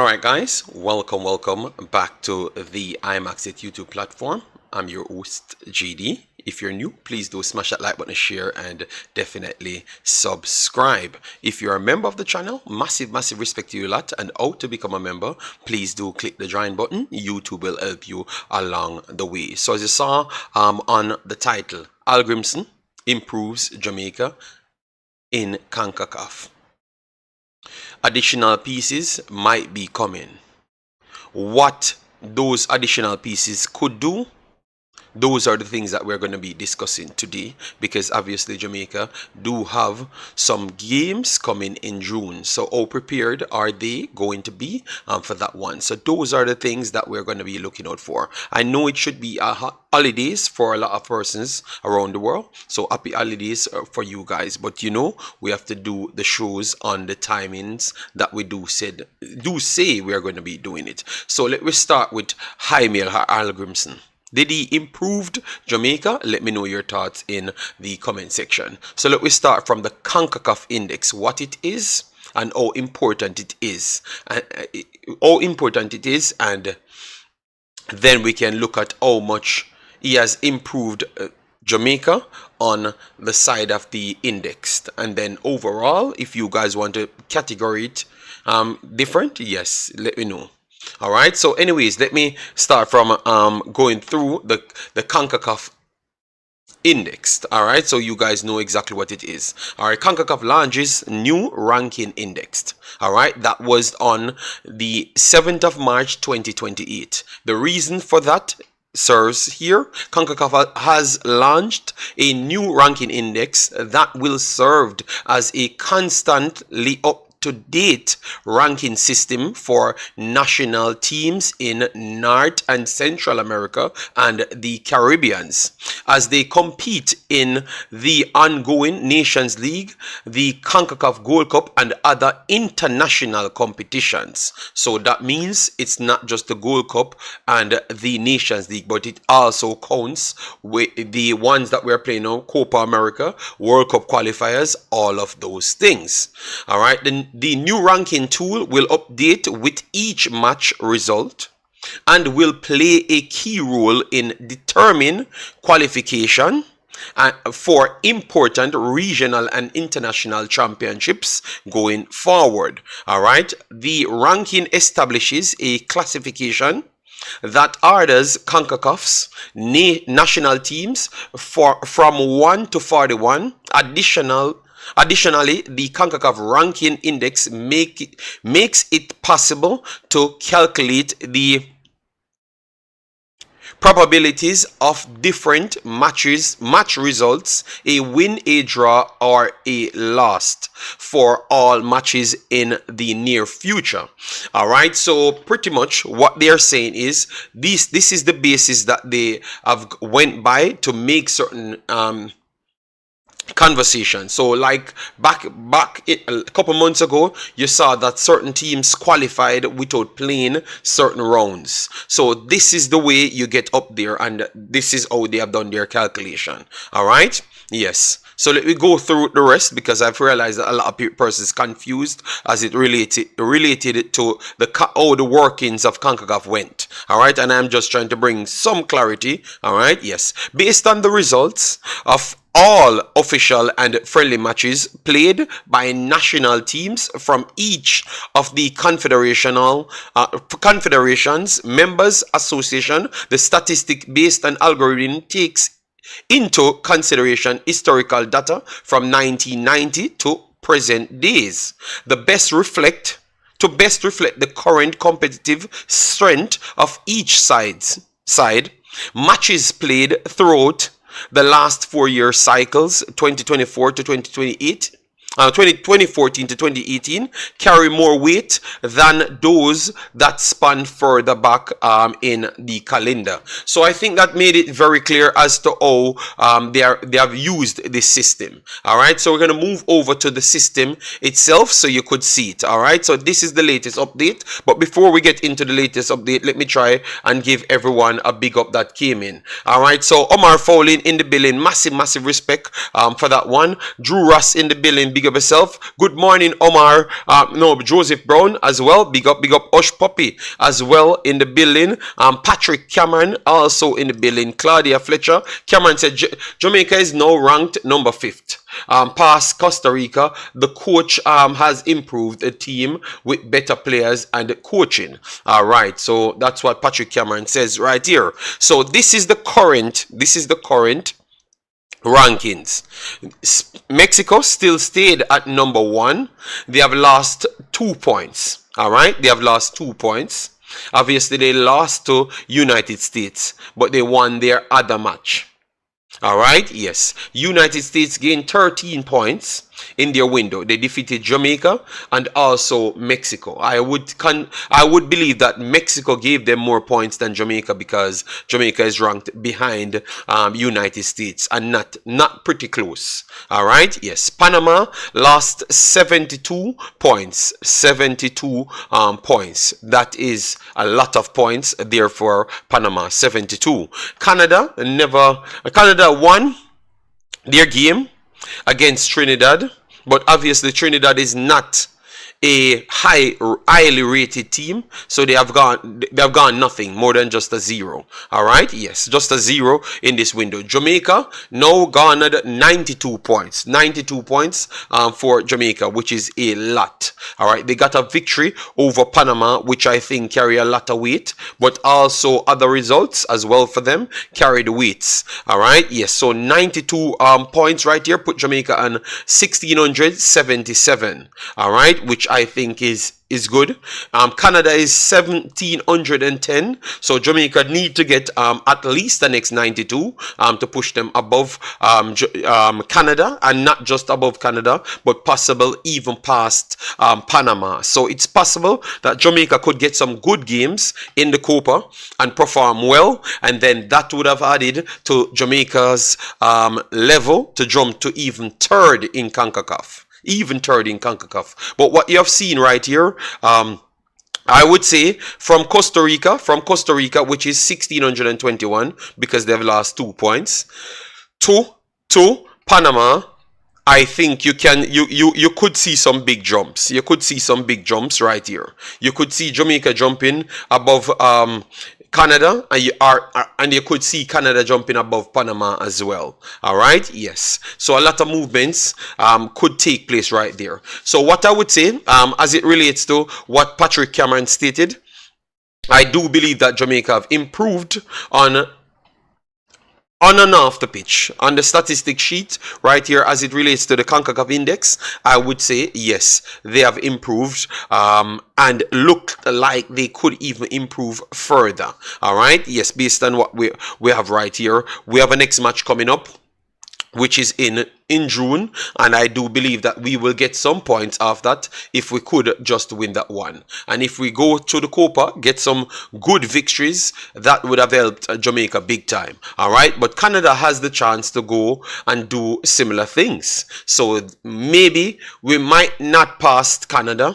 Alright guys, welcome back to the Imaxit YouTube platform. I'm your host GD. If you're new, please do smash that like button, share, and definitely subscribe. If you're a member of the channel, massive respect to you a lot. And how to become a member, please do click the join button. YouTube will help you along the way. So as you saw on the title, Hallgrimsson improves Jamaica in Concacaf. Additional pieces might be coming. What those additional pieces could do, those are the things that we're going to be discussing today, because obviously Jamaica do have some games coming in June. So how prepared are they going to be for that one? So those are the things that we're going to be looking out for. I know it should be holidays for a lot of persons around the world, so happy holidays for you guys. But you know, we have to do the shows on the timings that we do say we are going to be doing it. So let me start with Hallgrimsson. Did he improved Jamaica? Let me know your thoughts in the comment section. So let me start from the Concacaf index, what it is and how important it is, and then we can look at how much he has improved Jamaica on the side of the index. And then overall, if you guys want to categorize it different, yes, let me know. All right, so anyways, let me start from going through the Concacaf index. All right, so you guys know exactly what it is. All right, Concacaf launches new ranking index. All right, that was on the 7th of March 2028. The reason for that serves here. Concacaf has launched a new ranking index that will serve as a constantly up-to-date ranking system for national teams in North and Central America and the Caribbean as they compete in the ongoing Nations League, the Concacaf Gold Cup, and other international competitions. So that means it's not just the Gold Cup and the Nations League, but it also counts with the ones that we're playing now, Copa America, World Cup qualifiers, all of those things. All right, then the new ranking tool will update with each match result and will play a key role in determining qualification for important regional and international championships going forward. All right, the ranking establishes a classification that orders CONCACAF's national teams from 1 to 41. Additionally, the CONCACAF ranking index makes it possible to calculate the probabilities of different match results, a win, a draw, or a loss for all matches in the near future. All right, so pretty much what they are saying is this is the basis that they have went by to make certain conversation. So like back a couple months ago, you saw that certain teams qualified without playing certain rounds. So this is the way you get up there, and this is how they have done their calculation. All right, yes. So let me go through the rest, because I've realized that a lot of persons confused as it related to how the workings of CONCACAF went. All right, and I'm just trying to bring some clarity. All right, yes, based on the results of all official and friendly matches played by national teams from each of the confederations members association, the statistic based on algorithm takes into consideration historical data from 1990 to present days. To best reflect the current competitive strength of each side, matches played throughout the last 4-year cycles, 2024 to 2028, 2014 to 2018, carry more weight than those that span further back in the calendar. So I think that made it very clear as to how they have used this system. All right, so we're going to move over to the system itself so you could see it. All right, so this is the latest update, but before we get into the latest update, let me try and give everyone a big up that came in. All right, so Omar Fowling in the building, massive respect for that one. Drew Ross in the building, big up yourself. Good morning, Omar. No, Joseph Brown as well. Big up Osh Poppy as well in the building. Patrick Cameron also in the building. Claudia Fletcher. Cameron said Jamaica is now ranked number 5th. Past Costa Rica, the coach has improved the team with better players and coaching. All right, so that's what Patrick Cameron says right here. So this is the current rankings. Mexico still stayed at number 1. They have lost 2 points. All right, they have lost 2 points. Obviously, they lost to United States, but they won their other match. All right, yes. United States gained 13 points in their window. They defeated Jamaica and also Mexico. I would believe that Mexico gave them more points than Jamaica because Jamaica is ranked behind United States and not pretty close. All right, yes. Panama lost 72 points. 72 points. That is a lot of points there for Panama. 72. Canada won their game against Trinidad, but obviously Trinidad is not a highly rated team, so they have gone nothing more than just a 0. All right, yes, just a 0 in this window. Jamaica now garnered 92 points. 92 points for Jamaica, which is a lot. All right, they got a victory over Panama, which I think carry a lot of weight, but also other results as well for them carried weights. All right, yes, so 92 points right here put Jamaica on 1677. All right, which I think is good. Canada is 1710, so Jamaica need to get at least the next 92 to push them above Canada, and not just above Canada, but possible even past Panama. So it's possible that Jamaica could get some good games in the Copa and perform well, and then that would have added to Jamaica's level to jump to even 3rd in Concacaf. Even 3rd in Concacaf. But what you have seen right here, I would say from Costa Rica, which is 1621 because they've lost 2 points, to Panama, I think you could see some big jumps. You could see some big jumps right here. You could see Jamaica jumping above Canada, and you could see Canada jumping above Panama as well. All right, yes. So a lot of movements could take place right there. So what I would say, as it relates to what Patrick Cameron stated, I do believe that Jamaica have improved on and off the pitch. On the statistic sheet right here, as it relates to the Concacaf index, I would say yes, they have improved and looked like they could even improve further. All right, yes, based on what we have right here. We have a next match coming up, which is in June, and I do believe that we will get some points off that if we could just win that one. And if we go to the Copa, get some good victories, that would have helped Jamaica big time. All right, but Canada has the chance to go and do similar things, so maybe we might not pass Canada,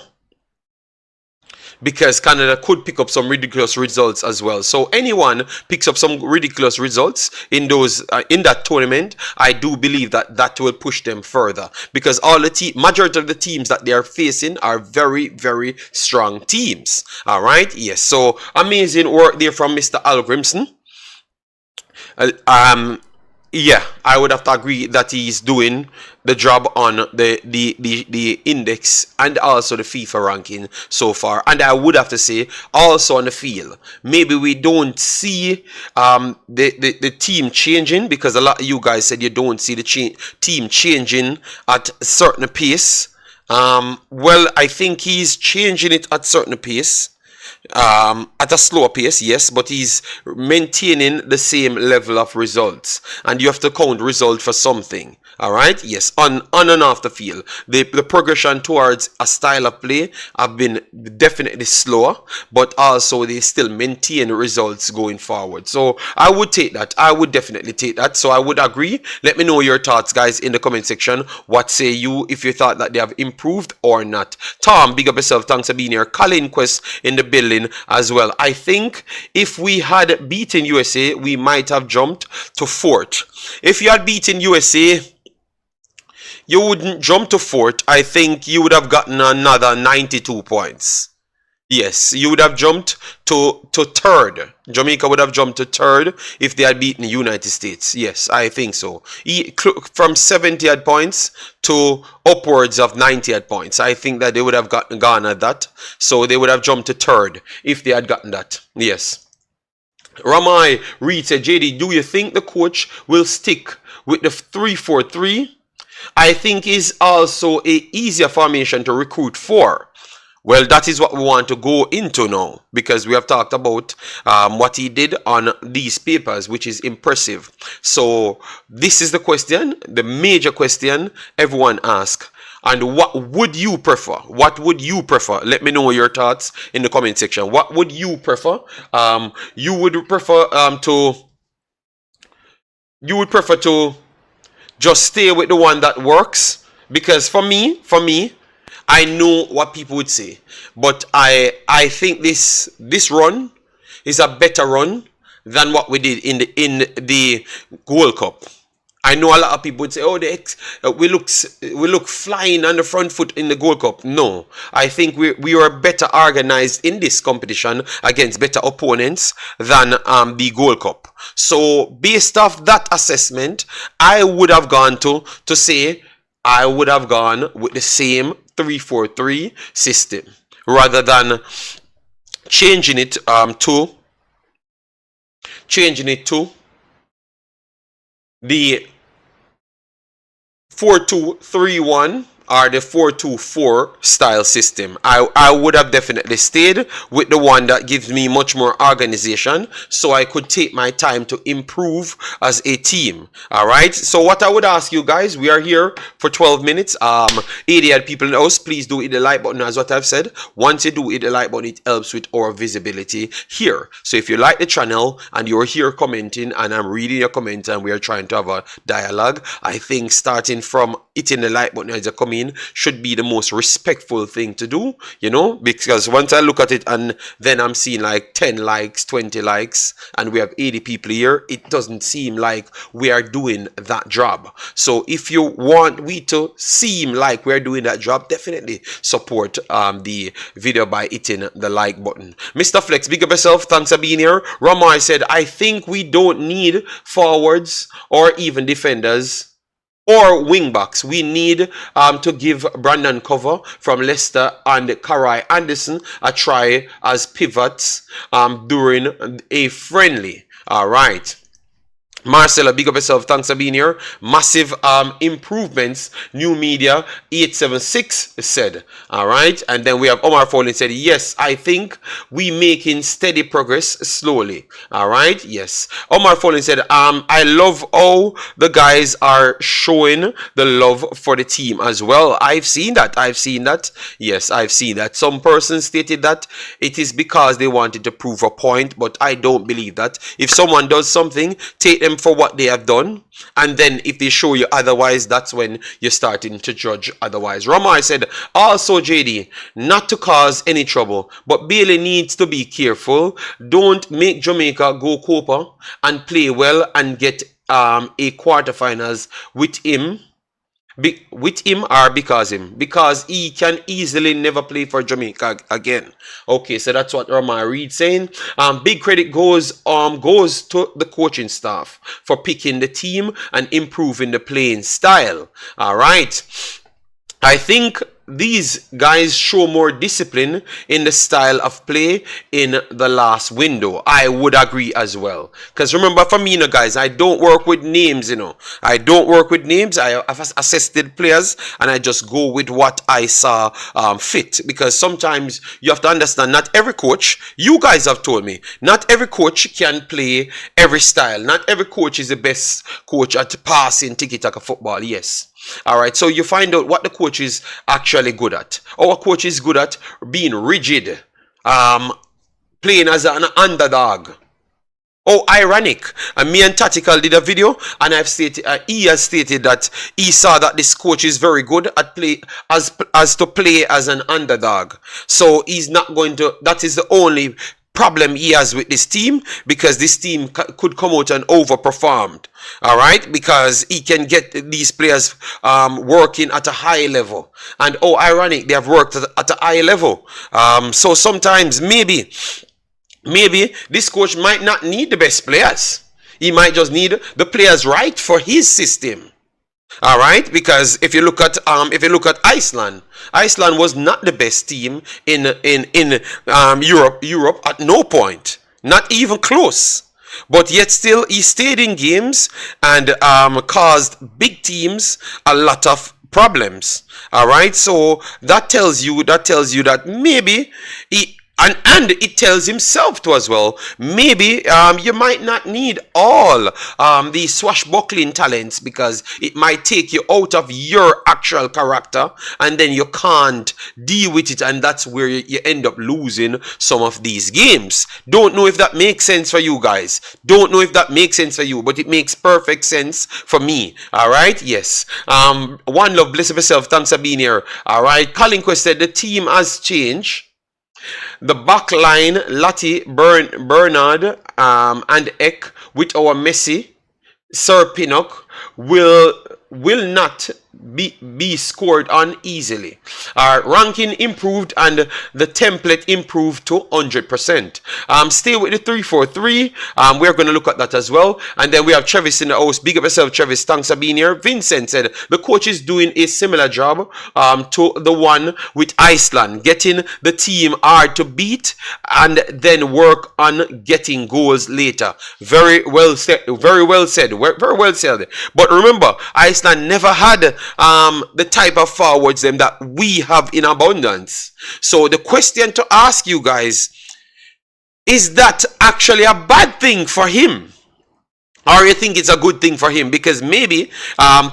because Canada could pick up some ridiculous results as well. So anyone picks up some ridiculous results in those in that tournament, I do believe that will push them further, because all the majority of the teams that they are facing are very, very strong teams. All right, yes. So amazing work there from Mr. Hallgrimsson. Yeah, I would have to agree that he's doing the job on the index and also the FIFA ranking so far. And I would have to say also on the field, maybe we don't see the team changing, because a lot of you guys said you don't see the team changing at a certain pace. Well, I think he's changing it at a certain pace. At a slower pace, yes, but he's maintaining the same level of results, and you have to count result for something. All right, yes, on and off the field, the progression towards a style of play have been definitely slower, but also they still maintain results going forward. So I would take that. I would definitely take that. So I would agree. Let me know your thoughts, guys, in the comment section. What say you, if you thought that they have improved or not? Tom, big up yourself. Thanks for being here. Colin Quest in the building as well. I think if we had beaten USA, we might have jumped to 4th. If you had beaten USA, you wouldn't jump to fourth. I think you would have gotten another 92 points. Yes, you would have jumped to third. Jamaica would have jumped to third if they had beaten the United States. Yes, I think so. From 70 odd points to upwards of 90 odd points. I think that they would have gone at that. So they would have jumped to third if they had gotten that. Yes. Ramai Reed said, JD, do you think the coach will stick with the 3-4-3? I think is also a easier formation to recruit for. Well, that is what we want to go into now, because we have talked about what he did on these papers, which is impressive. So this is the question, the major question everyone asks. And what would you prefer? What would you prefer? Let me know your thoughts in the comment section. What would you prefer? You would prefer to just stay with the one that works, because for me, I know what people would say, but I think this run is a better run than what we did in the World Cup. I know a lot of people would say, "Oh, we look flying on the front foot in the Gold Cup." No, I think we are better organized in this competition against better opponents than the Gold Cup. So based off that assessment, I would have gone to say I would have gone with the same 3-4-3 system rather than changing it to the 4-2-3-1 or the 4-2-4 style system. I would have definitely stayed with the one that gives me much more organization, so I could take my time to improve as a team. All right, so what I would ask you guys, we are here for 12 minutes. 80 people in the house, please do hit the like button. As what I've said, once you do hit the like button, it helps with our visibility here. So if you like the channel and you're here commenting and I'm reading your comments and we are trying to have a dialogue, I think starting from hitting the like button as you come in should be the most respectful thing to do, you know, because once I look at it and then I'm seeing like 10 likes, 20 likes, and we have 80 people here, it doesn't seem like we are doing that job. So if you want we to seem like we're doing that job, definitely support the video by hitting the like button. Mr. Flex, big up yourself, thanks for being here. Ramai said, I think we don't need forwards or even defenders or wing backs. We need to give Brandon Cover from Leicester and Karai Anderson a try as pivots during a friendly. All right. Marcella, big up yourself, thanks for being here. Massive improvements, New Media 876 said. All right, and then we have Omar Foley said, yes, I think we making steady progress slowly. All right, yes. Omar Foley said, I love how the guys are showing the love for the team as well. I've seen that. Yes, I've seen that. Some person stated that it is because they wanted to prove a point, but I don't believe that. If someone does something, take them for what they have done, and then if they show you otherwise, that's when you're starting to judge otherwise. Ramai said, also JD, not to cause any trouble, but Bailey needs to be careful. Don't make Jamaica go Copa and play well and get a quarterfinals with him or because he can easily never play for Jamaica again. Okay, so that's what Ramai Reed saying. Big credit goes to the coaching staff for picking the team and improving the playing style. All right, I think these guys show more discipline in the style of play in the last window. I would agree as well. Because remember, for me, you know, guys, I don't work with names, you know. I don't work with names. I have assessed players and I just go with what I saw fit. Because sometimes you have to understand, not every coach, you guys have told me, not every coach can play every style. Not every coach is the best coach at passing tiki-taka football. Yes. All right, so you find out what the coach is actually good at. Our coach is good at being rigid, playing as an underdog. Oh, ironic. And me and Tactical did a video, and I've stated he has stated that he saw that this coach is very good at play as to play as an underdog. So he's not going to. That is the only problem he has with this team, because this team could come out and overperformed. All right, because he can get these players working at a high level, and oh, ironic, they have worked at a high level. So sometimes maybe this coach might not need the best players. He might just need the players right for his system. All right, because if you look at Iceland was not the best team in Europe at no point, not even close. But yet still he stayed in games and caused big teams a lot of problems. All right, so that tells you that maybe he. And it tells himself too as well. Maybe you might not need all the swashbuckling talents, because it might take you out of your actual character, and then you can't deal with it, and that's where you end up losing some of these games. Don't know if that makes sense for you guys. Don't know if that makes sense for you, but it makes perfect sense for me. All right, yes. One love, bless yourself. Thanks for being here. All right. Colin Quest said the team has changed. The back line, Latti, Bernard, and Eck with our Messi, Sir Pinnock will not be scored on easily. Our ranking improved and the template improved to 100%. Stay with the 3-4-3. We're going to look at that as well. And then we have Travis in the house. Big up yourself, Travis. Thanks for being here. Vincent said the coach is doing a similar job to the one with Iceland, getting the team hard to beat and then work on getting goals later. Very well said. Very well said. Very well said. But remember, Iceland never had the type of forwards them that we have in abundance. So the question to ask you guys, is that actually a bad thing for him, or you think it's a good thing for him? Because maybe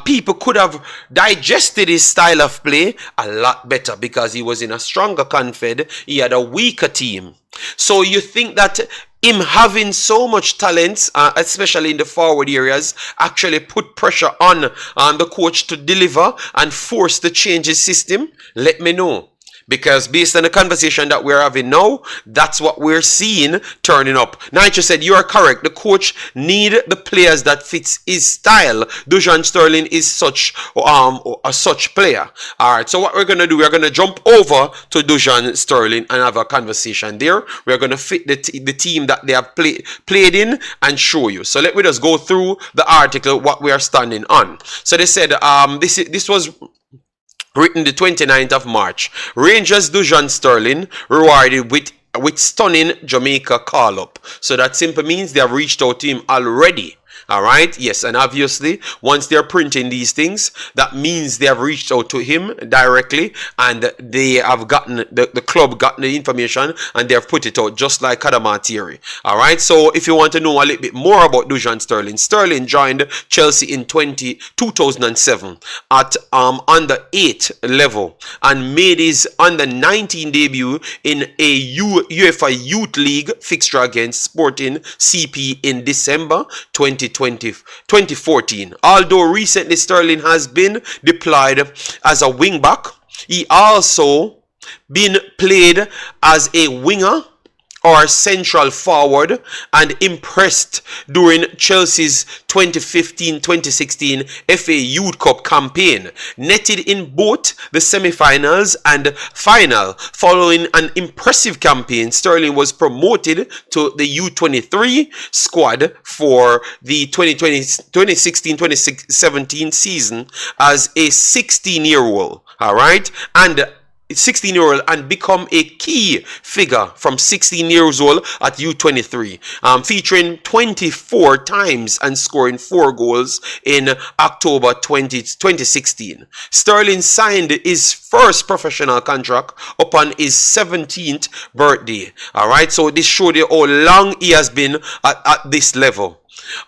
people could have digested his style of play a lot better because he was in a stronger confed, he had a weaker team. So you think that him having so much talent, especially in the forward areas, actually put pressure on the coach to deliver and force the changes system? Let me know. Because based on the conversation that we're having now, that's what we're seeing turning up. Nigel said, you are correct. The coach need the players that fits his style. Dujon Sterling is such player. All right, so what we're going to do, we're going to jump over to Dujon Sterling and have a conversation there. We're going to fit the team that they have played in and show you. So let me just go through the article, what we are standing on. So they said this was written the 29th of March. Rangers Dujon Sterling rewarded with stunning Jamaica call-up. So that simply means they have reached out to him already. All right, yes, and obviously once they're printing these things, that means they have reached out to him directly, and they have gotten the club gotten the information and they have put it out, just like Adama Thierry. All right, so if you want to know a little bit more about Dujon Sterling, Sterling joined Chelsea in 2007 at under 8 level and made his under 19 debut in a UEFA Youth League fixture against Sporting CP in December 2014. Although recently Sterling has been deployed as a wing-back, he also been played as a winger or central forward and impressed during Chelsea's 2015-2016 FA Youth Cup campaign, netted in both the semi-finals and final. Following an impressive campaign, Sterling was promoted to the U23 squad for the 2016-2017 season as a 16-year-old, all right, and 16-year-old, and become a key figure from 16 years old at U23, featuring 24 times and scoring 4 goals in October 2016. Sterling signed his first professional contract upon his 17th birthday. All right, so this showed you how long he has been at this level.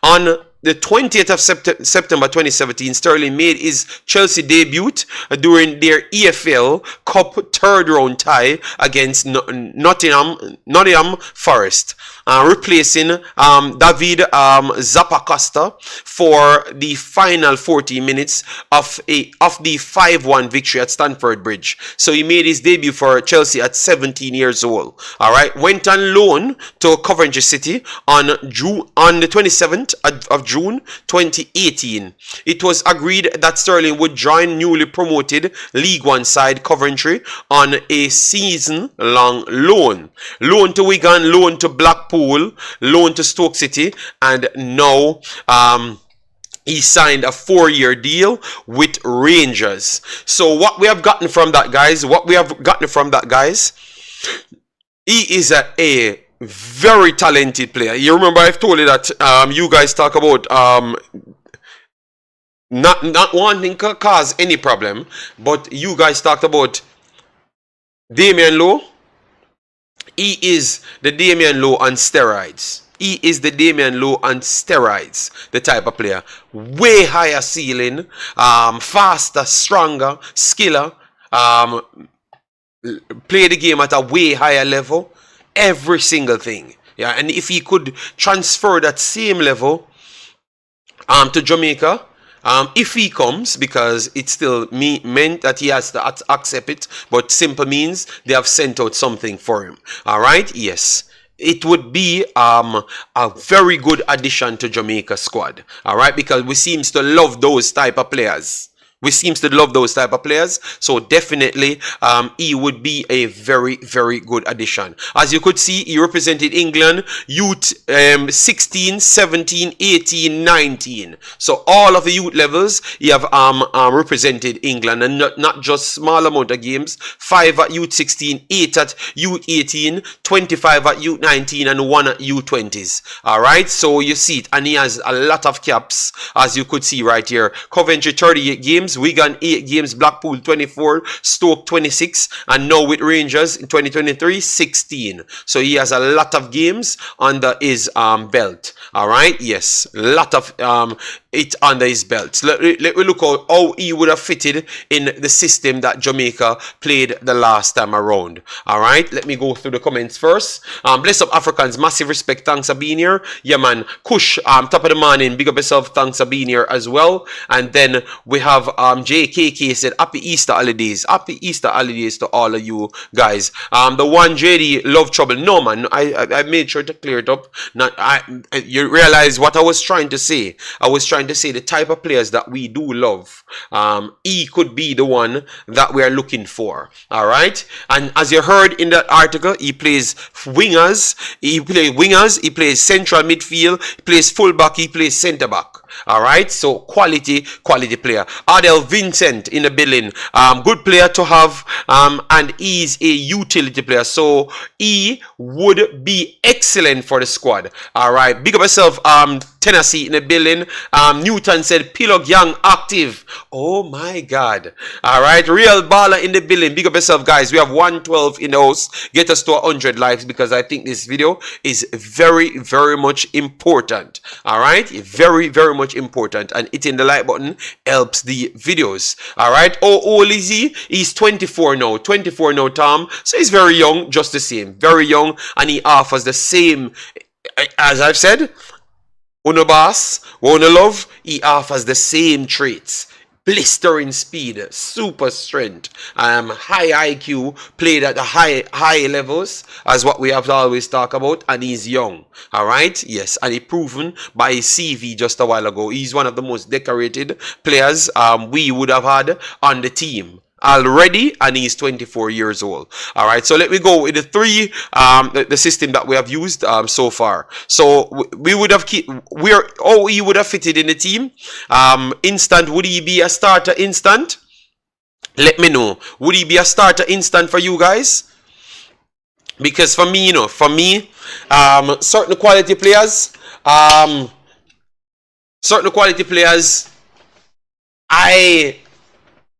On the 20th of September 2017, Sterling made his Chelsea debut during their EFL Cup third round tie against Nottingham Forest, replacing Davide Zappacosta for the final 40 minutes of the 5-1 victory at Stamford Bridge. So he made his debut for Chelsea at 17 years old. All right, went on loan to Coventry City on the 27th of June 2018. It was agreed that Sterling would join newly promoted League One side Coventry on a season-long loan. Loan to Wigan, loan to Blackpool, loan to Stoke City, and now he signed a 4-year deal with Rangers. So what we have gotten from that, guys, he is a very talented player. You remember I've told you that you guys talk about not wanting to cause any problem, but you guys talked about Damiens Lowe. He is the Damiens Lowe on steroids. He is the Damiens Lowe on steroids, the type of player. Way higher ceiling, faster, stronger, skiller, play the game at a way higher level. Every single thing. Yeah, and if he could transfer that same level to Jamaica, if he comes, because it still meant that he has to accept it, but simple means they have sent out something for him. All right, yes, it would be a very good addition to Jamaica squad. All right, because we seems to love those type of players. So definitely he would be a very, very good addition. As you could see, he represented England youth 16, 17, 18, 19. So all of the youth levels he have represented England, and not just small amount of games. 5 at youth 16, 8 at youth 18, 25 at youth 19, and 1 at youth 20s. All right, so you see it, and he has a lot of caps, as you could see right here. Coventry 38 games, Wigan 8 games, Blackpool 24, Stoke 26, and now with Rangers in 2023 16. So he has a lot of games under his belt. All right, yes, a lot of it under his belt. Let me look at how he would have fitted in the system that Jamaica played the last time around. All right, let me go through the comments first. Bless up Africans, massive respect, thanks for being here. Yeah man, Kush, top of the morning, big up yourself, thanks for being here as well. And then we have JKK said happy Easter holidays. Happy Easter holidays to all of you guys. The one JD love trouble. No man, I made sure to clear it up. You realize what I was trying to say. I was trying to say the type of players that we do love. He could be the one that we are looking for. All right, and as you heard in that article, he plays wingers, he plays central midfield, he plays fullback, he plays centre back. All right, so quality player. Adel Vincent in the building, good player to have, and he's a utility player, so he would be excellent for the squad. All right, big up yourself, Tennessee in the building. Newton said Pilog Young active. Oh my God. All right, real baller in the building. Big up yourself, guys. We have 112 in the house. Get us to 100 likes, because I think this video is very, very much important. All right, very, very much important, and hitting the like button helps the videos. All right, oh old is he? He's 24 now, Tom, so he's very young, just the same, very young, and he offers the same, as I've said, Uno Bass, Uno Love, he offers the same traits. Blistering speed, super strength, high IQ, played at the high levels, as what we have to always talk about, and he's young. All right, yes, and he proven by his CV just a while ago. He's one of the most decorated players we would have had on the team already, and he's 24 years old. All right, so let me go with the three the system that we have used so far. So we would have he would have fitted in the team. Instant, would he be a starter instant? Let me know. Would he be a starter instant for you guys? Because for me, certain quality players,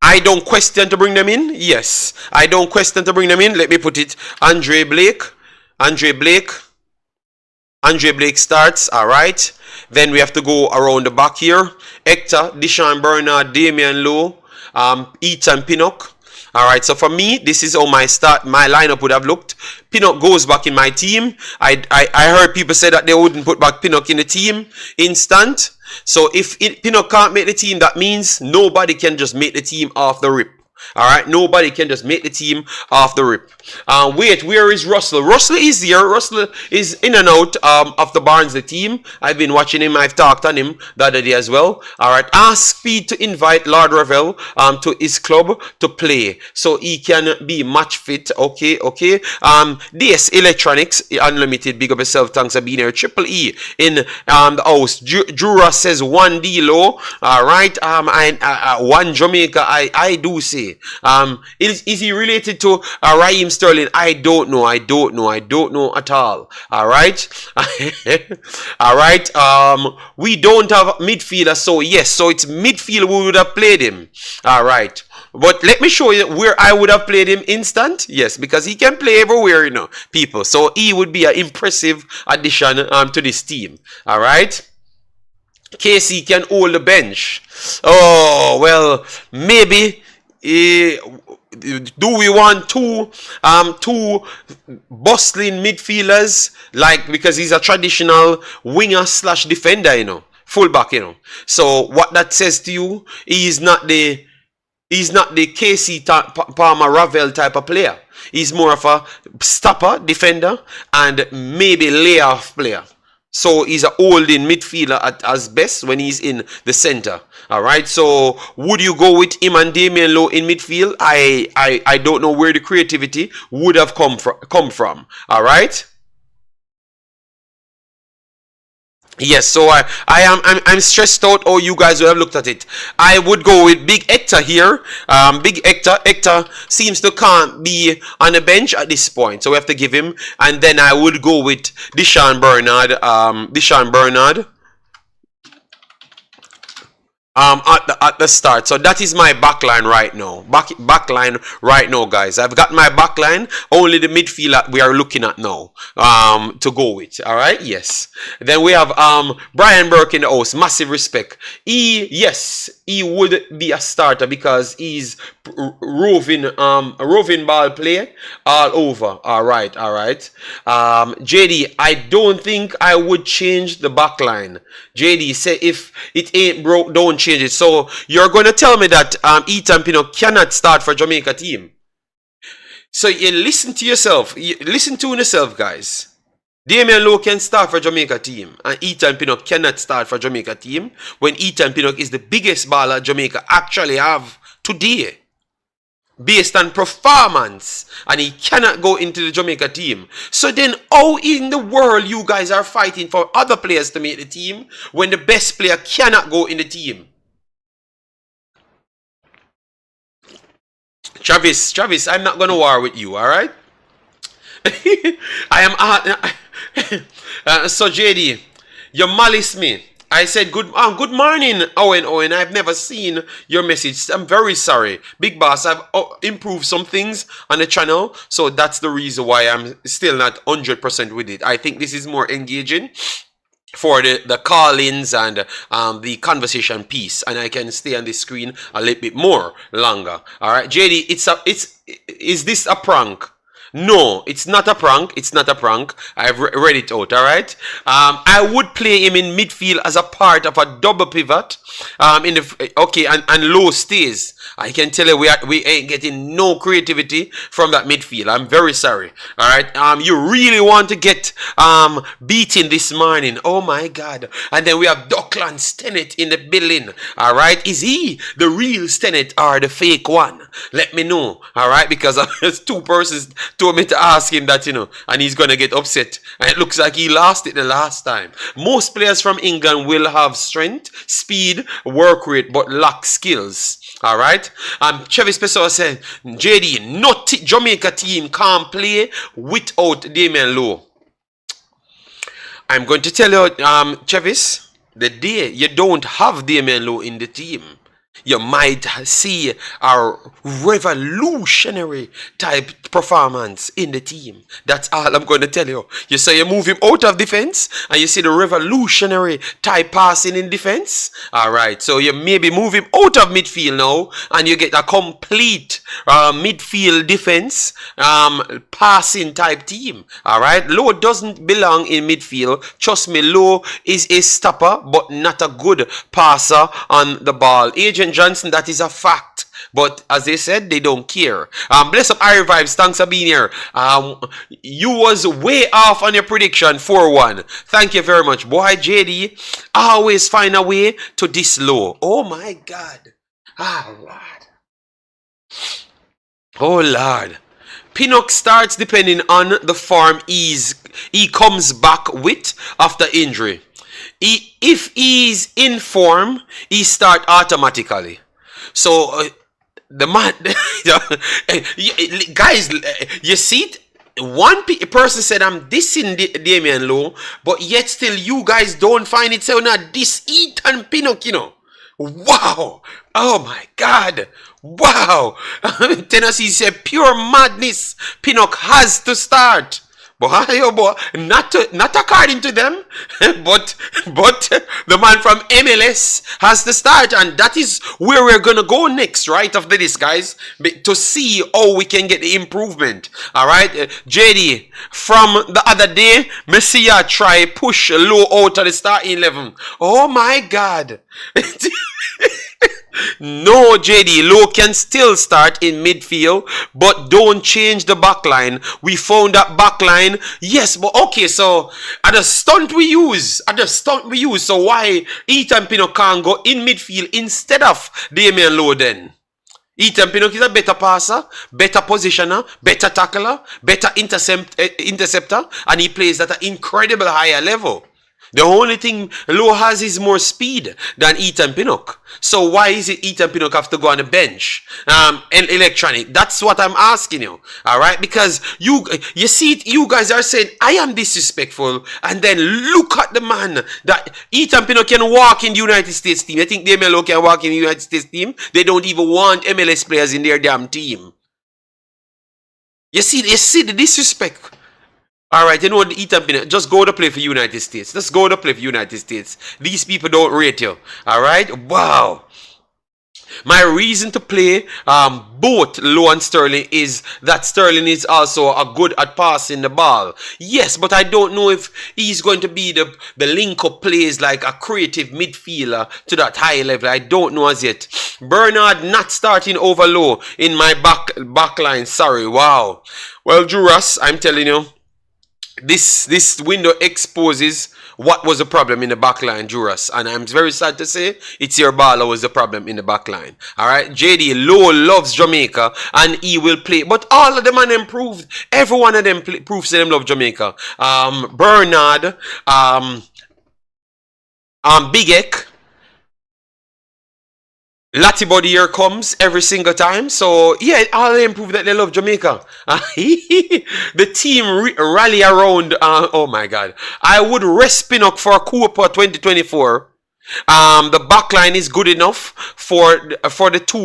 I don't question to bring them in. Yes, I don't question to bring them in. Let me put it. Andre Blake starts. All right. Then we have to go around the back here. Hector, Deshaun Bernard, Damiens Lowe, Ethan Pinnock. All right, so for me, this is how my lineup would have looked. Pinnock goes back in my team. I heard people say that they wouldn't put back Pinnock in the team instant. So if Pinnock can't make the team, that means nobody can just make the team off the rip. All right, nobody can just make the team off the rip. Wait, where is Russell? Russell is here. Russell is in and out of the Barnsley team. I've been watching him. I've talked on him the other day as well. All right, ask Speed to invite Lord Ravel to his club to play so he can be match fit. Okay. DS Electronics Unlimited. Big up yourself. Thanks for being here. Triple E in the house. Jura says 1D low. All right. One Jamaica. I do say. Is he related to Raheem Sterling? I don't know at all. All right. All right. We don't have midfielder, so yes, so it's midfield we would have played him. All right. But let me show you where I would have played him instant. Yes, because he can play everywhere, people. So he would be an impressive addition to this team. All right. KC can hold the bench. Oh, well, maybe. Do we want two bustling midfielders, like, because he's a traditional winger / defender, fullback, So what that says to you, he's not the KC Palmer Ravel type of player. He's more of a stopper, defender, and maybe layoff player. So he's a holding midfielder at as best when he's in the center. All right. So would you go with him and Damiens Lowe in midfield? I don't know where the creativity would have come from. All right. Yes, so I'm stressed out. Oh, you guys would have looked at it. I would go with Big Hector here. Big Hector seems to can't be on the bench at this point, so we have to give him. And then I would go with Deshaun Bernard. At the start. So that is my backline right now. Backline right now, guys. I've got my backline. Only the midfielder we are looking at now to go with. All right. Yes. Then we have Brian Burke in the house. Massive respect. He would be a starter because he's roving ball play all over. All right. JD, I don't think I would change the backline. JD, say if it ain't broke, don't change it. So you're going to tell me that Ethan Pinnock cannot start for Jamaica team. So you listen to yourself. Listen to yourself, guys. Damiens Lowe can start for Jamaica team, and Ethan Pinnock cannot start for Jamaica team when Ethan Pinnock is the biggest baller Jamaica actually have today, based on performance, and he cannot go into the Jamaica team. So then how in the world you guys are fighting for other players to make the team when the best player cannot go in the team? Travis, I'm not going to war with you, all right? I am so JD, you malice me. I said good morning, Owen. I've never seen your message. I'm very sorry. Big boss, I've improved some things on the channel, so that's the reason why I'm still not 100% with it. I think this is more engaging for the call-ins and the conversation piece, and I can stay on the screen a little bit more longer. All right, JD, is this a prank? No, it's not a prank. It's not a prank. I've read it out. All right. I would play him in midfield as a part of a double pivot. And Lowe stays. I can tell you we ain't getting no creativity from that midfield. I'm very sorry. All right. You really want to get beaten this morning? Oh my God! And then we have Dujon Sterling in the building. All right. Is he the real Sterling or the fake one? Let me know. All right, because there's two persons told me to ask him that, and he's gonna get upset. And it looks like he lost it the last time. Most players from England will have strength, speed, work rate, but lack skills. All right. Travis Pessoa said, JD, not Jamaica team can't play without Damiens Lowe. I'm going to tell you, Travis, the day you don't have Damiens Lowe in the team, You might see a revolutionary type performance in the team. That's all I'm going to tell you. You say you move him out of defense and you see the revolutionary type passing in defense. All right. So you maybe move him out of midfield now and you get a complete midfield defense passing type team. All right. Lowe doesn't belong in midfield. Trust me, Lowe is a stopper but not a good passer on the ball. Agent Johnson, that is a fact. But as they said, they don't care. Bless up Irie Vibes. Thanks for being here. You was way off on your prediction 4-1. Thank you very much. Boy, JD always find a way to this low. Oh my God. Ah, Lord. Oh Lord. Pinnock starts depending on the form he comes back with after injury. If he's in form, he start automatically. So the man, guys, you see it. One person said I'm dissing Damiens Lowe, but yet still you guys don't find it so not this Ethan Pinnock, you know. Wow! Oh my God! Wow! Tennessee said pure madness. Pinnock has to start. Boy, oh boy, not according to them, but the man from MLS has to start, and that is where we're gonna go next, right after this, guys, to see how we can get the improvement. All right, JD, from the other day, Messiah try push Lowe out of the starting 11. Oh my God. No, JD, Lowe can still start in midfield, but don't change the backline. We found that backline, yes, but okay, so at the stunt we use, so why Ethan Pinnock can't go in midfield instead of Damiens Lowe then? Ethan Pinnock is a better passer, better positioner, better tackler, better interceptor, and he plays at an incredible higher level. The only thing Lowe has is more speed than Ethan Pinnock. So why is it Ethan Pinnock have to go on the bench? And electronic. That's what I'm asking you. All right, because you see it. You guys are saying I am disrespectful, and then look at the man that Ethan Pinnock can walk in the United States team. I think Damiens Lowe can walk in the United States team. They don't even want MLS players in their damn team. You see the disrespect. All right, you know what, Ethan Pinnock, just go to play for United States. Just go to play for United States. These people don't rate you. All right, wow. My reason to play both Lowe and Sterling is that Sterling is also a good at passing the ball. Yes, but I don't know if he's going to be the link-up plays like a creative midfielder to that high level. I don't know as yet. Bernard not starting over Lowe in my back line. Sorry, wow. Well, Juras, I'm telling you, this window exposes what was the problem in the backline, Juras. And I'm very sad to say it's your baller was the problem in the backline. Alright, JD, Lowe loves Jamaica and he will play. But all of them are improved. Every one of them proves them love Jamaica. Bernard, Big Ek, Latty Body here comes every single time. So, yeah, all they improve that they love Jamaica. The team rally around. Oh, my God. I would rest Pinnock for Cooper 2024. The backline is good enough for the two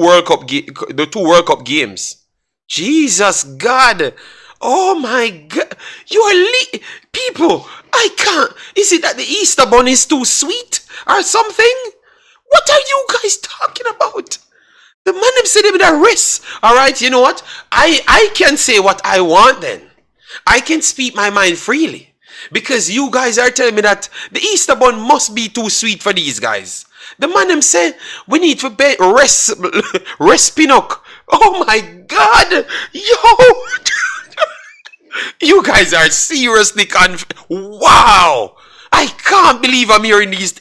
World Cup games. Jesus God. Oh, my God. You are people. I can't. Is it that the Easter bunny is too sweet or something? What are you guys talking about? The man them said with a wrist. Alright, you know what? I can say what I want then. I can speak my mind freely. Because you guys are telling me that the Easter bun must be too sweet for these guys. The man them said we need to rest Pinnock. Oh my God. Yo. You guys are seriously wow. I can't believe I'm hearing these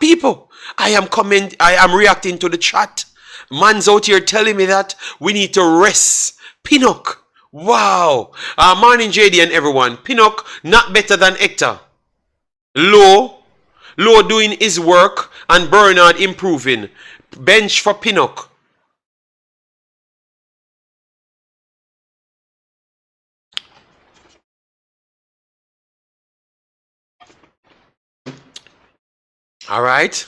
people. I am reacting to the chat. Man's out here telling me that we need to rest Pinnock. Wow. Morning JD and everyone. Pinnock not better than Hector. Lowe doing his work and Bernard improving. Bench for Pinnock. All right.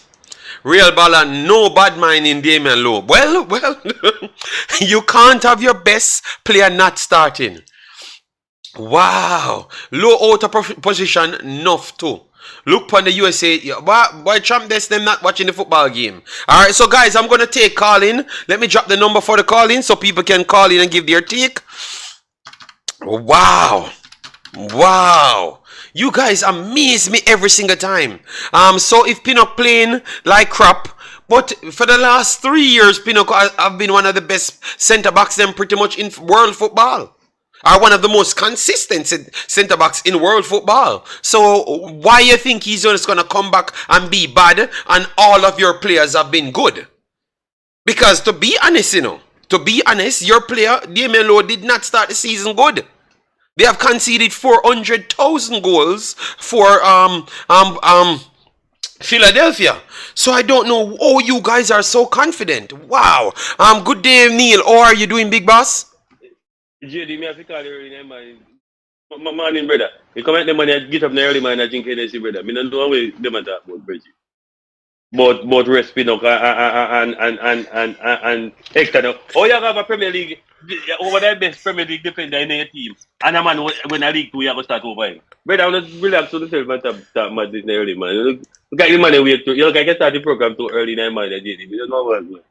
Real baller, no bad mind in Damiens Lowe. Well, you can't have your best player not starting. Wow. Low out of position, enough too. Look on the USA. Boy, Trump, that's them not watching the football game. Alright, so guys, I'm going to take call in. Let me drop the number for the call in so people can call in and give their take. Wow. Wow. You guys amaze me every single time. So if Pinnock playing like crap, but for the last 3 years, Pinnock have been one of the best centre-backs them pretty much in world football. Are one of the most consistent centre-backs in world football. So why you think he's just going to come back and be bad and all of your players have been good? Because to be honest, your player, Damiens Lowe, did not start the season good. They have conceded 400,000 goals for Philadelphia. So I don't know. Oh, you guys are so confident. Wow. Good day, Neil. How are you doing, big boss? JD, me have to call you early in my morning, brother. You come at the money, get up in the early morning, I drink Hennessy, brother. I don't know what they talk about, Bridgie. But rest Pinnock and Hector. Oh, you have a Premier League, over the best Premier League defender in your team. And a man, when a League 2, you have to start over him. Brother, I'm not relax to yourself and talk much in the early morning. Look at the money wait to. You look, I can start the program too early in the morning, JD. You don't know what I'm doing.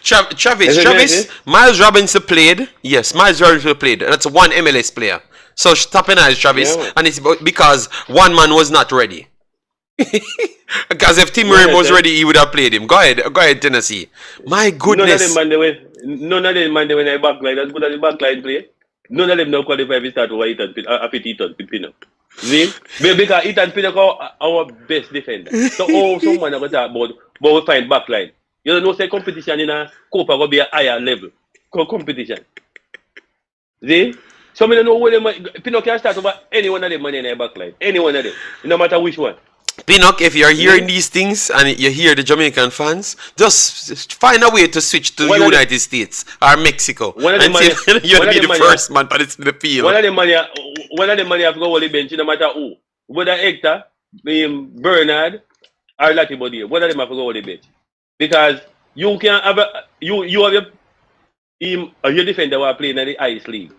Travis, Miles Robinson played. Yes, Miles Robinson played. That's one MLS player. So stopping eyes, Travis, yeah. And it's because one man was not ready. Because if Tim Ray was ready, he would have played him. Go ahead, Tennessee. My goodness. None of them man when I backline as good as the backline play. None of them now qualify to start over Ethan Pinnock. See? Because Ethan Pinnock are our best defender. So someone going to talk about we find backline. You don't know, say competition in a Copa will be a higher level. Competition. See? So I don't know where Pinnock can start over any one of them money in their backline. Any one of them. No matter which one. Pinnock, if you're hearing these things and you hear the Jamaican fans, just find a way to switch to the United States or Mexico. You'll be the first man to the field. One of them money have to go on the bench no matter who. Whether Hector, Bernard, or Latibody. One of them have to go on the bench. Because you can have your defender who are playing in the Ice League.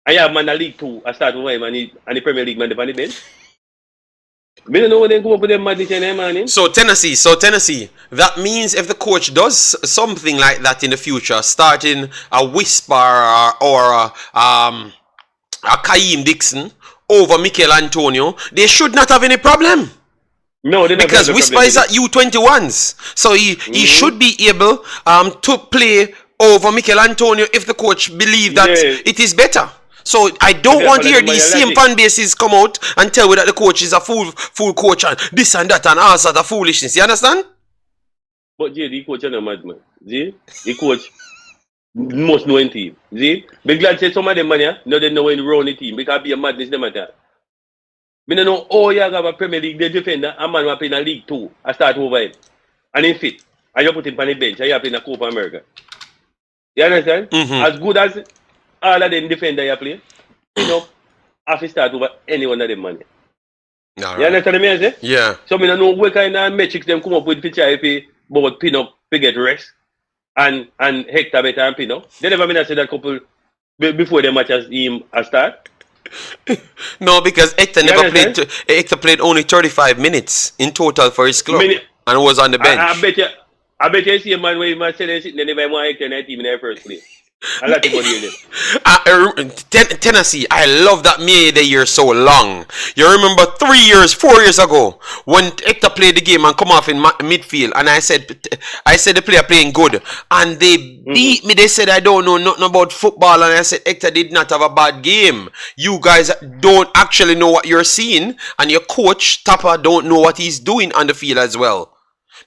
And you have man in League 2 I start with him and the Premier League man on the bench. I don't know when they come up with them madness in there, man. So Tennessee, that means if the coach does something like that in the future, starting a Whisper or a Kaim Dixon over Mikel Antonio, they should not have any problem. No, because Whisper is at U21s, so he should be able to play over Mikel Antonio if the coach believes that it is better. So I don't want to hear these same fan bases come out and tell me that the coach is a fool coach and this and that and all sort of foolishness. You understand? But the coach is a madman. The coach must know in team. Be glad say some of them man no they know when to run the team because be a madness them at that. I don't know how you have a Premier League defender, a man who play in a League 2, I start over him. And he fit. And you put him on the bench, and you play in a Copa America. You understand? As good as all of them defender you play, have to start over any one of them money. Right. You understand what I say? Yeah. So I don't know what kind of metrics them come up with to try about Pinnock to get rest and Hector better than Pinnock. They never been say that couple before the match as him start. No, because Hector never played. Hector played only 35 minutes in total for his club and was on the bench. I bet you see a man where he must say they never want Hector in that team in their first place. I like Tennessee, I love that made the year so long. You remember 4 years ago when Hector played the game and come off in midfield, and I said the player playing good, and they beat me. They said I don't know nothing about football, and I said Hector did not have a bad game. You guys don't actually know what you're seeing, and your coach Tapper don't know what he's doing on the field as well.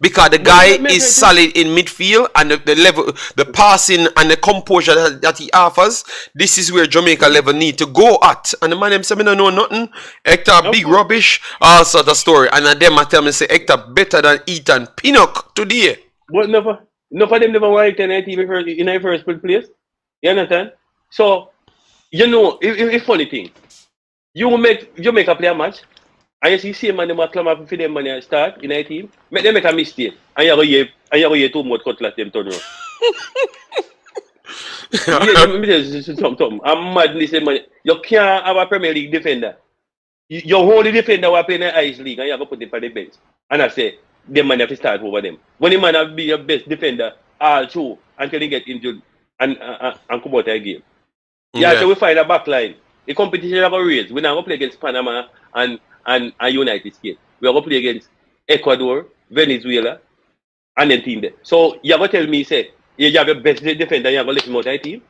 Because the guy is solid in midfield and the level, the passing and the composure that he offers, this is where Jamaica level need to go at. And the man them say, I don't know nothing. Hector, big rubbish, all sort of story. And them I tell me, say, Hector better than Ethan Pinnock today. But none of them never want Hector in the first place. You understand? So, you know, it's funny thing. You make a play a match, And you see same man them a climb up for them money start in a team. Make them make a mistake. And you go hear too much cutlass them turn around. Yeah, let me tell you something. I'm mad listen man. You can't have a Premier League defender. Your only defender who play in the Ice League and you have to put him for the bench. And I say, them man have to start over them. When the man have to be your best defender all through until he get injured and come out of the game. Yeah, so we find a back line. The competition have a raise. We're not going to play against Panama and United States. We're going to play against Ecuador, Venezuela, and then team there. So you're going to tell me, say, you have your best defender, you're going to let him out of the team?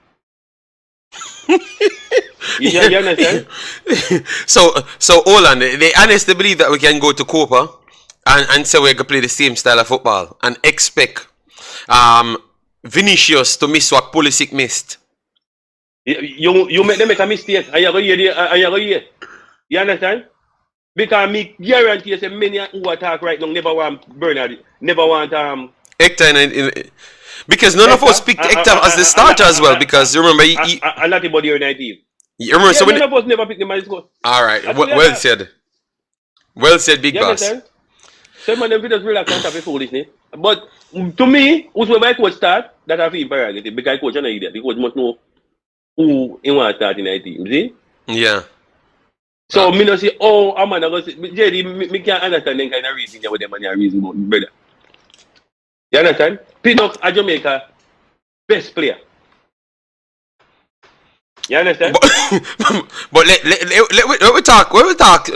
You understand? So hold on. They honestly believe that we can go to Copa and say we're going to play the same style of football and expect Vinicius to miss what Pulisic missed. You make them make a mistake and you're going to hear. You understand? Because me guarantee you say many who attack right now never want Bernard, never want Hector because none of us picked Hector as the starter as well because remember and not anybody in the team. You remember so none of us never picked him as score. Alright, well said. Well said, Big Boss. Some man them just relax and have foolishness. But to me, whosoever my coach start, that I feel prerogative because coach is not idiot. The coach must know who he want to start in the team. See? Yeah. So me not say, oh, I'm not going to say, JD, me can't understand them kind of reason with them and your reason about brother. You understand? Pinnock at Jamaica, best player. You understand? But let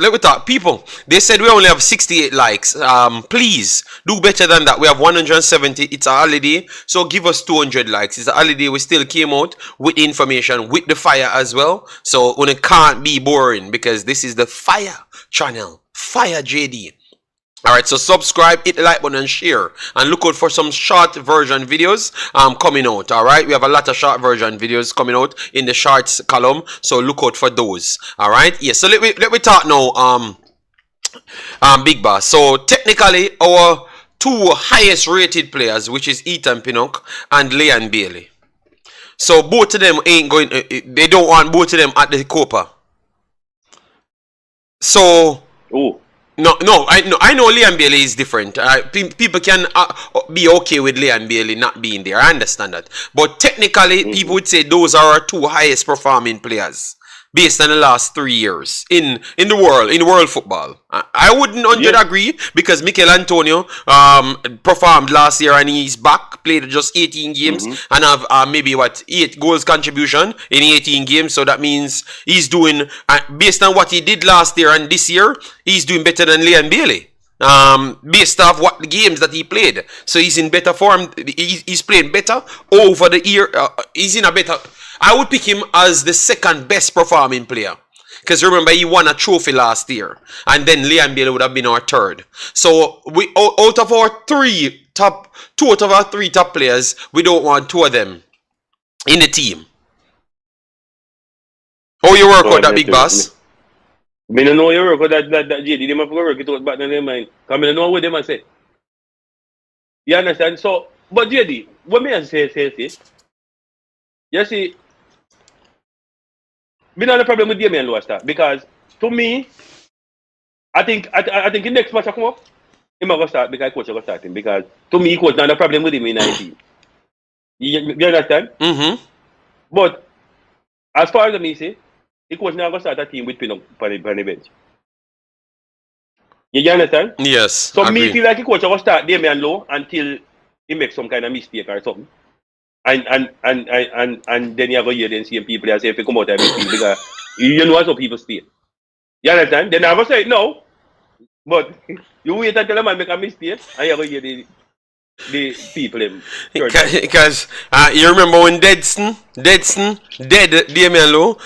we talk. People, they said we only have 68 likes. Please do better than that. We have 170. It's a holiday, so give us 200 likes. It's a holiday. We still came out with information, with the fire as well. So it can't be boring because this is the fire channel. Fire JD. Alright, so subscribe, hit the like button and share. And look out for some short version videos coming out. Alright, we have a lot of short version videos coming out in the shorts column. So look out for those. Alright, yeah, so let me talk now, Big Boss. So technically our two highest rated players, which is Ethan Pinnock and Leon Bailey. So both of them ain't going, they don't want both of them at the Copa. So... Oh. No, I know Leon Bailey is different. People can be okay with Leon Bailey not being there. I understand that. But technically, people would say those are our two highest performing players based on the last 3 years in world football. I wouldn't 100 agree because Mikel Antonio performed last year and he's back, played just 18 games and have maybe 8 goals contribution in 18 games. So that means he's doing, based on what he did last year and this year, he's doing better than Leon Bailey. Based off what the games that he played. So he's in better form. He's playing better over the year. He's in a better... I would pick him as the second best performing player. Because remember, he won a trophy last year. And then Leon Bailey would have been our third. So, out of our two out of our three top players, we don't want two of them in the team. How you work out that, Big Boss? I don't know you work out that JD. They have to work it out back in their mind. Because I don't know what they must say. You understand? So, but JD, what may I say? You see, we don't have a problem with Damiens Lowe start because to me, I think the next match I come up, he might go start because coach will start him because to me, coach not a problem with him in 19. You understand? But as far as me say, the coach not going to start a team with Pinnock on the bench. You understand? Yes. So me feel like the coach will start Damiens Lowe until he makes some kind of mistake or something. And then you go here and see people and say if you come out of midfield because you know how people stay. You understand? Then I go say no. But you wait until a man make a mistake and you go hear the people because you remember when Deadson dead Damiens Lowe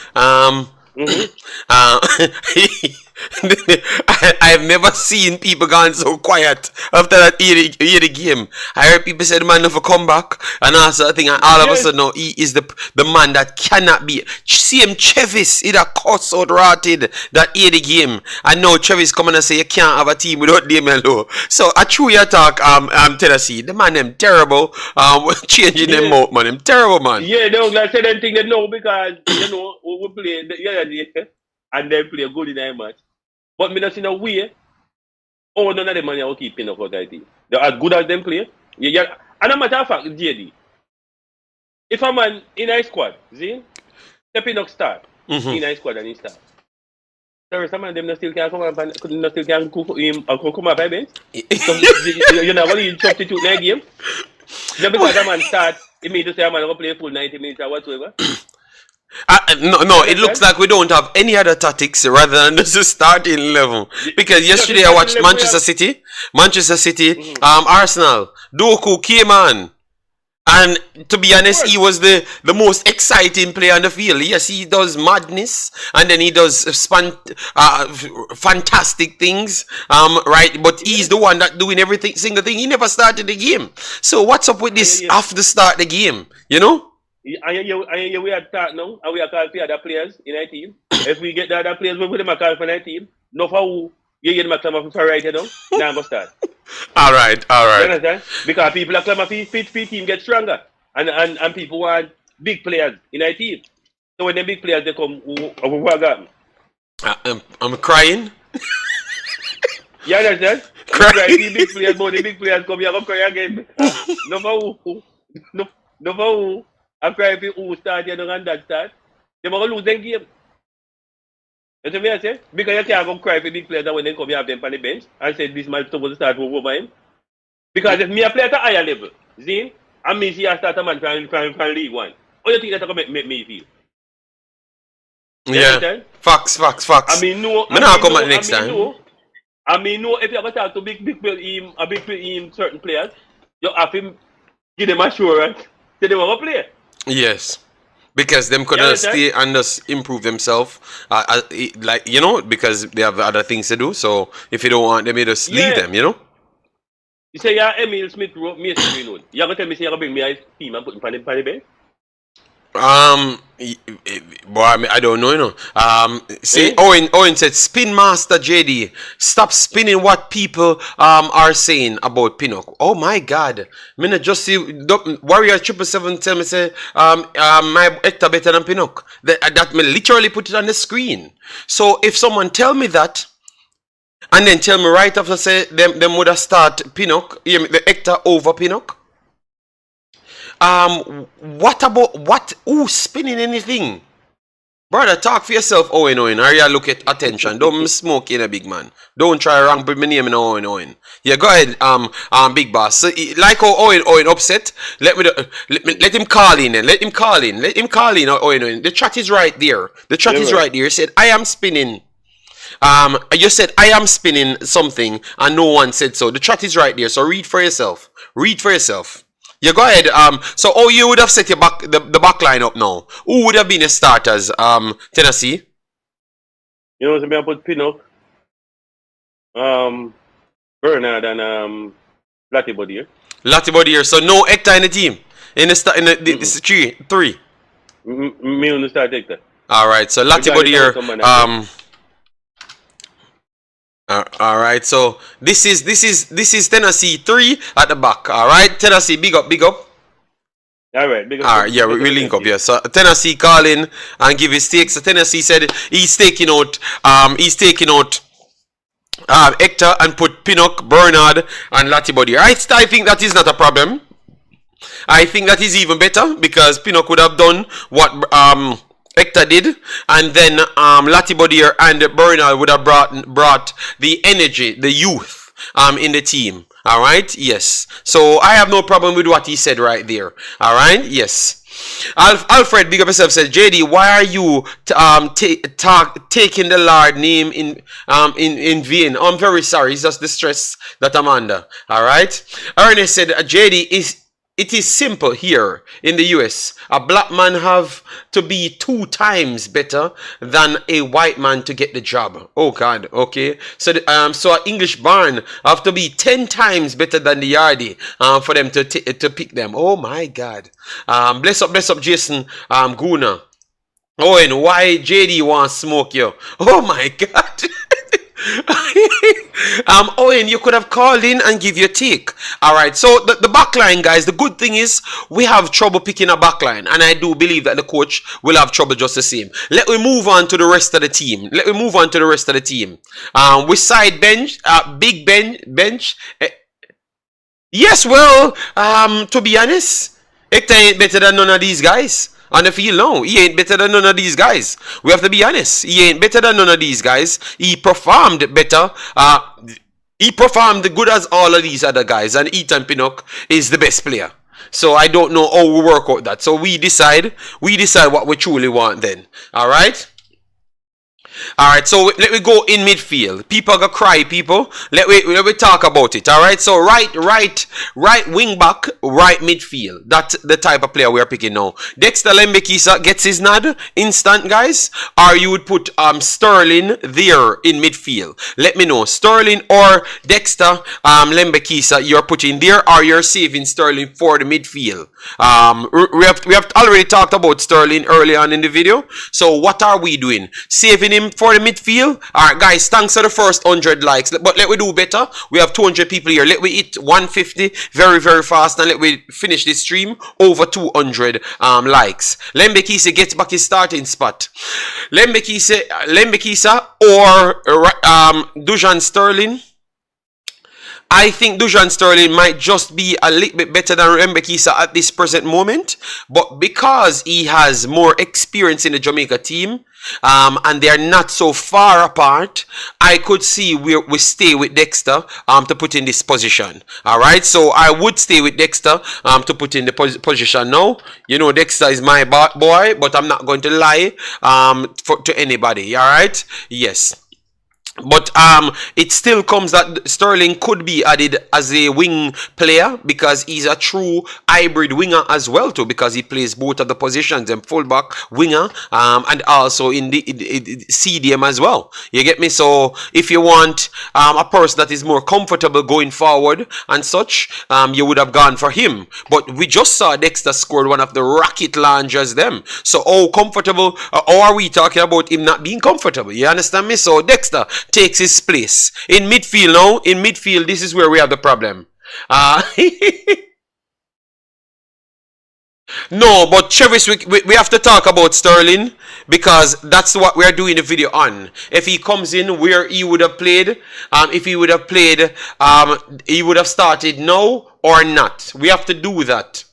I've never seen people gone so quiet after that hear the game. I heard people say the man never come back and also I think all of a sudden now he is the man that cannot be. See him Chevis, he that cuss out rotted that hear the game. And now Chevis come and say you can't have a team without Damiens Lowe. So I true your talk Tennessee. The man them terrible changing them out man. Them terrible man. Yeah, they don't say anything they know because you know we play and they play good in that match. But me not see no way. Oh, none of them money will keep Pinnock out of the team. They're as good as them play. Yeah. And a matter of fact, JD, if a man in a squad, see, the Pinnock start in a squad and he start. The rest of them not still can come up and not still can come up by bench. So you're not going to substitute in a game. Just because a man start, it means to say a man will play full 90 minutes or whatsoever. No, it looks like we don't have any other tactics rather than just a starting level. Because yesterday I watched Manchester City, Arsenal, Doku came on. And to be honest, he was the most exciting player on the field. Yes, he does madness and then he does fantastic things. Right, but he's the one that doing everything, single thing. He never started the game. So what's up with this after start the game? You know? And we are start now, and we are calling for other players in our team. If we get the other players, we put them a call for our team. No for who you get them a claim for right now. Now go start. All right. You understand? Because people are claiming fit team get stronger, and people want big players in our team. So when the big players they come, what got? I'm crying. You understand? Crying. The big players, but the big players come here, I'm crying again. No for who? No for who? I'm crying for who start here and that start. They will lose their game. You see what I say? Because you can't go cry for big players when they come here have them on the bench and say this man supposed to start over him. Because if me a play at a higher level, Zane, and me see I start a man from League One, how you think that's going to make me feel? Yeah. Facts. I mean, no. I'm not come back next time. I mean, no. If you ever talk to big certain players, you have to give them assurance that they want to play. Yes. Because them could stay and just improve themselves, like, you know, because they have other things to do. So if you don't want them, you just leave them, you know. You say, yeah, Emil Smith wrote me a note. You have to tell me, say, you're going to bring me a team and put him on the bench? Boy, I don't know, you know. See, Owen said, Spin Master JD, stop spinning what people are saying about Pinnock. Oh my God, me not just see Warrior 777 tell me say my Hector better than Pinnock. That me literally put it on the screen. So if someone tell me that, and then tell me right after say them would have start Pinnock, the Hector over Pinnock. What about who's spinning anything? Brother, talk for yourself, Owen. Or you look at attention. Don't smoke in a big man. Don't try wrong put my name in Owen. Yeah, go ahead, big boss. So, like how Owen upset, let him call in then. Let him call in, Owen. The chat is right there. Right there. He said, I am spinning. You said I am spinning something and no one said so. The chat is right there. So read for yourself. Yeah, go ahead. So you would have set your the back line up now. Who would have been the starters? Tennessee. You know, so I put Pinnock, Bernard and Latibodier. So no Hector in the team. In the three. Me on the start Hector. All right. So Latibodier. All right, so this is Tennessee 3 at the back. All right, Tennessee, big up. All right, big up. All right, yeah, we link up. Yeah, so Tennessee call in and give his take. So Tennessee said he's taking out Hector and put Pinnock, Bernard, and Latibody. I think that is not a problem. I think that is even better because Pinnock would have done what Hector did, and then Latibodier and Bernal would have brought the energy, the youth in the team. All right, yes. So I have no problem with what he said right there. All right, yes. Alfred, big up yourself, says, JD, why are you taking the Lord name in vain? I'm very sorry. It's just the stress that I'm under. All right. Ernest said, JD, it is simple here in the US. A black man have to be 2 times better than a white man to get the job. Oh God, okay. So an English barn have to be 10 times better than the Yardie for them to pick them. Oh my God. Bless up Jason Guna. Owen, why JD wants smoke you? Oh my God. Owen, you could have called in and give your take. All right. So the back line, guys. The good thing is we have trouble picking a back line, and I do believe that the coach will have trouble just the same. Let me move on to the rest of the team. With side bench, big bench. Yes, well, to be honest, Hector ain't better than none of these guys. On the field, no. He ain't better than none of these guys. We have to be honest. He ain't better than none of these guys. He performed better. He performed good as all of these other guys. And Ethan Pinnock is the best player. So I don't know how we work out that. So we decide what we truly want then. Alright? Alright, so let me go in midfield. People gonna cry, people. Let me talk about it. Alright, so right wing back, right midfield. That's the type of player we are picking now. Dexter Lembekisa gets his nod instant, guys. Or you would put Sterling there in midfield. Let me know. Sterling or Dexter Lembekisa you're putting there, or you're saving Sterling for the midfield. We have already talked about Sterling early on in the video. So what are we doing? Saving him for the midfield. Alright, guys, thanks for the first 100 likes. But let me do better. We have 200 people here. Let me hit 150 very, very fast, and let me finish this stream over 200 likes. Lembekisa gets back his starting spot. Lembekisa or Dujon Sterling. I think Dujon Sterling might just be a little bit better than Lembekisa at this present moment. But because he has more experience in the Jamaica team, and they're not so far apart, I could see we stay with Dexter to put in this position. Alright, so I would stay with Dexter to put in the position now. You know, Dexter is my boy, but I'm not going to lie to anybody. Alright, yes. But it still comes that Sterling could be added as a wing player, because he's a true hybrid winger as well too, because he plays both of the positions, and fullback, winger, and also in the CDM as well. You get me? So if you want a person that is more comfortable going forward and such, you would have gone for him. But we just saw Dexter scored one of the rocket launchers them. So how comfortable, how are we talking about him not being comfortable? You understand me? So Dexter takes his place in midfield now. In midfield, this is where we have the problem. No, but Chevis, we have to talk about Sterling, because that's what we're doing the video on. If he comes in where he would have played, if he would have played, he would have started now or not. We have to do that.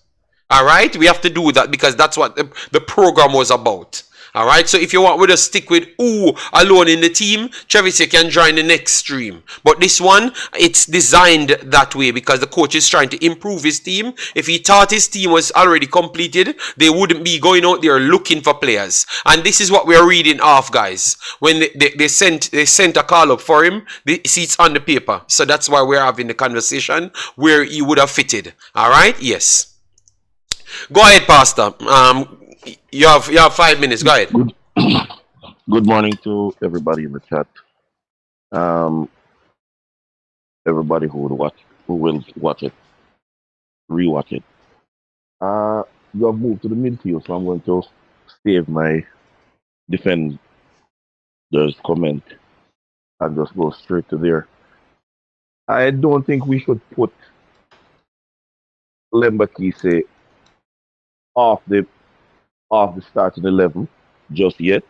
Alright, we have to do that, because that's what the program was about. Alright, so if you want, we'll just stick with who alone in the team. Travis, you can join the next stream. But this one, it's designed that way because the coach is trying to improve his team. If he thought his team was already completed, they wouldn't be going out there looking for players. And this is what we're reading off, guys. When they sent a call up for him, it's on the paper. So that's why we're having the conversation where he would have fitted. Alright, yes. Go ahead, Pastor. You have 5 minutes. Go ahead. Good morning to everybody in the chat. Everybody who will watch it, rewatch it. You have moved to the midfield, so I'm going to save my defender's comment and just go straight to there. I don't think we should put Lembekisa off the starting 11 just yet,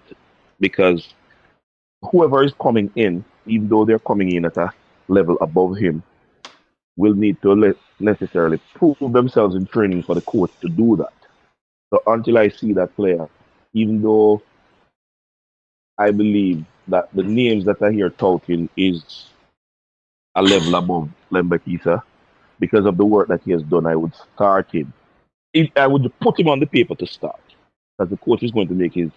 because whoever is coming in, even though they're coming in at a level above him, will need to necessarily prove themselves in training for the coach to do that. So until I see that player, even though I believe that the names that I hear talking is a level above Lembekisa, because of the work that he has done, I would start him. I would put him on the paper to start, because the coach is going to make his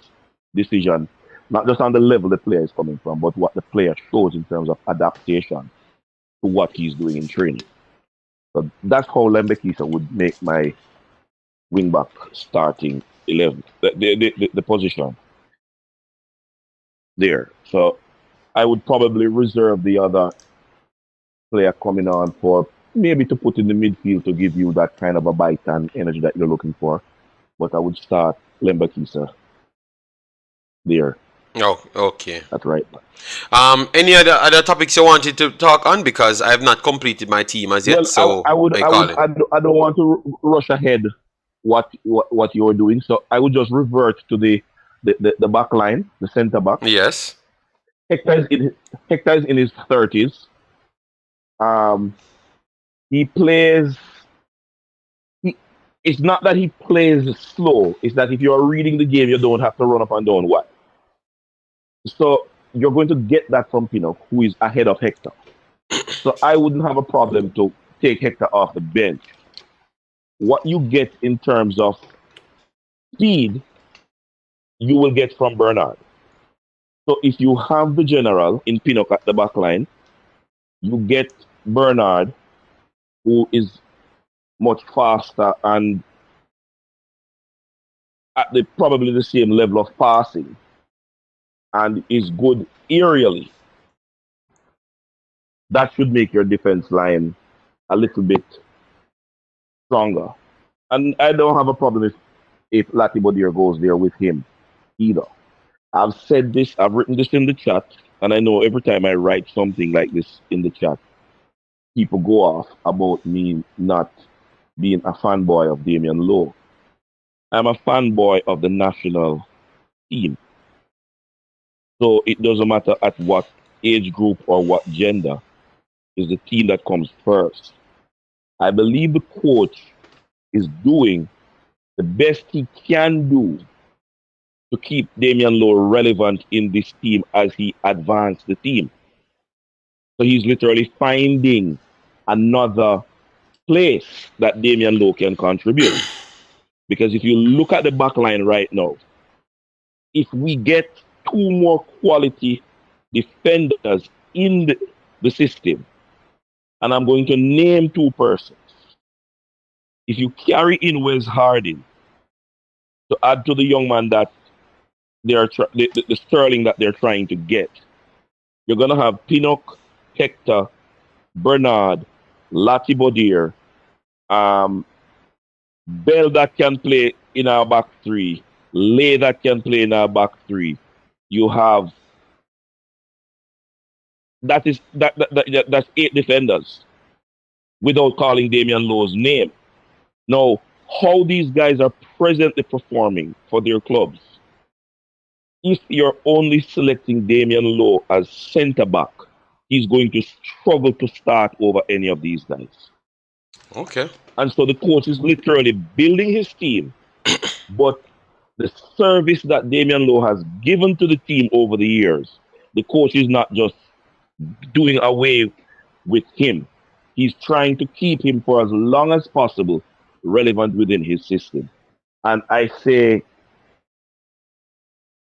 decision not just on the level the player is coming from, but what the player shows in terms of adaptation to what he's doing in training. So that's how Lembekisa would make my wingback starting 11, the position there. So I would probably reserve the other player coming on for maybe to put in the midfield to give you that kind of a bite and energy that you're looking for. But I would start Lembekisa there. Oh, okay. at right back. Any other topics you wanted to talk on? Because I have not completed my team as yet, Well, so I call it. I don't want to rush ahead what you're doing. So I would just revert to the back line, the centre back. Yes. Hector is in his 30s. He plays. He, it's not that he plays slow. It's that if you are reading the game, you don't have to run up and down wide. So you're going to get that from Pinnock, who is ahead of Hector. So I wouldn't have a problem to take Hector off the bench. What you get in terms of speed, you will get from Bernard. So if you have the general in Pinnock at the back line, you get Bernard, who is much faster and at probably the same level of passing and is good aerially. That should make your defense line a little bit stronger. And I don't have a problem if Latibodier goes there with him either. I've said this, I've written this in the chat, and I know every time I write something like this in the chat, people go off about me not being a fanboy of Damiens Lowe. I'm a fanboy of the national team. So it doesn't matter at what age group or what gender, is the team that comes first. I believe the coach is doing the best he can do to keep Damiens Lowe relevant in this team as he advanced the team. So he's literally finding another place that Damiens Lowe can contribute. Because if you look at the back line right now, if we get two more quality defenders in the system, and I'm going to name two persons. If you carry in Wes Harding to add to the young man that they are the Sterling that they're trying to get, you're going to have Pinnock, Hector, Bernard, Latibodier, Bell that can play in our back three, Lay that can play in our back three. You have that's 8 defenders without calling Damiens Lowe's name. Now, how these guys are presently performing for their clubs, if you're only selecting Damiens Lowe as centre back, he's going to struggle to start over any of these guys. Okay. And so the coach is literally building his team, but the service that Damiens Lowe has given to the team over the years, the coach is not just doing away with him. He's trying to keep him for as long as possible relevant within his system. And I say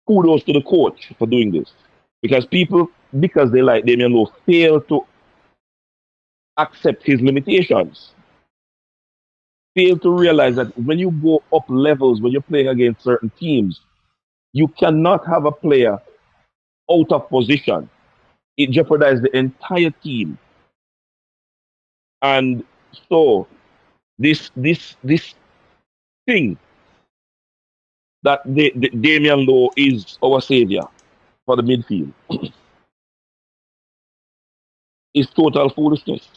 kudos to the coach for doing this. Because people, because they like Damiens Lowe, fail to accept his limitations. Fail to realize that when you go up levels, when you're playing against certain teams, you cannot have a player out of position. It jeopardizes the entire team. And so this thing that Damiens Lowe is our savior for the midfield is total foolishness.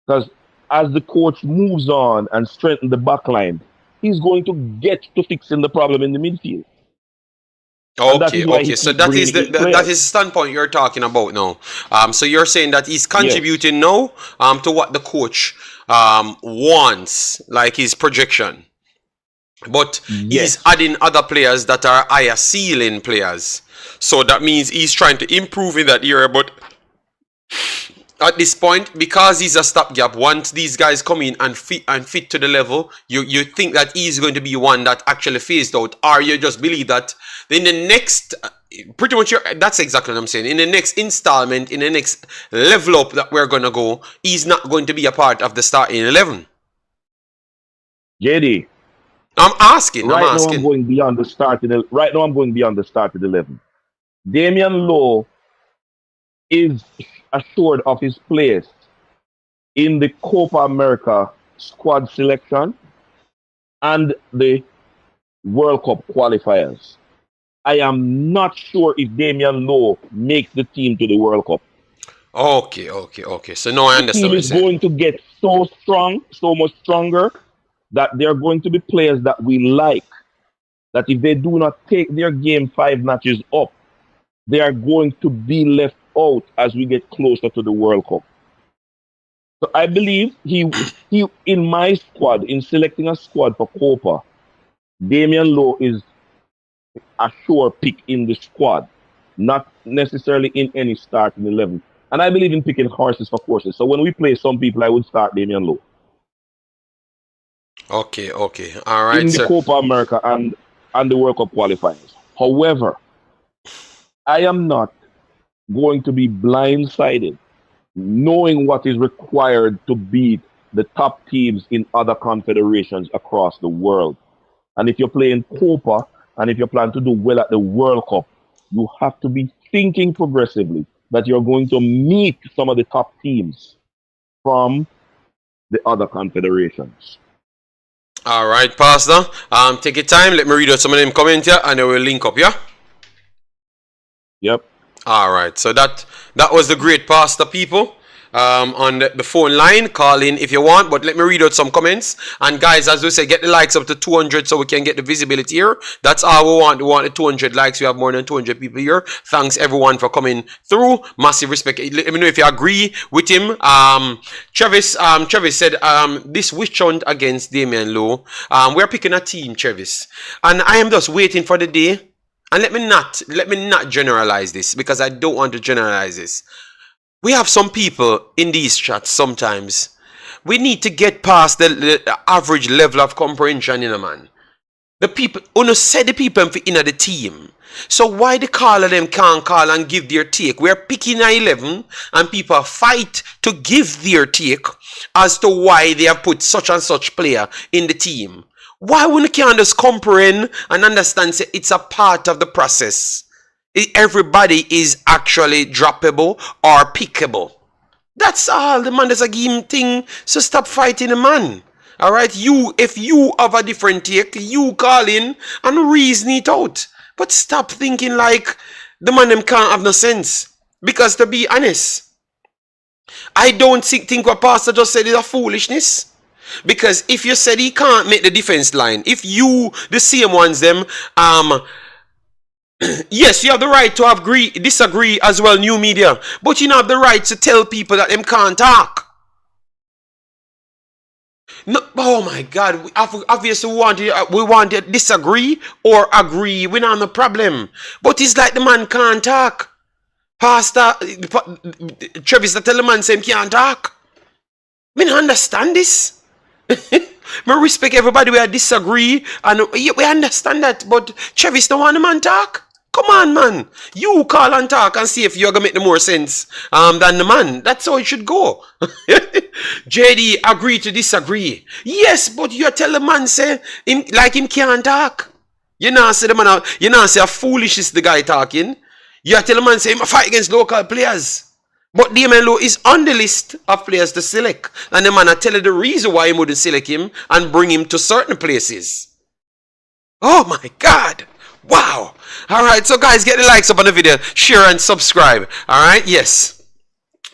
Because as the coach moves on and strengthens the back line, he's going to get to fixing the problem in the midfield. Okay. So that is that is the standpoint you're talking about now. So you're saying that he's contributing now to what the coach wants, like his projection. But he's adding other players that are higher ceiling players. So that means he's trying to improve in that area. But at this point, because he's a stopgap, once these guys come in and fit to the level, you think that he's going to be one that actually phased out, or you just believe that in the next, pretty much, that's exactly what I'm saying. In the next installment, in the next level up that we're going to go, he's not going to be a part of the starting 11. JD, I'm asking. Now I'm going beyond the starting 11. Damiens Lowe is assured of his place in the Copa America squad selection and the World Cup qualifiers. I am not sure if Damiens Lowe makes the team to the World Cup. Okay. So now I The understand team what is you're saying. going to get so strong, so much stronger, that there are going to be players that we like, that if they do not take their game 5 notches up, they are going to be left out as we get closer to the World Cup. So I believe he in my squad, in selecting a squad for Copa, Damiens Lowe is a sure pick in the squad, not necessarily in any starting 11. And I believe in picking horses for courses. So when we play some people, I would start Damiens Lowe Okay. All right, in the sir. Copa America and the World Cup qualifiers. However, I am not going to be blindsided knowing what is required to beat the top teams in other confederations across the world. And if you're playing Copa and if you plan to do well at the World Cup, you have to be thinking progressively that you're going to meet some of the top teams from the other confederations. All right, Pastor. Take your time. Let me read out some of them comments here, and then we'll link up. Yeah. Yep. All right. So that was the great Pastor, people. On the phone line, call in if you want, but let me read out some comments. And guys, as we say, get the likes up to 200 so we can get the visibility here. That's all we want. We want the 200 likes. We have more than 200 people here. Thanks everyone for coming through. Massive respect. Let me know if you agree with him. Travis said this witch hunt against Damiens Lowe. We're picking a team, Travis, and I am just waiting for the day. And let me not generalize this, because I don't want to generalize this. We have some people in these chats sometimes. We need to get past the average level of comprehension in a man. The people, say the people in the team. So why the call of them can't call and give their take? We're picking a 11 and people fight to give their take as to why they have put such and such player in the team. Why wouldn't you just comprehend and understand say it's a part of the process? Everybody is actually droppable or pickable. That's all. The man, there's a game thing. So stop fighting the man. All right. If you have a different take, you call in and reason it out. But stop thinking like the man them can't have no sense. Because to be honest, I don't think what Pastor just said is a foolishness. Because if you said he can't make the defense line, if you, the same ones them, yes, you have the right to disagree as well, new media. But you don't have the right to tell people that them can't talk. No, oh my God, obviously we want to disagree or agree. We don't have no problem. But it's like the man can't talk. Pastor, Travis, tell the man say he can't talk. We don't understand this. We respect everybody. We disagree and we understand that. But Travis don't want the man talk. Come on, man. You call and talk and see if you're going to make the more sense than the man. That's how it should go. JD, agree to disagree. Yes, but you tell the man, say, him can't talk. You know, say the man, you know, say how foolish is the guy talking. You tell the man, say, him fight against local players. But Damiens Lowe is on the list of players to select. And the man, I tell you the reason why he wouldn't select him and bring him to certain places. Oh my God. Wow. All right. So guys, get the likes up on the video. Share and subscribe. All right. Yes.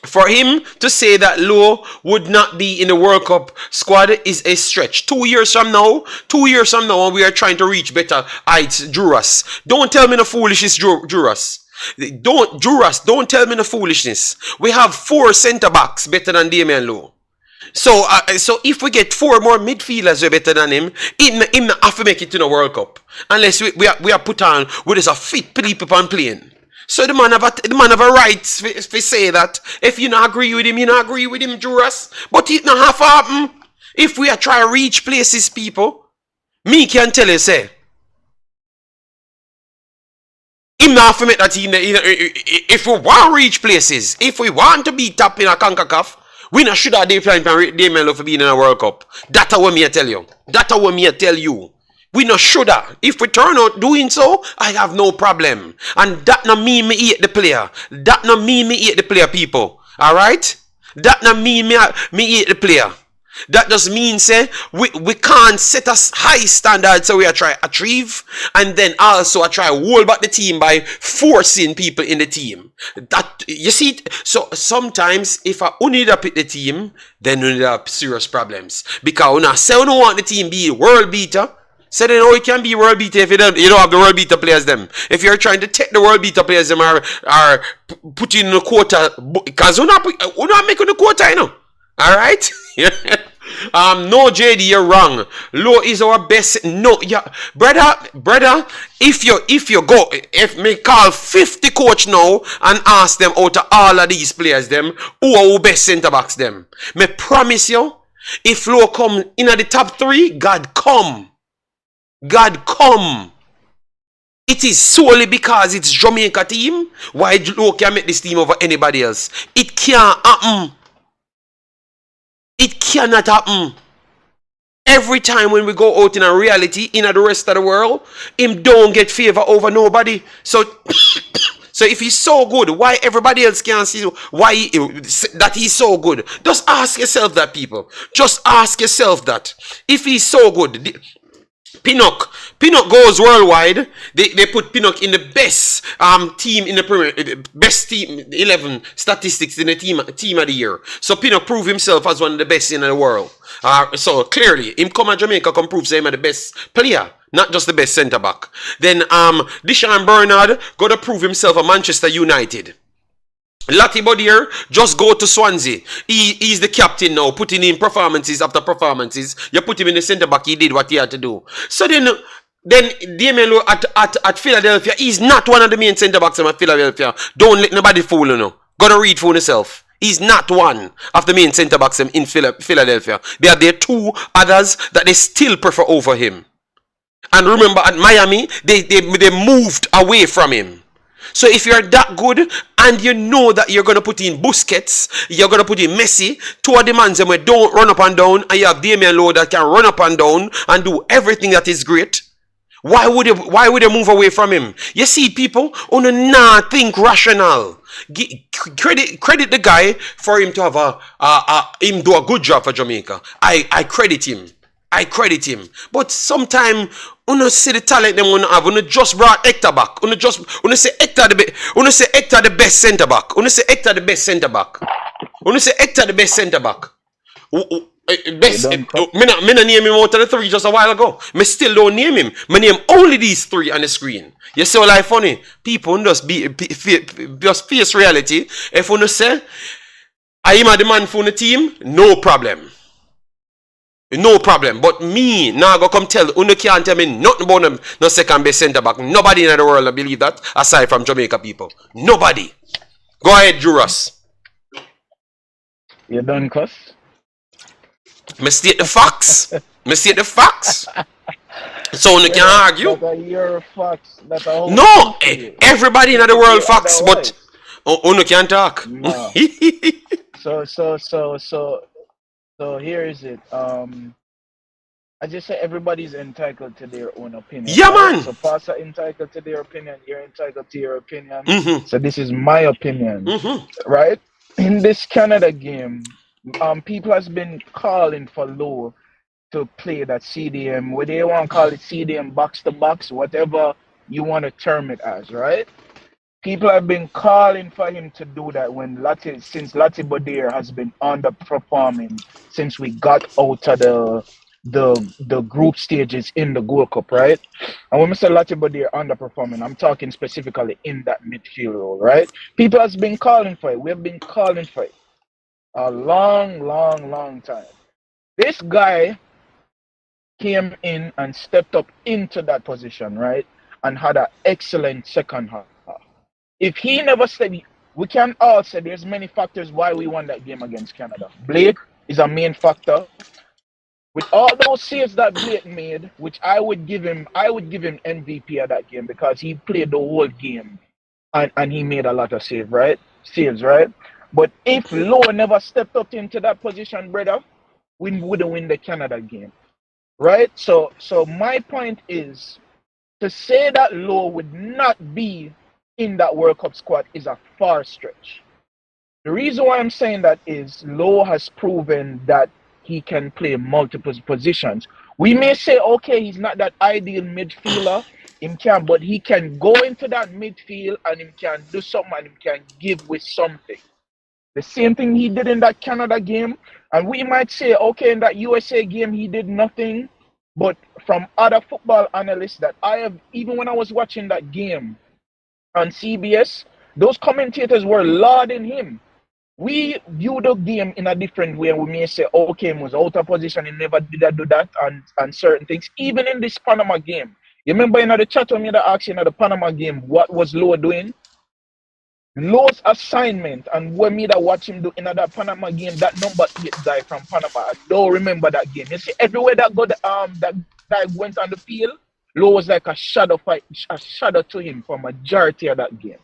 For him to say that Lowe would not be in the World Cup squad is a stretch. 2 years from now, when we are trying to reach better heights, Juras. Don't tell me the foolishness, Juras. Don't tell me the foolishness. We have 4 centre backs better than Damiens Lowe. So if we get 4 more midfielders who are better than him not have to make it to the World Cup unless we are put on with us a fit people on playing. So the man have a right to say that if you not agree with him, you not agree with him, Juras. But it not have to happen. If we are trying to reach places, people, me can tell you say. Him not have to make that team. If we want to reach places, if we want to be top in a Concacaf, we not should have Damiens Lowe for being in a World Cup. That's what me tell you. That's what me tell you. We not should have. If we turn out doing so, I have no problem. And that not mean me hate the player. That not mean me hate the player, people. Alright? That not mean me hate the player. That just means we can't set us high standards so we are try achieve and then also try hold back the team by forcing people in the team. That you see, so sometimes if I only need to pick the team, then we have serious problems. Because when I say we don't want the team be world beater, so then how it can be world beater if you don't have the world beater players them. If you're trying to take the world beater players them are put in the quota, because we're not making the quota, you know. Alright? No JD, you're wrong. Lowe is our best. No, yeah, brother, if me call 50 coach now and ask them out of all of these players them who are our best centre backs them, me promise you, if Lowe come in at the top 3, God come. It is solely because it's Jamaica team why Lowe can make this team over anybody else. It can't happen. It cannot happen. Every time when we go out in a reality, in the rest of the world, him don't get favor over nobody. So, so if he's so good, why everybody else can't see why that he's so good? Just ask yourself that, people. Just ask yourself that. If he's so good, Pinnock goes worldwide. They put Pinnock in the best team in the Premier, best team 11 statistics in the team of the year. So Pinnock proved himself as one of the best in the world. So clearly, him come to Jamaica come prove him the best player, not just the best centre back. Then Deshaun Bernard got to prove himself at Manchester United. Lottie Bodier just go to Swansea. He's the captain now, putting in performances after performances. You put him in the centre back, he did what he had to do. So then Damiens Lowe at Philadelphia, he's not one of the main centre backs at Philadelphia. Don't let nobody fool you know. Gotta read for yourself. He's not one of the main centre backs in Philadelphia. There are 2 others that they still prefer over him. And remember at Miami, they moved away from him. So if you're that good and you know that you're going to put in Busquets, you're going to put in Messi, 2 of the man who don't run up and down, and you have Damiens Lowe that can run up and down and do everything that is great, why would you move away from him? You see, people who not think rational. Credit the guy for him to have him do a good job for Jamaica. I credit him. But sometimes you see the talent them wanna have. You just brought Hector back. You say Hector the best centre back. You say Hector the best centre back. Me not name him out of the 3 just a while ago. Me still don't name him. Me name only these 3 on the screen. You see what I funny? People just face reality. If you say I am the man for the team, no problem. No problem. But me, now go come tell, you can't tell me nothing about them, no second best centre back. Nobody in the world will believe that, aside from Jamaica people. Nobody. Go ahead, Juras. You done, cuss? Me state the facts. So you can't argue. That's your facts. That's a whole no, everybody in the world facts, but you can't talk. No. So here is it. I just say everybody's entitled to their own opinion. Yeah, man. So Pastor entitled to their opinion. You're entitled to your opinion. Mm-hmm. So this is my opinion, right? In this Canada game, people has been calling for Lowe to play that CDM. Whether they want to call it CDM box to box, whatever you want to term it as, right? People have been calling for him to do that since Lottie Bodier has been underperforming since we got out of the group stages in the Gold Cup, right? And when I say Lottie Bodier underperforming, I'm talking specifically in that midfield role, right? People has been calling for it. We have been calling for it a long time. This guy came in and stepped up into that position, right? And had an excellent second half. If he never said, we can all say there's many factors why we won that game against Canada. Blake is a main factor. With all those saves that Blake made, which I would give him MVP of that game because he played the whole game and he made a lot of saves, right? But if Lowe never stepped up into that position, brother, we wouldn't win the Canada game, right? So my point is to say that Lowe would not be in that World Cup squad is a far stretch. The reason why I'm saying that is Lowe has proven that he can play multiple positions. We may say, okay, he's not that ideal midfielder, but he can go into that midfield and he can do something and he can give with something. The same thing he did in that Canada game. And we might say, okay, in that USA game, he did nothing. But from other football analysts that I have, even when I was watching that game on CBS, those commentators were lauding him. We view the game in a different way. We may say, okay, he was out of position, he never did do that, and certain things. Even in this Panama game, you remember in the chat when me asked you in the Panama game, what was Lowe doing? Lowe's assignment, and when me that watch him do in that Panama game, that number 8 guy from Panama, I don't remember that game. You see, everywhere that that guy went on the field, Lowe was like a shadow to him for majority of that game.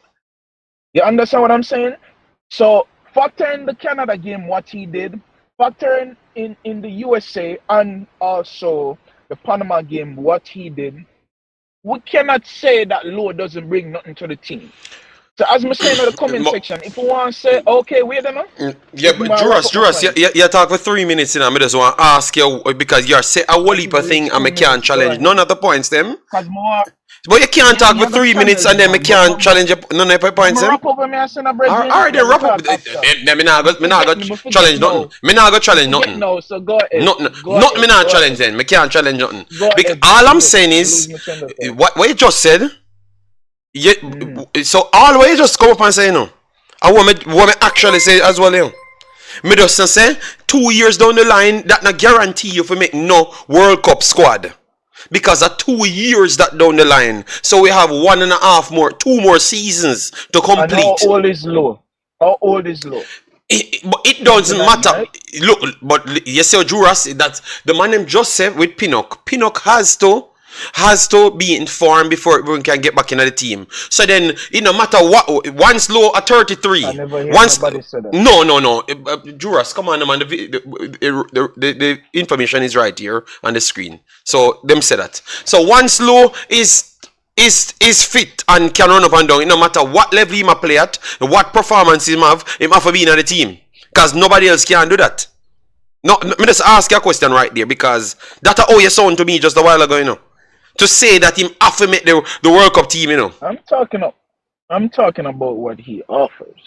You understand what I'm saying? So factor in the Canada game what he did, factor in the USA and also the Panama game what he did. We cannot say that Lowe doesn't bring nothing to the team. So as I'm saying in the comment section, if you want to say, okay, wait a minute. Yeah, but Juras, you talk for 3 minutes and I just want to ask you, because you're saying a whole heap of thing and I can't challenge none of the points them. But you can't talk for 3 minutes and then I can't challenge none of the points them. Alright, then wrap up. Then me not go challenge nothing. Me not go challenge nothing. No, so go ahead. Nothing me not challenge then. Me can't challenge nothing. Because all I'm saying is, what you just said, so all the way you just come up and say, you know, I want me actually say as well, you know. Me just say 2 years down the line, that not guarantee you for make no World Cup squad. Because of 2 years that down the line. So we have 1.5 more, 2 more seasons to complete. And how old is Lowe? How old is Lowe? But it doesn't matter. Right? Look, but you see, Juras, that the man him just said with Pinnock. Pinnock has to be informed before we can get back into the team. So then, it no matter what, once Lowe at 33, I never hear once nobody say that. No, Juras, come on, man. The information is right here on the screen. So them say that. So once Lowe is fit and can run up and down, no matter what level he might play at, what performance he have to be in the team. Because nobody else can do that. No, let me just ask you a question right there, because that's how you sound to me just a while ago, you know. To say that him have to make the World Cup team, you know. I'm talking about what he offers.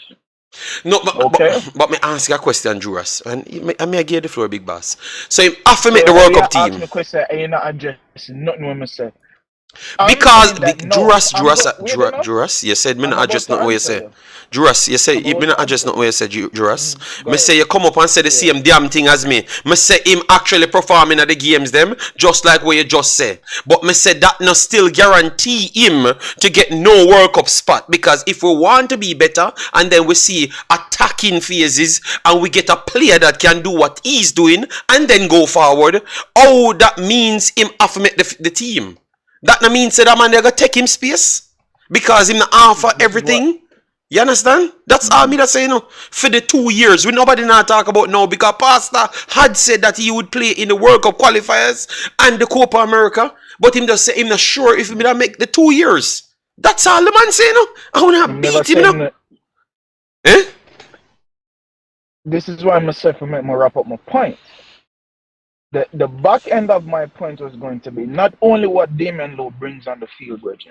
No, but me ask you a question, Juras, and I may give the floor, big boss. So him have to make the World Cup team. Ask me a question, and you're not addressing nothing when I say. Because Juras, you said me not address not what you say. Juras, you say me not address not what you said, Juras. Me say you come up and say the same damn thing as me. Me say him actually performing at the games them, just like what you just say. But me say that no still guarantee him to get no World Cup spot. Because if we want to be better and then we see attacking phases and we get a player that can do what he's doing and then go forward, oh, that means him have to make the team. That no means that man they gonna take him space because him not offer everything. You understand? That's all me that say, you know. For the 2 years, we nobody not talk about now because Pastor had said that he would play in the World Cup qualifiers and the Copa America, but him just say him not sure if he will make the 2 years. That's all the man say, you know. I wanna beat him, you know. Eh? This is why I'm saying for me to wrap up my point. The back end of my point was going to be not only what Damiens Lowe brings on the field, Reggie.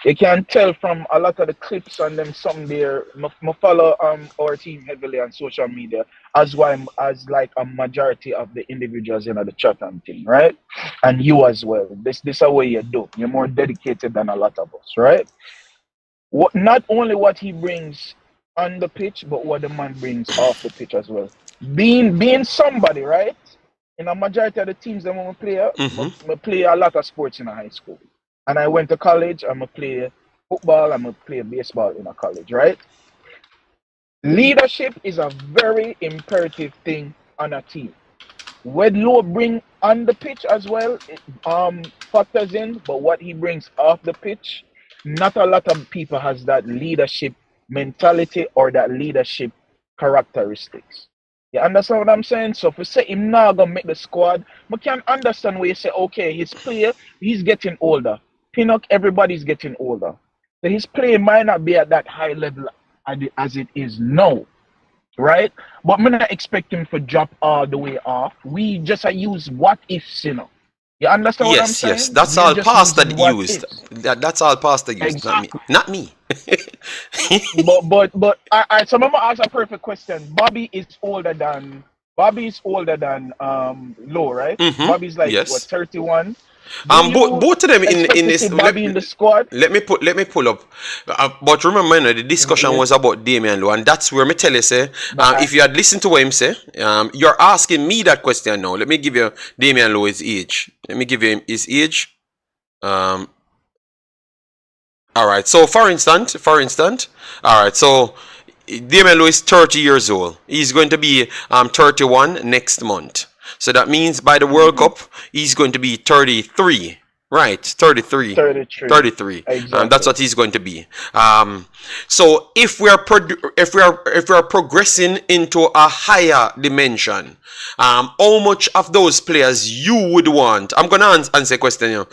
You can tell from a lot of the clips on them, some there. I follow our team heavily on social media, as like a majority of the individuals in the chat and thing, right? And you as well. This is how you do. You're more dedicated than a lot of us, right? Not only what he brings on the pitch, but what the man brings off the pitch as well. Being somebody, right? In a majority of the teams that we play, I play a lot of sports in high school. And I went to college, I'm going to play football, I'm going to play baseball in a college, right? Leadership is a very imperative thing on a team. What Lowe bring on the pitch as well, factors in, but what he brings off the pitch, not a lot of people has that leadership mentality or that leadership characteristics. You understand what I'm saying? So if we say him now gonna make the squad, we can understand where you say, okay, his player, he's getting older. Pinnock, everybody's getting older. So his play might not be at that high level as it is now. right? But me not expect him to drop all the way off. We just use what ifs, you know. You understand what I'm saying? Yes. That's We're all just Pastor using what used. ifs. That's all Pastor used. Exactly. Not me. But all right, so I'm gonna ask a perfect question. Bobby is older than Lowe, right? Bobby's like what, Yes. 31? Do you Both of them expect in to this. see Bobby in the squad? Let me pull up. But remember, you know, the discussion was about Damiens Lowe, and that's where me tell you say, if you had listened to what him say, you're asking me that question now. Let me give you Damiens Lowe's age. Let me give you his age. All right. So for instance, all right. So Damiens Lowe is 30 years old. He's going to be 31 next month. So that means by the World Cup, he's going to be 33. Right, 33. 33. Exactly. That's what he's going to be. So if we are progressing into a higher dimension, how much of those players you would want? I'm gonna answer a question here.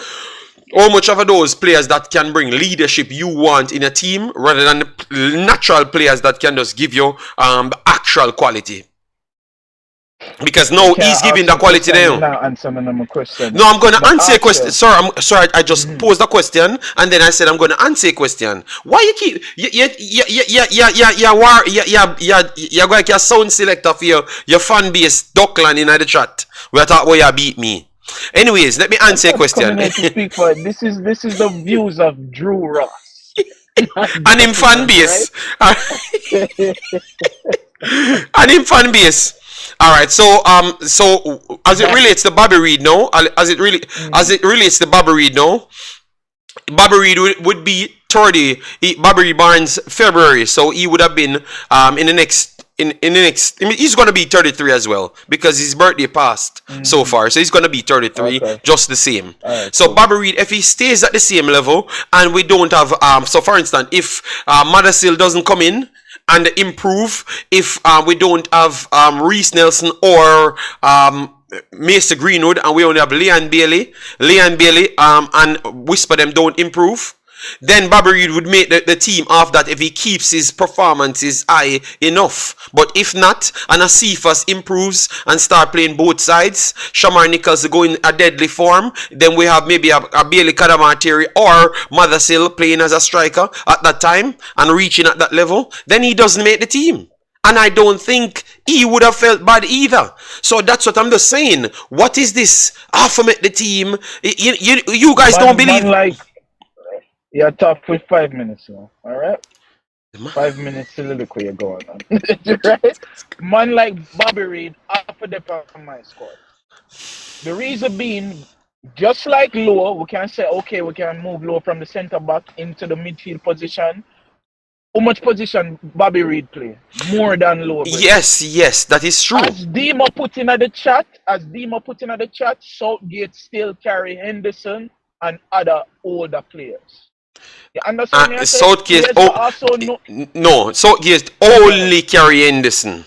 How much of those players that can bring leadership you want in a team, rather than natural players that can just give you actual quality? Because now he's giving the quality there. No, I'm going to answer a question. Sorry, I just posed a question and then I said I'm going to answer a question. Why you keep you're going to sound selector for your fan base Duckland in the chat. We are talking about you beat me. Anyways, let me answer a question. This is the views of Drew Ross. And him fan base. And him fan base. All right, so as it relates to Bobby Reid now, as it relates to Bobby Reid now, Bobby Reid would be 30. Bobby Reid Barnes February, so he would have been in the next. He's gonna be 33 as well because his birthday passed so far, so he's gonna be 33 just the same. Right, so cool. Bobby Reid, if he stays at the same level and we don't have so for instance, if Madasil doesn't come in and improve, if we don't have Reece Nelson or Mason Greenwood and we only have Leon Bailey and Whisper them don't improve, then Bobby Reid would make the team off that if he keeps his performances high enough. But if not, and Asifas improves and start playing both sides, Shamar Nichols go in a deadly form, then we have maybe a Bailey Kadamateri or Mothersill playing as a striker at that time and reaching at that level, then he doesn't make the team. And I don't think he would have felt bad either. So that's what I'm just saying. What is this? Half make the team. You guys don't believe. You're tough with 5 minutes now, alright? 5 minutes soliloquy you're going on. Right? Man like Bobby Reid, half a depth from my squad. The reason being, just like Lowe, we can say, okay, we can move Lowe from the centre back into the midfield position. How much position Bobby Reid play? More than Lowe. Yes, that is true. As Dima put in the chat, Southgate still carry Henderson and other older players. You understand? Southgate Southgate only carry Henderson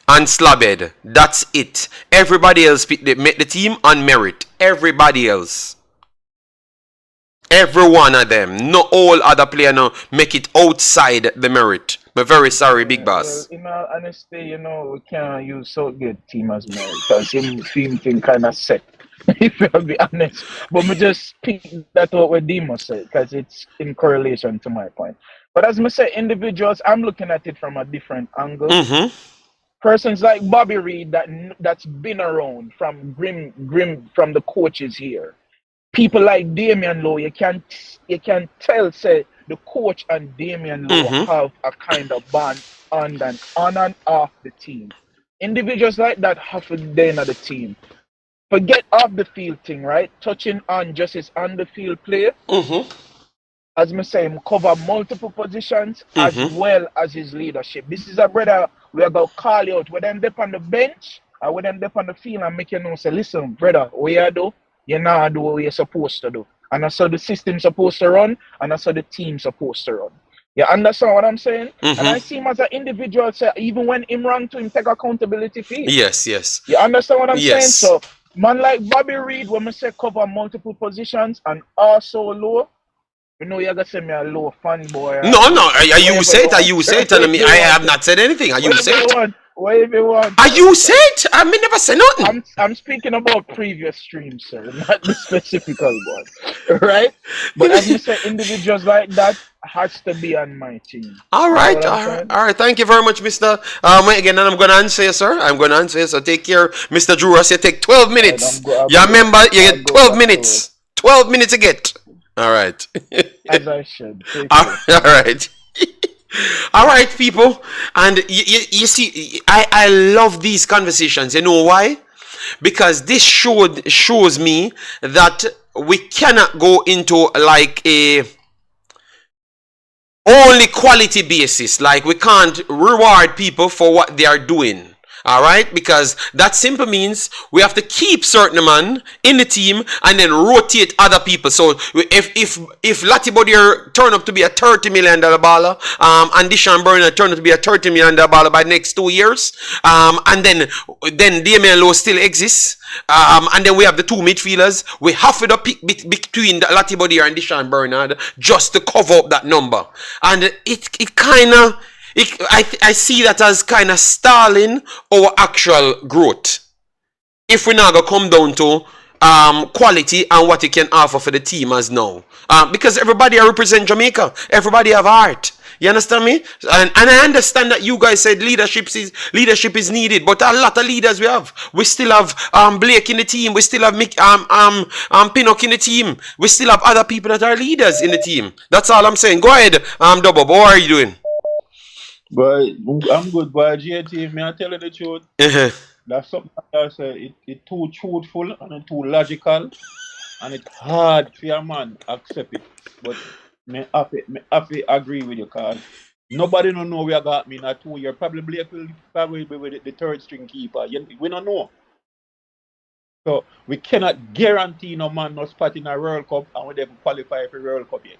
and Slabhead. That's it. Everybody else they make the team on merit. Everybody else. Every one of them. No all other player no make it outside the merit. I'm very sorry, big boss. Well, in all honesty, we can't use Southgate team as merit because him thing kind of set. If I'll be honest, but me just pick that out what Demo said because it's in correlation to my point. But as I say, individuals, I'm looking at it from a different angle. Persons like Bobby Reid that's been around from Grim from the coaches here. People like Damiens Lowe, you can tell say the coach and Damiens Lowe have a kind of bond on and off the team. Individuals like that have to be in the team. Forget off the field thing, right? Touching on just his on the field play. As I say, cover multiple positions as well as his leadership. This is a brother we are going to call you out. When them dip on the bench or when them dip on the field and make you know, say, listen, brother, what you do, you now do what you're supposed to do. And that's how the system's supposed to run and that's how the team's supposed to run. You understand what I'm saying? And I see him as an individual, say, even when him wrong to him, take accountability for it. Yes. You understand what I'm saying? So, man like Bobby Reid, when we say cover multiple positions and also Lowe, You know you're gonna say me a low fanboy No, and no. Are you whatever say you it? Are want. you say it? Telling Whatever me you I want. have not said anything. Are you Whatever say you it? want. Whatever you want, Are sir. you say it? I mean, never say nothing. I'm speaking about previous streams, sir, not the specific one. Right? But as me say, individuals like that has to be on my team. All You get right, what I'm all right, saying? all right. Thank you very much, Mister. Again, and I'm gonna answer you, sir. I'm gonna answer you. So take care, Mister Drew Ross. You take 12 Alright, minutes. You I'm go remember, you I'll get go 12 back to work. minutes. 12 minutes to get. All right. As I should. Take All care. right. All right, people. And you see, I love these conversations. You know why? Because this shows me that we cannot go into like a only quality basis. Like we can't reward people for what they are doing. All right, because that simply means we have to keep certain man in the team and then rotate other people. So if Lati Bodier turn up to be a $30 million baller, and Dujon Sterling turn up to be a $30 million baller by the next 2 years, and then Damiens Lowe still exists, and then we have the two midfielders. We have to pick between Lati Bodier and Dujon Sterling just to cover up that number, and it kind of. I see that as kind of stalling our actual growth. If we're not going to come down to quality and what you can offer for the team as now. Because everybody represent Jamaica. Everybody have heart. You understand me? And I understand that you guys said leadership is needed, but a lot of leaders we have. We still have Blake in the team. We still have Pinnock in the team. We still have other people that are leaders in the team. That's all I'm saying. Go ahead, Double. How are you doing? But I'm good, but JT, me I tell you the truth. That's something I say it too truthful and it too logical, and it's hard for a man accept it. But me have to agree with you, cause nobody don't know we got me in a 2 year. Probably Blake will probably be with the third string keeper. We don't know. So we cannot guarantee no man no spot in a World Cup and we never qualify for World Cup yet.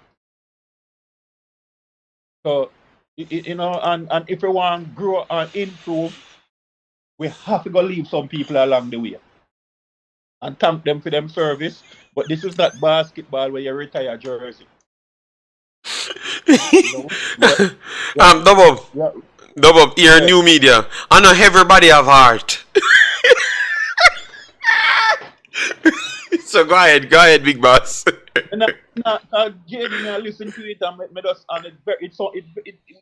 So you know, and if we want to grow and improve, we have to go leave some people along the way and thank them for them service. But this is not basketball where you retire jersey. You know? Double, here in new media. I know everybody have heart. So go ahead, big boss. JD, I listen to it and me just and it's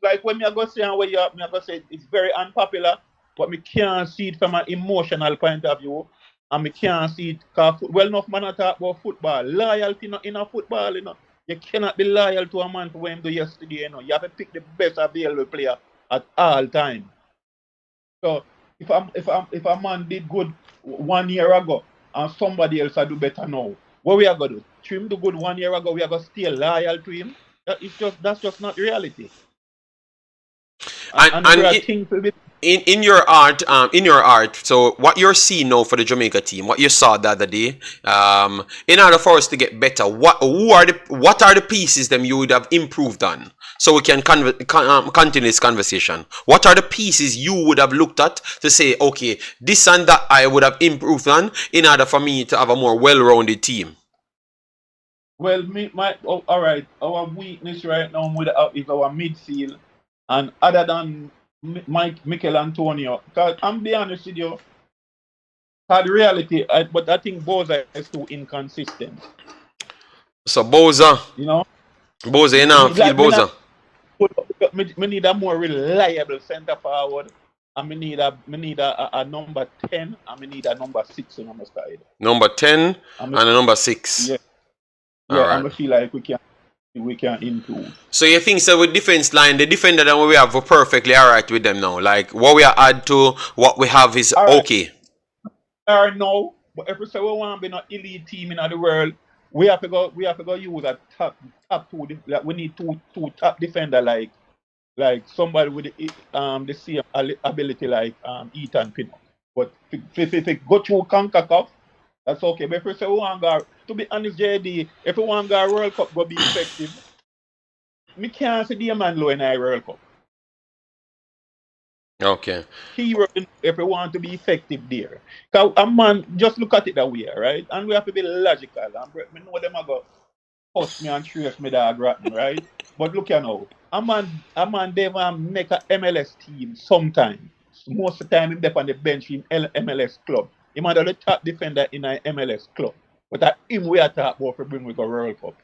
like when me I go say and where you me I go say it's very unpopular, but me can't see it from an emotional point of view, and me can't see it because well enough man I talk about football. Loyalty in a football, you know. You cannot be loyal to a man for what him do yesterday, you know. You have to pick the best available player at all time. So if a man did good 1 year ago and somebody else do better now, what we are gonna do? Trim do good 1 year ago, we are gonna stay loyal to him. That's just not reality. And in your art, so what you're seeing now for the Jamaica team, what you saw the other day, in order for us to get better, what are the pieces that you would have improved on, so we can continue this conversation? What are the pieces you would have looked at to say, okay, this and that I would have improved on in order for me to have a more well-rounded team? Well, all right. Our weakness right now is our midfield, and other than Mikel Antonio, because I'm be honest with you, the reality, but I think Boza is too inconsistent. So Boza, you know, Boza, you know, feel Boza. We need a more reliable centre forward, and we need a number 10, and we need a number 6 on our side. Number 10 and a number 6. Yeah. Right. And I feel like we can improve. So you think so with defense line, the defender that we have, we're perfectly alright with them now? Like what we are add to what we have is okay? No, but if we say we want to be an elite team in the world, we have to go use a top two. Like we need two top defender like somebody with the same ability like Ethan Pinnock. But if it go through Concacaf, that's okay. But if we say we want to be honest, JD, if we want our World Cup go be effective, we can't see Damiens Lowe in our World Cup. Okay. If we want to be effective there. Because a man, just look at it that way, right? And we have to be logical. And we know them cuss me and trace me dog rotten, right? But look here now. A man they make a MLS team sometime. Most of the time him there on the bench in MLS club. He might be the top defender in an MLS club. But that him we are talking about for bring we go World Cup.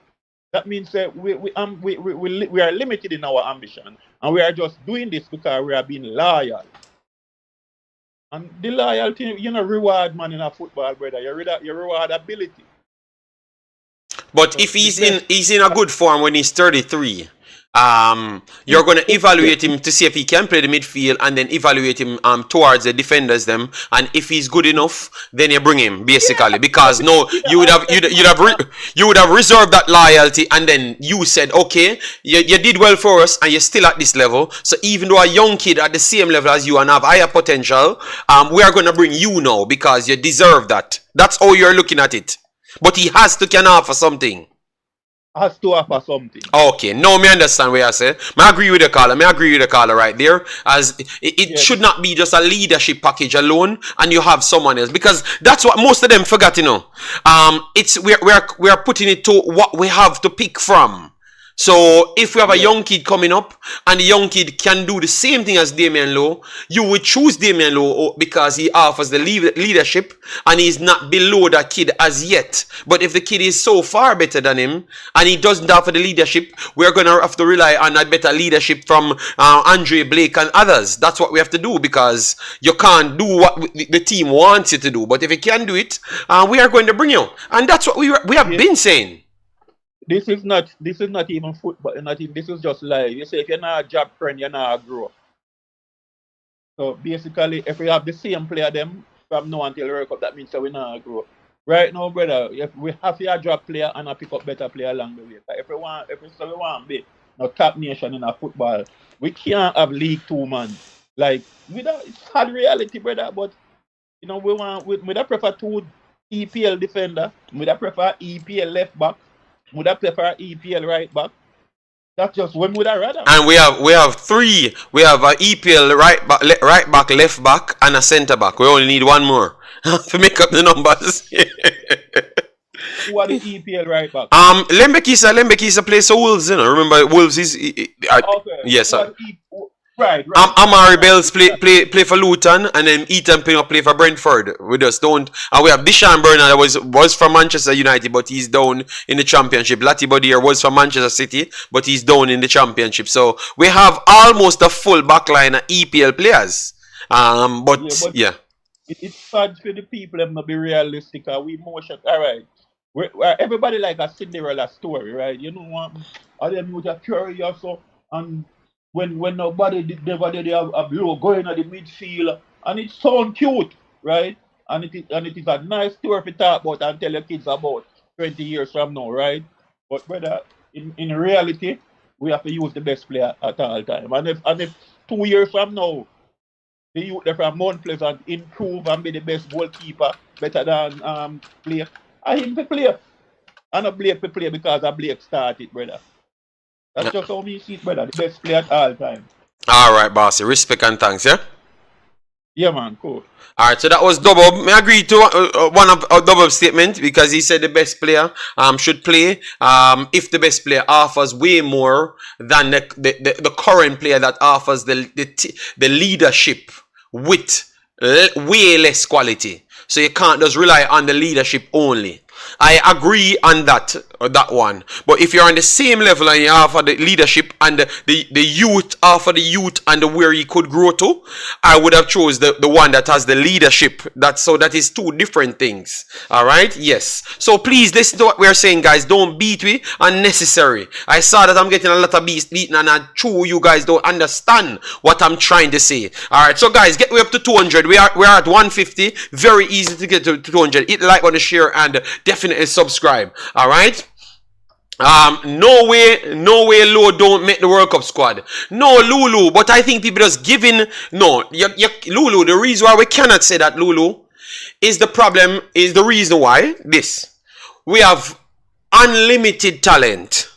That means that we are limited in our ambition. And we are just doing this because we are being loyal. And the loyalty, you know, reward man in a football, brother. You reward ability. But So if he's in a good form when he's 33, you're going to evaluate him to see if he can play the midfield, and then evaluate him towards the defenders them. And if he's good enough, then you bring him basically, because no, you would have reserved that loyalty, and then you said, okay, you did well for us, and you're still at this level. So even though a young kid at the same level as you and have higher potential, we are going to bring you now because you deserve that. That's how you're looking at it. But he has to can offer something. Has to offer something. Okay, no, me understand what you say. I agree with the caller right there. As it should not be just a leadership package alone, and you have someone else, because that's what most of them forgot. You know, it's we are putting it to what we have to pick from. So if we have a young kid coming up, and the young kid can do the same thing as Damiens Lowe, you would choose Damiens Lowe because he offers the leadership, and he's not below that kid as yet. But if the kid is so far better than him, and he doesn't offer the leadership, we're going to have to rely on a better leadership from Andre Blake and others. That's what we have to do, because you can't do what the team wants you to do. But if you can do it, we are going to bring you. And that's what we have been saying. This is not even football. This is just life. You say if you're not a job friend, you're not a grow. So basically, if we have the same player them from now until World Cup, that means that we not grow. Right now, brother, if we have a job player and a pick up better player along the way. If we want to be no top nation in a football, we can't have League 2 man. Like it's hard reality, brother. But you know, we prefer 2 EPL defender. We prefer EPL left back. Would I prefer EPL right back? That's just when would I rather. And we have 3. We have an EPL right back, left back, and a centre back. We only need 1 more to make up the numbers. Who are the EPL right back? Lembekisa plays for Wolves, you know. Remember, Wolves is okay. Yes, sir. Right. Amari Bells play for Luton, and then Ethan Pino play for Brentford. We just don't. And we have Deshaun Bernard that was from Manchester United, but he's down in the Championship. Lati Bodier was from Manchester City, but he's down in the Championship. So we have almost a full backline of EPL players. It's sad for the people them not be realistic. We emotion. All right. Everybody like a Cinderella story, right? You know what? All them with a curious and when nobody they have a blow going at the midfield, and it sounds cute, right? And it is a nice story to talk about and tell your kids about 20 years from now, right? But brother, in reality, we have to use the best player at all time. And if 2 years from now, the youth from Mount Pleasant improve and be the best goalkeeper, better than Blake, I him to play. And not Blake to play because Blake started, brother. That's just how we see it, brother. The best player at all time. All right, bossy. Respect and thanks, yeah? Yeah, man. Cool. All right, so that was Dubbo. May I agree to one of Dubbo's statement, because he said the best player should play if the best player offers way more than the current player that offers the leadership with way less quality. So you can't just rely on the leadership only. I agree on that one. But if you're on the same level and you offer the leadership and the youth, offer the youth and where he could grow to, I would have chose the one that has the leadership. That is 2 different things. Alright? Yes. So please listen to what we're saying, guys. Don't beat me unnecessary. I saw that I'm getting a lot of beaten, and I'm sure you guys don't understand what I'm trying to say. Alright, so guys, get way up to 200. We are at 150. Very easy to get to 200. Hit like on the share and definitely subscribe. All right. No way Lowe don't make the World Cup squad. No, Lulu. But I think people just giving. No, Lulu. The reason why we cannot say that Lulu is the reason why this. We have unlimited talent.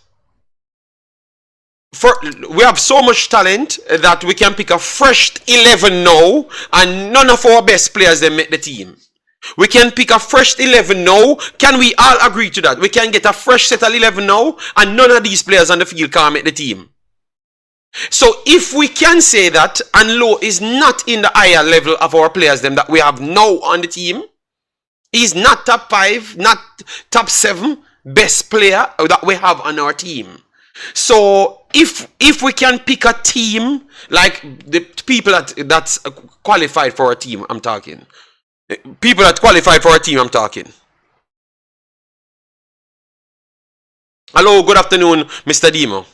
We have so much talent that we can pick a fresh 11 now, and none of our best players they make the team. We can pick a fresh 11 now. Can we all agree to that? We can get a fresh set of 11 now, and none of these players on the field can make the team. So if we can say that, and Lowe is not in the higher level of our players them that we have now on the team, he's not top 5, not top 7 best player that we have on our team. So if we can pick a team, like the people that's qualified for a team, I'm talking. People that qualified for a team, I'm talking. Hello, good afternoon, Mr. Demo.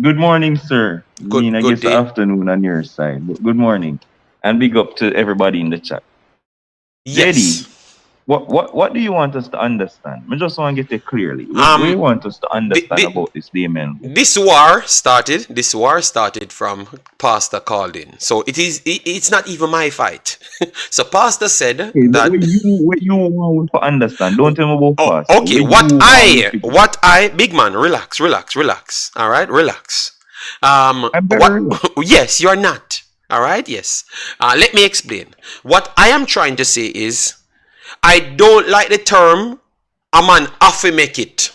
Good morning, sir. I guess day. afternoon on your side. But good morning. And big up to everybody in the chat. Yes. JD, what do you want us to understand? I just want to get it clearly. What do you want us to understand about this Damiens Lowe? This war started from Pastor called in. So it's not even my fight. So Pastor said that what you want to understand. Don't tell me about Pastor. Okay, what I big man, relax. All right, relax. Yes, you are not. All right, yes. Let me explain. What I am trying to say is, I don't like the term a man have to make it,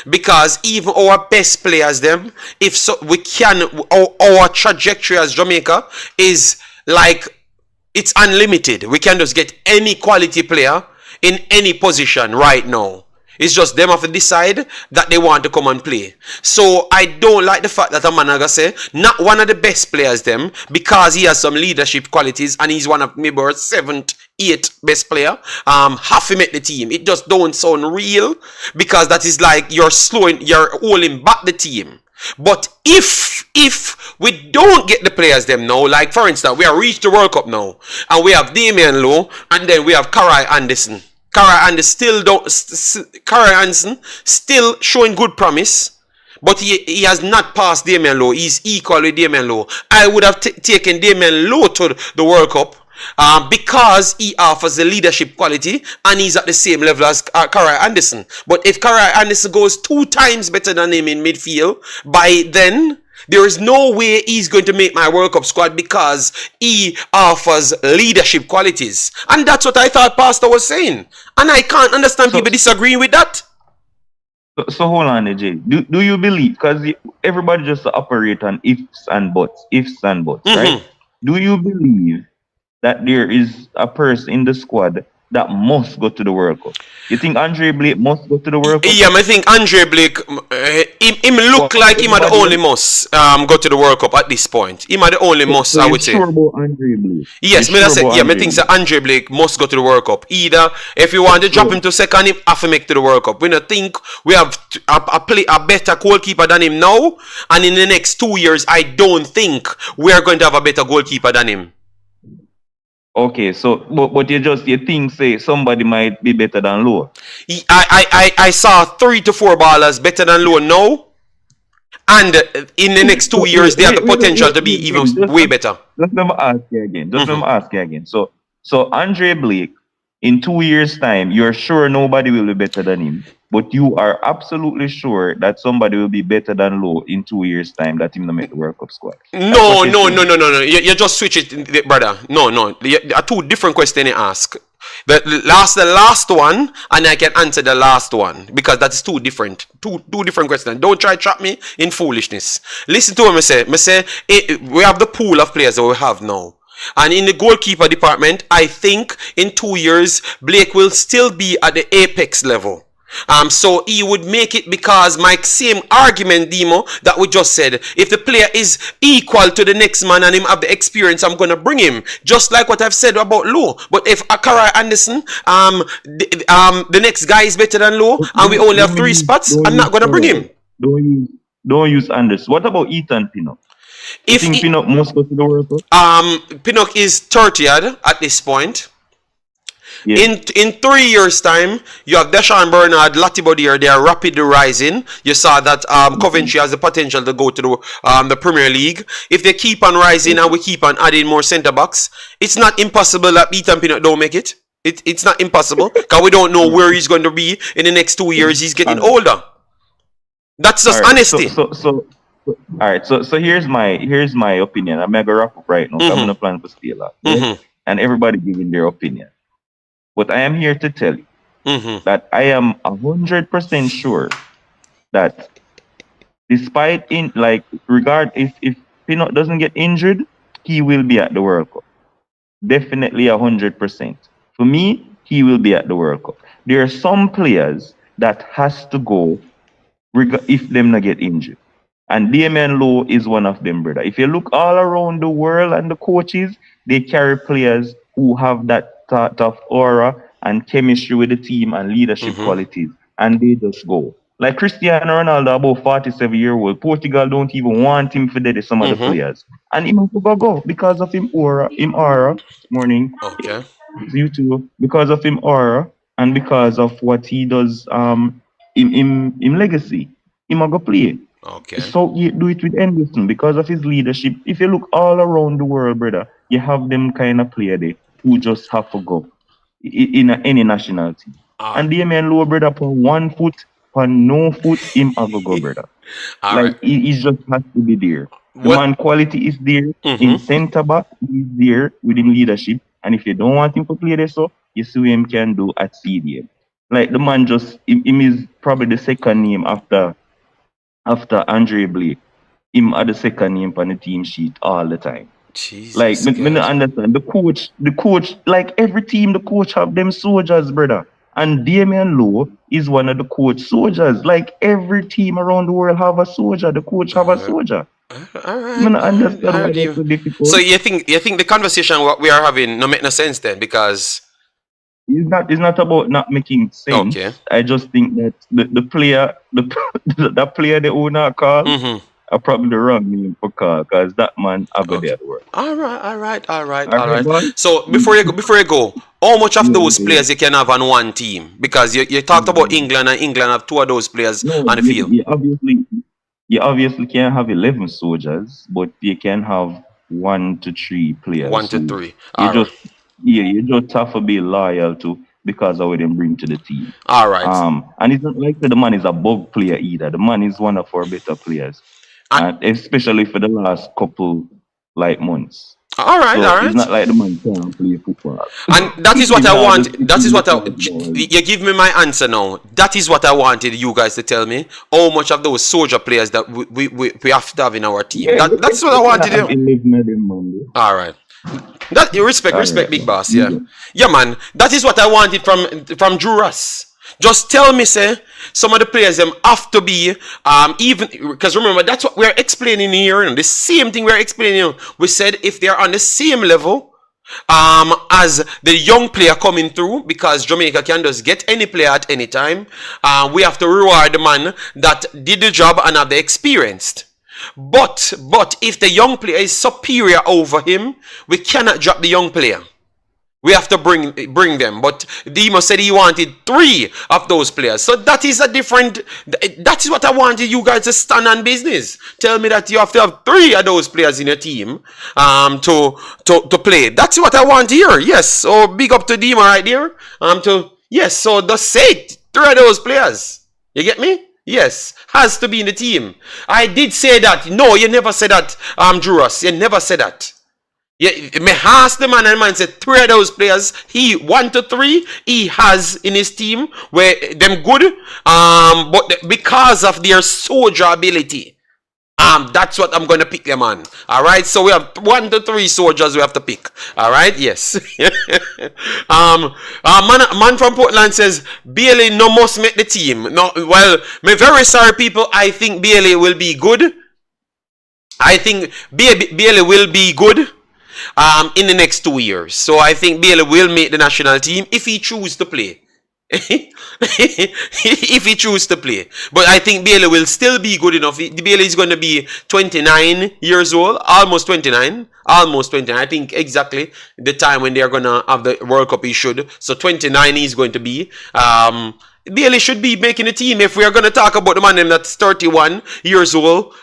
because even our best players them, if so, we can our trajectory as Jamaica is like it's unlimited. We can just get any quality player in any position right now. It's just them have to decide that they want to come and play. So I don't like the fact that a man gonna say not one of the best players them, because he has some leadership qualities and he's one of maybe our 7th, 8th best player, have to make the team. It just don't sound real, because that is like you're holding back the team. But if we don't get the players them now, like for instance, we have reached the World Cup now, and we have Damiens Lowe, and then we have Karai Anderson. Karai Anderson still showing good promise, but he has not passed Damiens Lowe. He's equal with Damiens Lowe. I would have taken Damiens Lowe to the World Cup because he offers the leadership quality and he's at the same level as Karai Anderson. But if Karai Anderson goes 2 times better than him in midfield, by then there is no way he's going to make my World Cup squad, because he offers leadership qualities. And that's what I thought Pastor was saying. And I can't understand people disagreeing with that. So hold on, AJ. Do you believe, because everybody just operate on ifs and buts, right? Do you believe that there is a person in the squad that must go to the World Cup? You think Andre Blake must go to the World Cup? Yeah, I think Andre Blake, him look like him are the only must go to the World Cup at this point. Him are the only must, I would say. Sure about Andre Blake? Yes, I think that Andre Blake must go to the World Cup. Either if you want to drop him to second, him have to make to the World Cup. We don't think we have a better goalkeeper than him now, and in the next 2 years, I don't think we are going to have a better goalkeeper than him. Okay, so but you think say somebody might be better than Lowe? I saw 3 to 4 ballers better than Lowe now, and in the next 2 years they have the potential to be even way better. Let me ask you again. So Andre Blake, in 2 years' time, you're sure nobody will be better than him, but you are absolutely sure that somebody will be better than Lowe in 2 years' time that him to make the World Cup squad. No. You just switch it, brother. No. There are 2 different questions you ask. The last one, and I can answer the last one, because that is two different questions. Don't try to trap me in foolishness. Listen to what I say. We have the pool of players that we have now. And in the goalkeeper department, I think in 2 years, Blake will still be at the apex level. So he would make it, because my same argument, Demo, that we just said, if the player is equal to the next man and him have the experience, I'm going to bring him. Just like what I've said about Lowe. But if Karai Anderson, the next guy is better than Lowe, and we only have 3 spots, I'm not going to bring him. Don't use Anderson. What about Ethan Pinnock? You think Pinnock must go to the World Cup? Pinnock is 30th at this point. Yeah. In 3 years' time, you have Deshaun Bernard, Latibodier, they are rapidly rising. You saw that Coventry has the potential to go to the Premier League. If they keep on rising and we keep on adding more centre backs, it's not impossible that Ethan Pinnock don't make it. It's not impossible, because we don't know where he's going to be in the next 2 years. He's getting older. That's just honesty. All right, so here's my opinion. I'm gonna wrap up right now. I'm gonna plan to stay a lot. and everybody giving their opinion. But I am here to tell you that I am 100% sure that despite if Pinot doesn't get injured, he will be at the World Cup. Definitely 100%. For me, he will be at the World Cup. There are some players that has to go if them not get injured. And Damiens Lowe is one of them, brother. If you look all around the world and the coaches, they carry players who have that sort of aura and chemistry with the team and leadership qualities. And they just go. Like Cristiano Ronaldo, about 47-year-old. Portugal don't even want him for some of the players. And him have to go because of him aura. Morning. Okay. You too. Because of him aura and because of what he does in legacy. Him a go play. Okay. So you do it with Anderson because of his leadership. If you look all around the world, brother, you have them kind of player there who just have to go in any nationality. And Damiens Lowe, brother, upon one foot, upon no foot, him have to go, brother. He just has to be there. The man quality is there. In centre back, he's there within leadership. And if you don't want him to play there, so you see what him can do at CDM. Like the man just, him is probably the second name after Andre Blake. Him are the second name on the team sheet all the time. Jesus, like, me not understand. The coach, like every team, the coach have them soldiers, brother. And Damiens Lowe is one of the coach soldiers. Like every team around the world have a soldier. The coach have a soldier. All right. I not understand why that's so difficult. So you think the conversation what we are having no make no sense then because it's not about not making sense. Okay. I just think that the player the player the owner call are probably the wrong name for call because that man I go there to work. All right. So before you go, how much of those players you can have on one team? Because you talked about England and England have two of those players on the field. You obviously can't have 11 soldiers, but you can have 1 to 3 players. 1 to 3. You just have to be loyal to because of what they bring to the team. All right. And it's not like the man is a bug player either. The man is one of our better players, especially for the last couple months. All right. It's not like the man can't play football. And that is what I want. That is what you give me my answer now. That is what I wanted you guys to tell me. How much of those soldier players that we have to have in our team. Yeah, that's what I wanted you. All right. That you respect, big boss. Yeah, man. That is what I wanted from Juras. Just tell me, say some of the players them have to be even because remember that's what we're explaining here. And the same thing we're explaining. We said if they are on the same level as the young player coming through, because Jamaica can just get any player at any time. We have to reward the man that did the job and have the experience. But if the young player is superior over him, we cannot drop the young player. We have to bring them. But Demo said he wanted 3 of those players. So that is that is what I wanted you guys to stand on business. Tell me that you have to have 3 of those players in your team to play. That's what I want here. Yes. So big up to Demo right there. Yes. So just say it. 3 of those players. You get me? Yes, has to be in the team. I did say that. No, you never said that, Juras. You never said that. Me ask the man and man said 3 of those players, 1 to 3, he has in his team where them good, but because of their soldier ability. That's what I'm gonna pick them on. Alright, so we have 1 to 3 soldiers we have to pick. Alright, yes. Man from Portland says Bailey no must make the team. No, well, me very sorry people, I think Bailey will be good. I think Bailey will be good in the next 2 years. So I think Bailey will make the national team if he chooses to play. If he chooses to play. But I think Bailey will still be good enough. Bailey is going to be 29 years old. Almost 29. I think exactly the time when they are going to have the World Cup issued. So 29 he's going to be. Bailey should be making a team. If we are going to talk about the man that's 31 years old,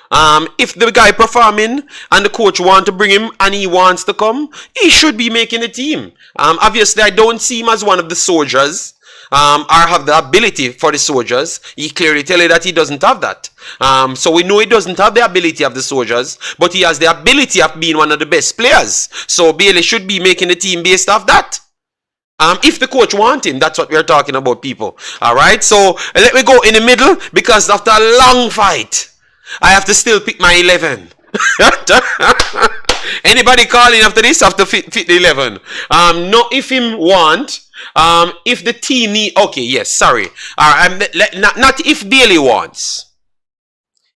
if the guy performing and the coach want to bring him and he wants to come, he should be making a team. Obviously, I don't see him as one of the soldiers. or have the ability for the soldiers. He clearly tell you that he doesn't have that. So we know he doesn't have the ability of the soldiers, but he has the ability of being one of the best players. So Bailey should be making the team based off that. If the coach wants him, that's what we're talking about, people. All right, so let me go in the middle, because after a long fight, I have to still pick my 11. Anybody calling after this? Have to fit the 11. No, if him want. If the team need. Okay, yes. Sorry. Not if Bailey wants.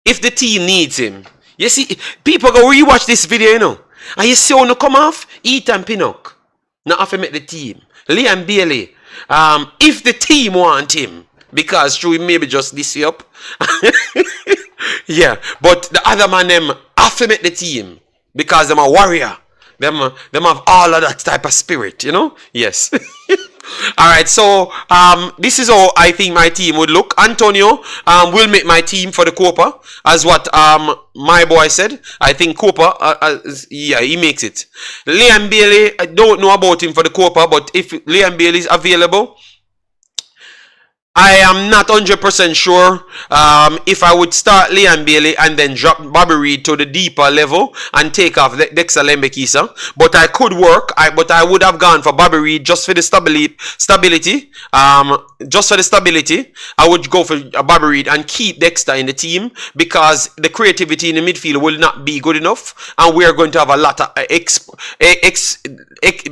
If the team needs him. You see, people go rewatch this video, you know, and you see when come off, Ethan Pinnock not have to make the team. Liam Bailey, if the team want him, because through maybe just this up. Yeah, but the other man them have to make the team because them a warrior. Them have all of that type of spirit, you know? Yes. Alright, so this is how I think my team would look. Antonio will make my team for the Copa, as what my boy said. I think Copa, yeah, he makes it. Liam Bailey, I don't know about him for the Copa, but if Liam Bailey is available, I am not 100% sure if I would start Liam Bailey and then drop Bobby Reid to the deeper level and take off Dexter Lembekisa. But I could work. But I would have gone for Bobby Reid just for the stability. Just for the stability, I would go for Bobby Reid and keep Dexter in the team, because the creativity in the midfield will not be good enough, and we are going to have a lot of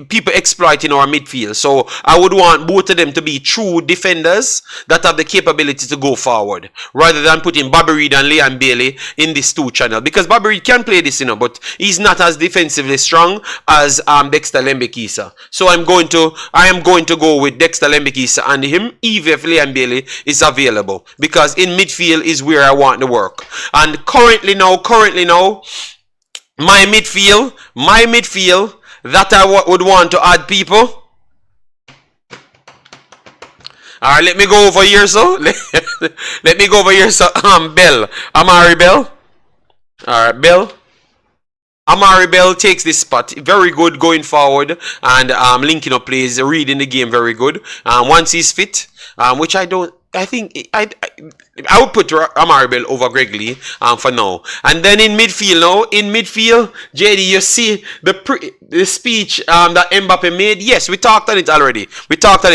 people exploiting our midfield. So I would want both of them to be true defenders that have the capability to go forward, rather than putting Bobby Reid and Liam Bailey in this two channel, because Bobby Reid can play this, you know, but he's not as defensively strong as Dexter Lembekisa. So I am going to go with Dexter Lembekisa and him, even if Liam Bailey is available, because in midfield is where I want to work. And currently now, my midfield that I would want to add people. Alright, let me go over here, so. Let me go over here, so. Bell. Amari Bell. Alright, Bell. Amari Bell takes this spot. Very good going forward. And linking up plays, reading the game very good. Once he's fit, which I think I would put Amari Bell over Greg Lee for now. And then in midfield JD, you see the speech that Mbappe made. Yes, we talked on it already.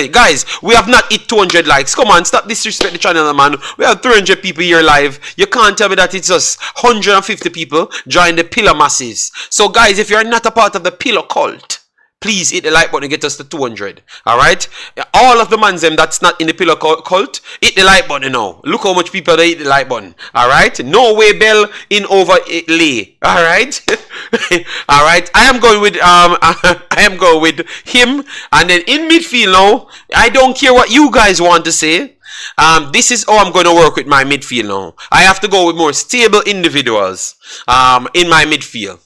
Guys, we have not hit 200 likes. Come on, stop disrespect the channel, man. We have 300 people here live. You can't tell me that it's just 150 people join the pillar masses. So guys, if you're not a part of the pillar cult, please hit the like button and get us to 200. Alright? All of the mans them that's not in the pillar cult, hit the like button now. Look how much people they hit the like button. Alright? No way Bell in over Lee. Alright? Alright. I am going with him. And then in midfield now, I don't care what you guys want to say. This is how I'm going to work with my midfield now. I have to go with more stable individuals in my midfield.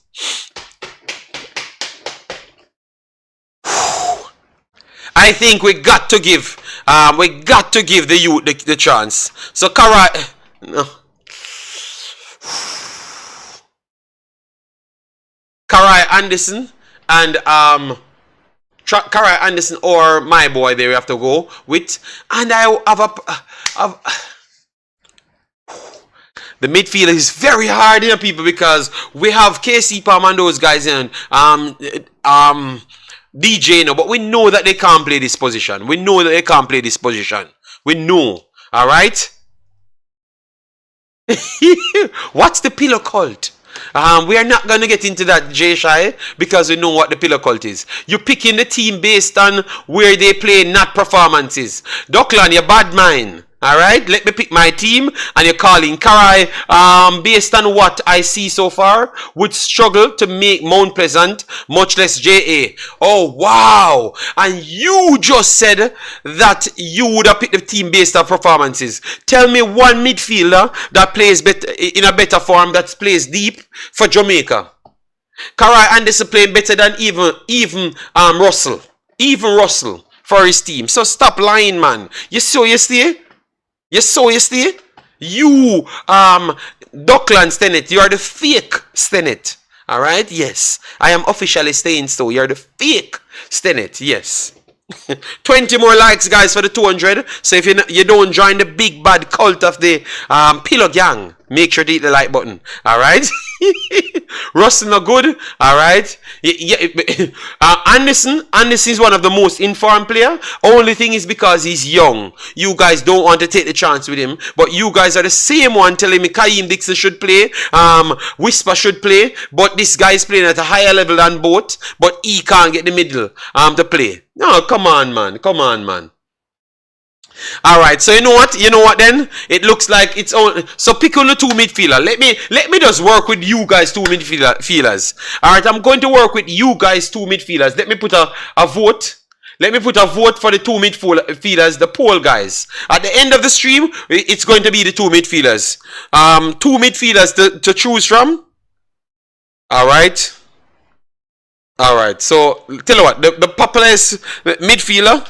I think we got to give the youth the chance. So Karai Anderson and Karai Anderson or my boy there we have to go with. And I have the midfield is very hard, you know, people, because we have KC Palm and those guys in DJ now, but we know that they can't play this position. We know. Alright? What's the pillar cult? We are not going to get into that, Jay Shai, because we know what the pillar cult is. You're picking the team based on where they play, not performances. Dockland, you bad mind. Alright, let me pick my team, and you're calling Karai, based on what I see so far, would struggle to make Mount Pleasant, much less JA. Oh, wow. And you just said that you would have picked the team based on performances. Tell me one midfielder that plays better, in a better form, that plays deep for Jamaica. Karai Anderson playing better than even Russell. Even Russell for his team. So stop lying, man. You see? You see? You, Dockland Stennett, you are the fake Stennett. Alright? Yes. I am officially saying so. You're the fake Stennett. Yes. 20 more likes, guys, for the 200. So if you don't join the big bad cult of the Pillow Gang, make sure to hit the like button. All right. Russell not good. All right. Anderson is one of the most informed player. Only thing is because he's young. You guys don't want to take the chance with him. But you guys are the same one telling me Kaim Dixon should play. Whisper should play. But this guy is playing at a higher level than both. But he can't get the middle to play. No, come on, man. Come on, man. Alright, so you know what then? It looks like it's on. So pick on the two midfielder. Let me just work with you guys, two midfielders. Alright, I'm going to work with you guys, two midfielders. Let me put a vote. Let me put a vote for the two midfielders, the poll guys. At the end of the stream, it's going to be the two midfielders. Two midfielders to choose from. Alright. Alright, so tell you what, the populist midfielder.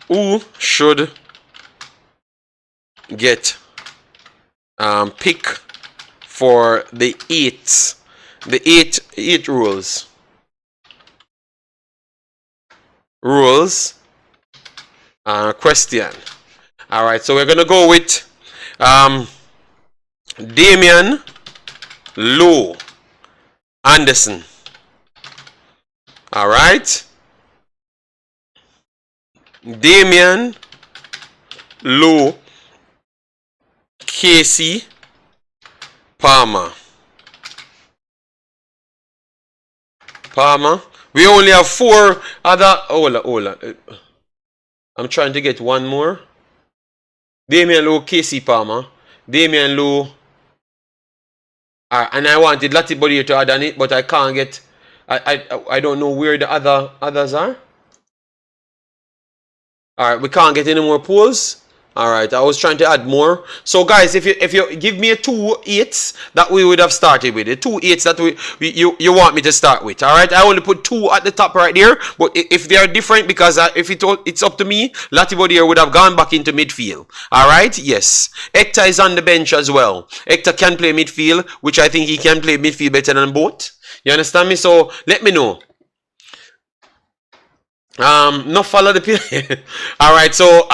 Who should get pick for the eight rules question. All right, so we're gonna go with Damiens Lowe Anderson. All right. Damiens Lowe Casey Palmer. We only have 4 other. Hold on. I'm trying to get one more. Damiens Lowe Casey Palmer. Damiens Lowe. And I wanted Latibody to add on it, but I can't get. I don't know where the others are. Alright, we can't get any more polls. Alright, I was trying to add more. So guys, if you give me a 2 8s that we would have started with. The 2 8s that you want me to start with. Alright, I only put 2 at the top right there. But if they are different, because if it's up to me, Latibody would have gone back into midfield. Alright, yes. Hector is on the bench as well. Hector can play midfield, which I think he can play midfield better than both. You understand me? So let me know. Not follow the play. Alright, so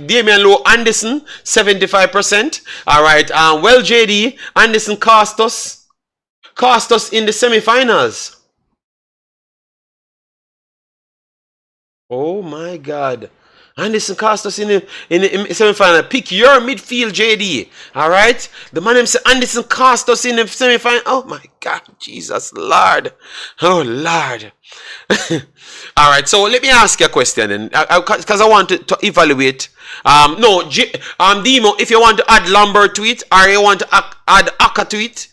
Damiens Lowe Anderson 75%. Alright, well JD Anderson cost us in the semi-finals. Oh my god. Anderson cost us in the semi-final. Pick your midfield, JD. Alright? The man said Anderson cost us in the semi-final. Oh my god, Jesus Lord. Oh Lord. Alright, so let me ask you a question then. Because I want to evaluate. Demo, if you want to add Lambert to it, or you want to add Aka to it,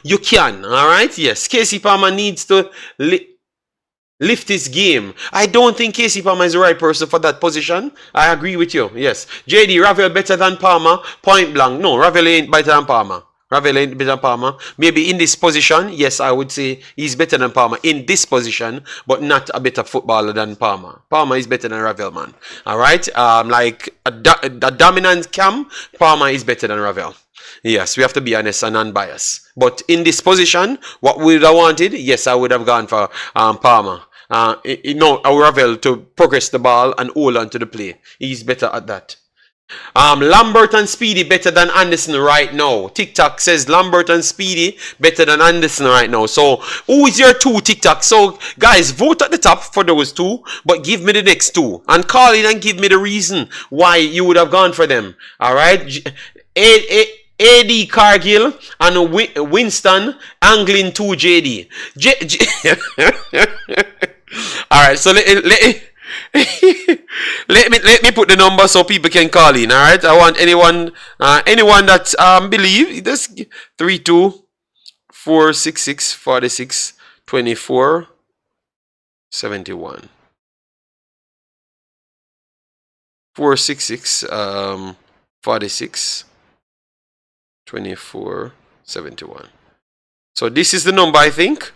you can. Alright? Yes. Casey Palmer needs to lift his game. I don't think Casey Palmer is the right person for that position. I agree with you. Yes. JD, Ravel better than Palmer. Point blank. No, Ravel ain't better than Palmer. Maybe in this position, yes, I would say he's better than Palmer in this position, but not a better footballer than Palmer. Palmer is better than Ravel, man. Alright? Like a dominant cam, Palmer is better than Ravel. Yes, we have to be honest and unbiased. But in this position, what would I wanted? Yes, I would have gone for Palmer. Ravel to progress the ball and hold on to the play. He's better at that. Lambert and Speedy better than Anderson right now. TikTok says Lambert and Speedy better than Anderson right now. So who is your 2 TikTok? So guys, vote at the top for those 2, but give me the next 2 and call in and give me the reason why you would have gone for them. Alright, AD Cargill and Winston angling 2 JD. Alright, so let me put the number so people can call in. All right, I want anyone that believe this 32-466 46 24 71 466 46 24 71. So this is the number, I think,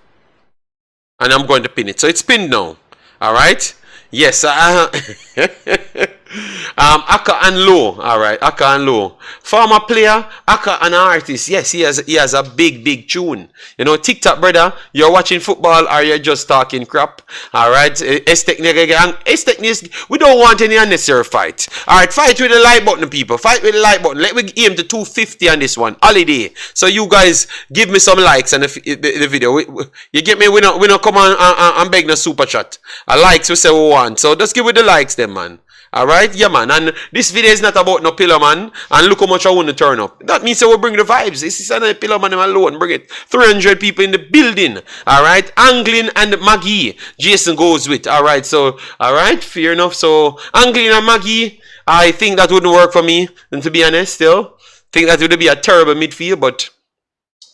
and I'm going to pin it. So it's pinned now. All right. Yes. Aka and Lowe, all right, Aka and Lowe. Former player, Aka an artist. Yes, he has a big tune. You know, TikTok brother, you're watching football or you're just talking crap. All right, we don't want any unnecessary fight. All right, fight with the like button, people. Fight with the like button. Let me aim to 250 on this one. Holiday. So you guys give me some likes on the video. You get me? We don't come on and beg no super chat. Likes we say we want. So just give it the likes, them man. Alright, yeah man, and this video is not about no pillar man, and look how much I want to turn up. That means we bring the vibes. This is not a pillar man alone, bring it. 300 people in the building, alright. Anglin and Maggie, Jason goes with, alright, so, alright, fair enough. So, Anglin and Maggie, I think that wouldn't work for me, and to be honest, still, think that would be a terrible midfield, but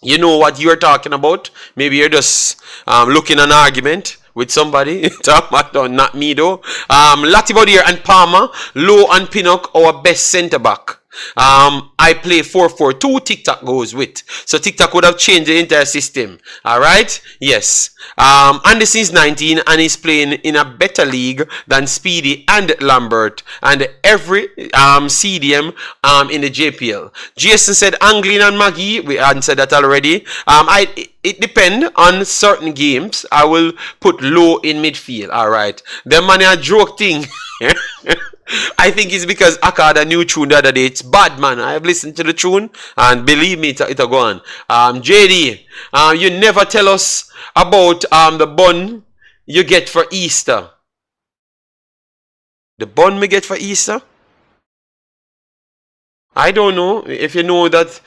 you know what you're talking about. Maybe you're just looking an argument with somebody. Not me though. Latibodier and Palmer, Lowe and Pinnock, our best centre back. I play 4-4-2. TikTok goes with. So TikTok would have changed the entire system. Alright? Yes. Anderson's 19 and he's playing in a better league than Speedy and Lambert and every CDM in the JPL. Jason said Anglin and Maggie. We answered that already. It depends on certain games. I will put Lowe in midfield. Alright. The money a joke thing. I think it's because Aka had a new tune the other day. It's bad, man. I have listened to the tune and believe me, it'll go on. JD, you never tell us about the bun you get for Easter. The bun we get for Easter? I don't know. If you know that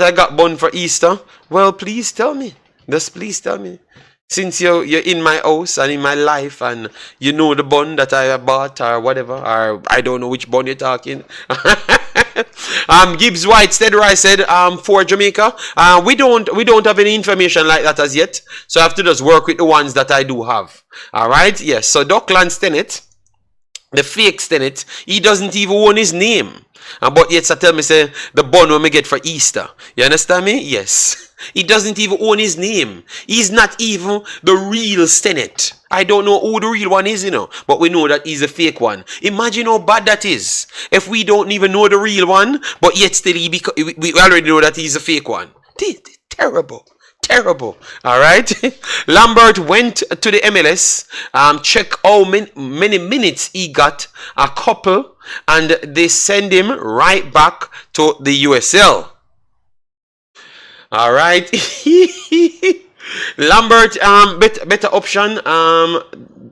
I got bun for Easter, well, please tell me. Just please tell me. Since you're in my house and in my life and you know the bun that I bought or whatever, or I don't know which bun you're talking. Gibbs White Steaderai said for Jamaica, we don't have any information like that as yet. So I have to just work with the ones that I do have. Alright, yes. So Dockland Stennett, the fake Stennett, he doesn't even own his name. But yet, so tell me, say, the bun when we get for Easter. You understand me? Yes. He doesn't even own his name. He's not even the real Stennett. I don't know who the real one is, you know. But we know that he's a fake one. Imagine how bad that is. If we don't even know the real one, but yet still we already know that he's a fake one. Terrible. Terrible. Alright. Lambert went to the MLS. Check how many minutes he got. A couple. And they send him right back to the USL. Alright. Lambert, better option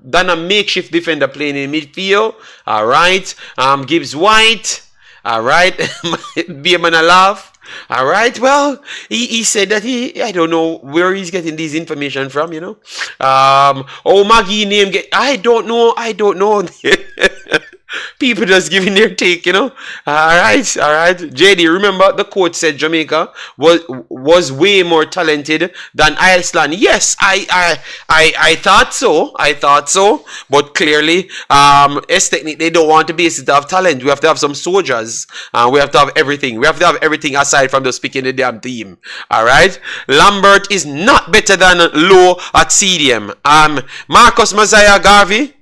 than a makeshift defender playing in midfield. Alright. Gibbs White. Alright. Be a man a laugh. Alright, well, he said that I don't know where he's getting this information from, you know. Maggie name I don't know. People just giving their take, you know. Alright. JD, remember the coach said Jamaica was way more talented than Iceland. Yes, I thought so. But clearly, they don't want to base it off talent. We have to have some soldiers. We have to have everything. We have to have everything aside from just picking the damn team. Alright. Lambert is not better than Lowe at CDM. Marcus Messiah Garvey,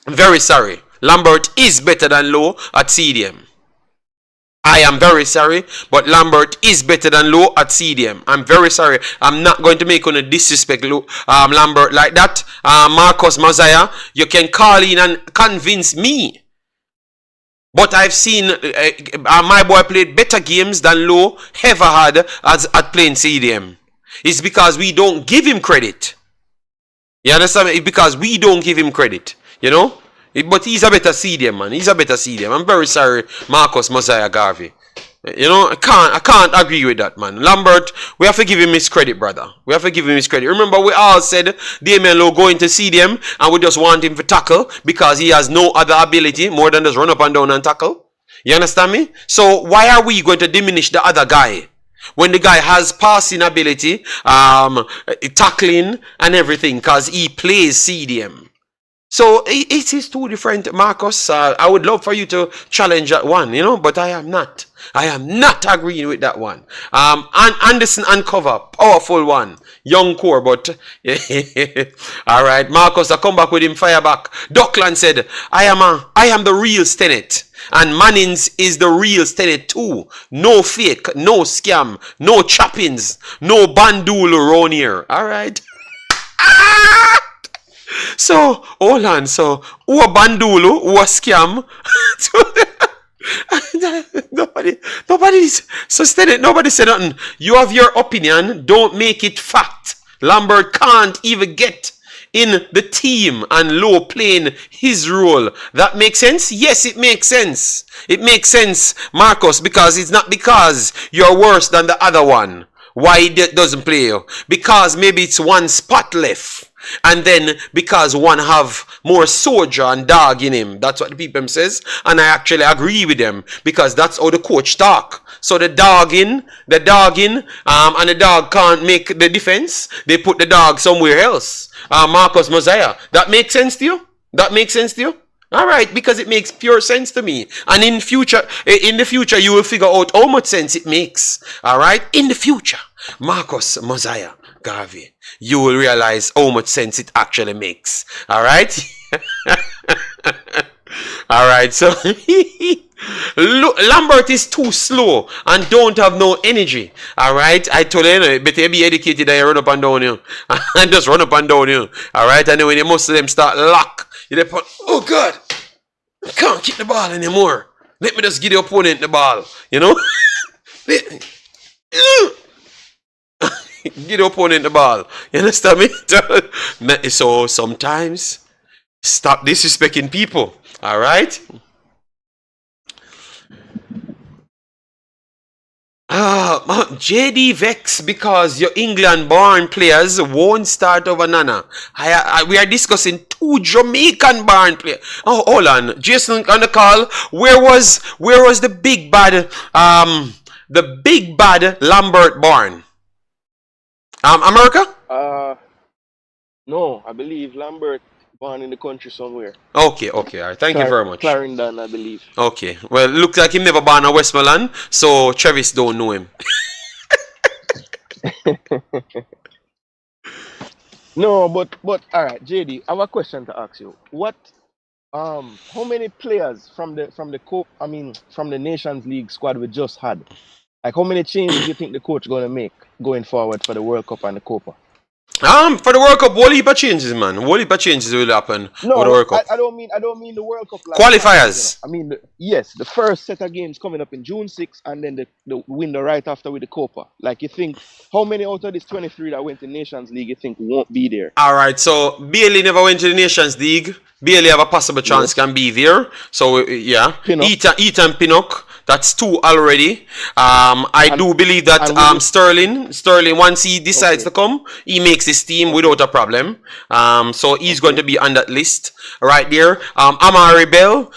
very sorry. Lambert is better than Lowe at CDM. I am very sorry, but Lambert is better than Lowe at CDM. I'm very sorry. I'm not going to make on disrespect Lambert like that. Marcus Messiah, you can call in and convince me. But I've seen my boy played better games than Lowe ever had at playing CDM. It's because we don't give him credit. You understand? It's because we don't give him credit. You know? But he's a better CDM, man. He's a better CDM. I'm very sorry, Marcus Messiah Garvey. You know, I can't agree with that, man. Lambert, we have to give him his credit, brother. We have to give him his credit. Remember, we all said Damiens Lowe going to CDM and we just want him to tackle because he has no other ability more than just run up and down and tackle. You understand me? So why are we going to diminish the other guy when the guy has passing ability, tackling and everything because he plays CDM? So it is two different, Marcus. I would love for you to challenge that one, but I am not. I am not agreeing with that one. Anderson Uncover, powerful one. Young core, but all right. Marcus, I come back with him fire back. Dockland said, I am the real Stenet. And Mannings is the real Stenet too. No fake, no scam, no choppings, no bandul around here. All right. So, hold on. So, who a bandulu, who a scam? Nobody's sustained. Nobody said nothing. You have your opinion. Don't make it fact. Lambert can't even get in the team and Lowe playing his role. That makes sense? Yes, it makes sense. It makes sense, Marcus, because it's not because you're worse than the other one. Why it doesn't play you? Because maybe it's one spot left. And then because one have more soldier and dog in him. That's what the people says. And I actually agree with them. Because that's how the coach talk. So the dog in, and the dog can't make the defense. They put the dog somewhere else. Marcus Mosiah. That makes sense to you? That makes sense to you? All right, because it makes pure sense to me. And in the future, you will figure out how much sense it makes. All right, in the future, Marcus Mosiah Garvey, you will realize how much sense it actually makes. All right. All right. So Lambert is too slow and don't have no energy. All right. I told you, better be educated and run up and down here. And just run up and down here. All right. And then when most of them start lock, you put, oh God, I can't kick the ball anymore. Let me just give the opponent the ball. Give the opponent the ball. You understand me? So sometimes stop disrespecting people. All right. JD Vex, because your England-born players won't start over Nana. We are discussing two Jamaican-born players. Oh, hold on. Jason on the call. Where was the big bad Lambert born? America? No, I believe Lambert born in the country somewhere. Okay, all right. Thank you very much. Clarendon, I believe. Okay, well, looks like he never born in Westmoreland, so Travis don't know him. No, but all right, JD, I have a question to ask you. How many players from the Nations League squad we just had? Like, how many changes do you think the coach gonna make going forward for the World Cup and the Copa? For the World Cup, whole heap of changes, man. Whole heap of changes will happen for the World Cup. I don't mean the World Cup. Like qualifiers. I mean, yes, the first set of games coming up in June 6th, and then the window right after with the Copa. Like, you think, how many out of these 23 that went to Nations League you think won't be there? All right, so Bailey never went to the Nations League. Bailey have a possible chance can be there. So, yeah. Ethan Pinnock. That's two already. I do believe that Sterling, once he decides to come, he makes his team without a problem. So he's going to be on that list right there. Amari Bell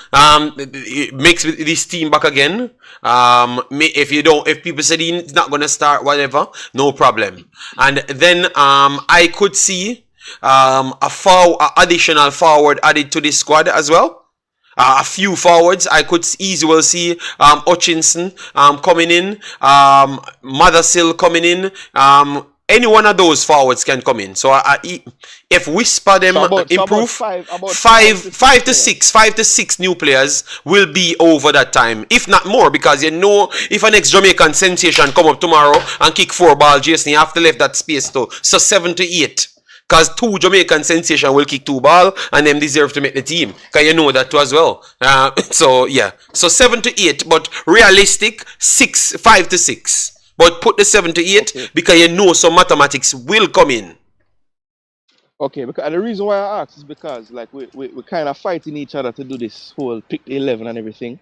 makes this team back again. If people said he's not going to start, whatever, no problem. And then I could see a additional forward added to this squad as well. A few forwards. I could easily see Hutchinson coming in, Mothersill coming in. Any one of those forwards can come in. So if Whisper them improve, five to six new players will be over that time, if not more, because if an ex-Jamaican sensation come up tomorrow and kick 4 balls, Jason, you have to leave that space too. So 7 to 8. Because 2 Jamaican sensation will kick 2 balls and them deserve to make the team. Because you know that too as well. So yeah. So 7 to 8, but realistic 5 to 6. But put the 7 to 8 because you know some mathematics will come in. Okay, because the reason why I asked is because like we kind of fighting each other to do this whole pick the 11 and everything.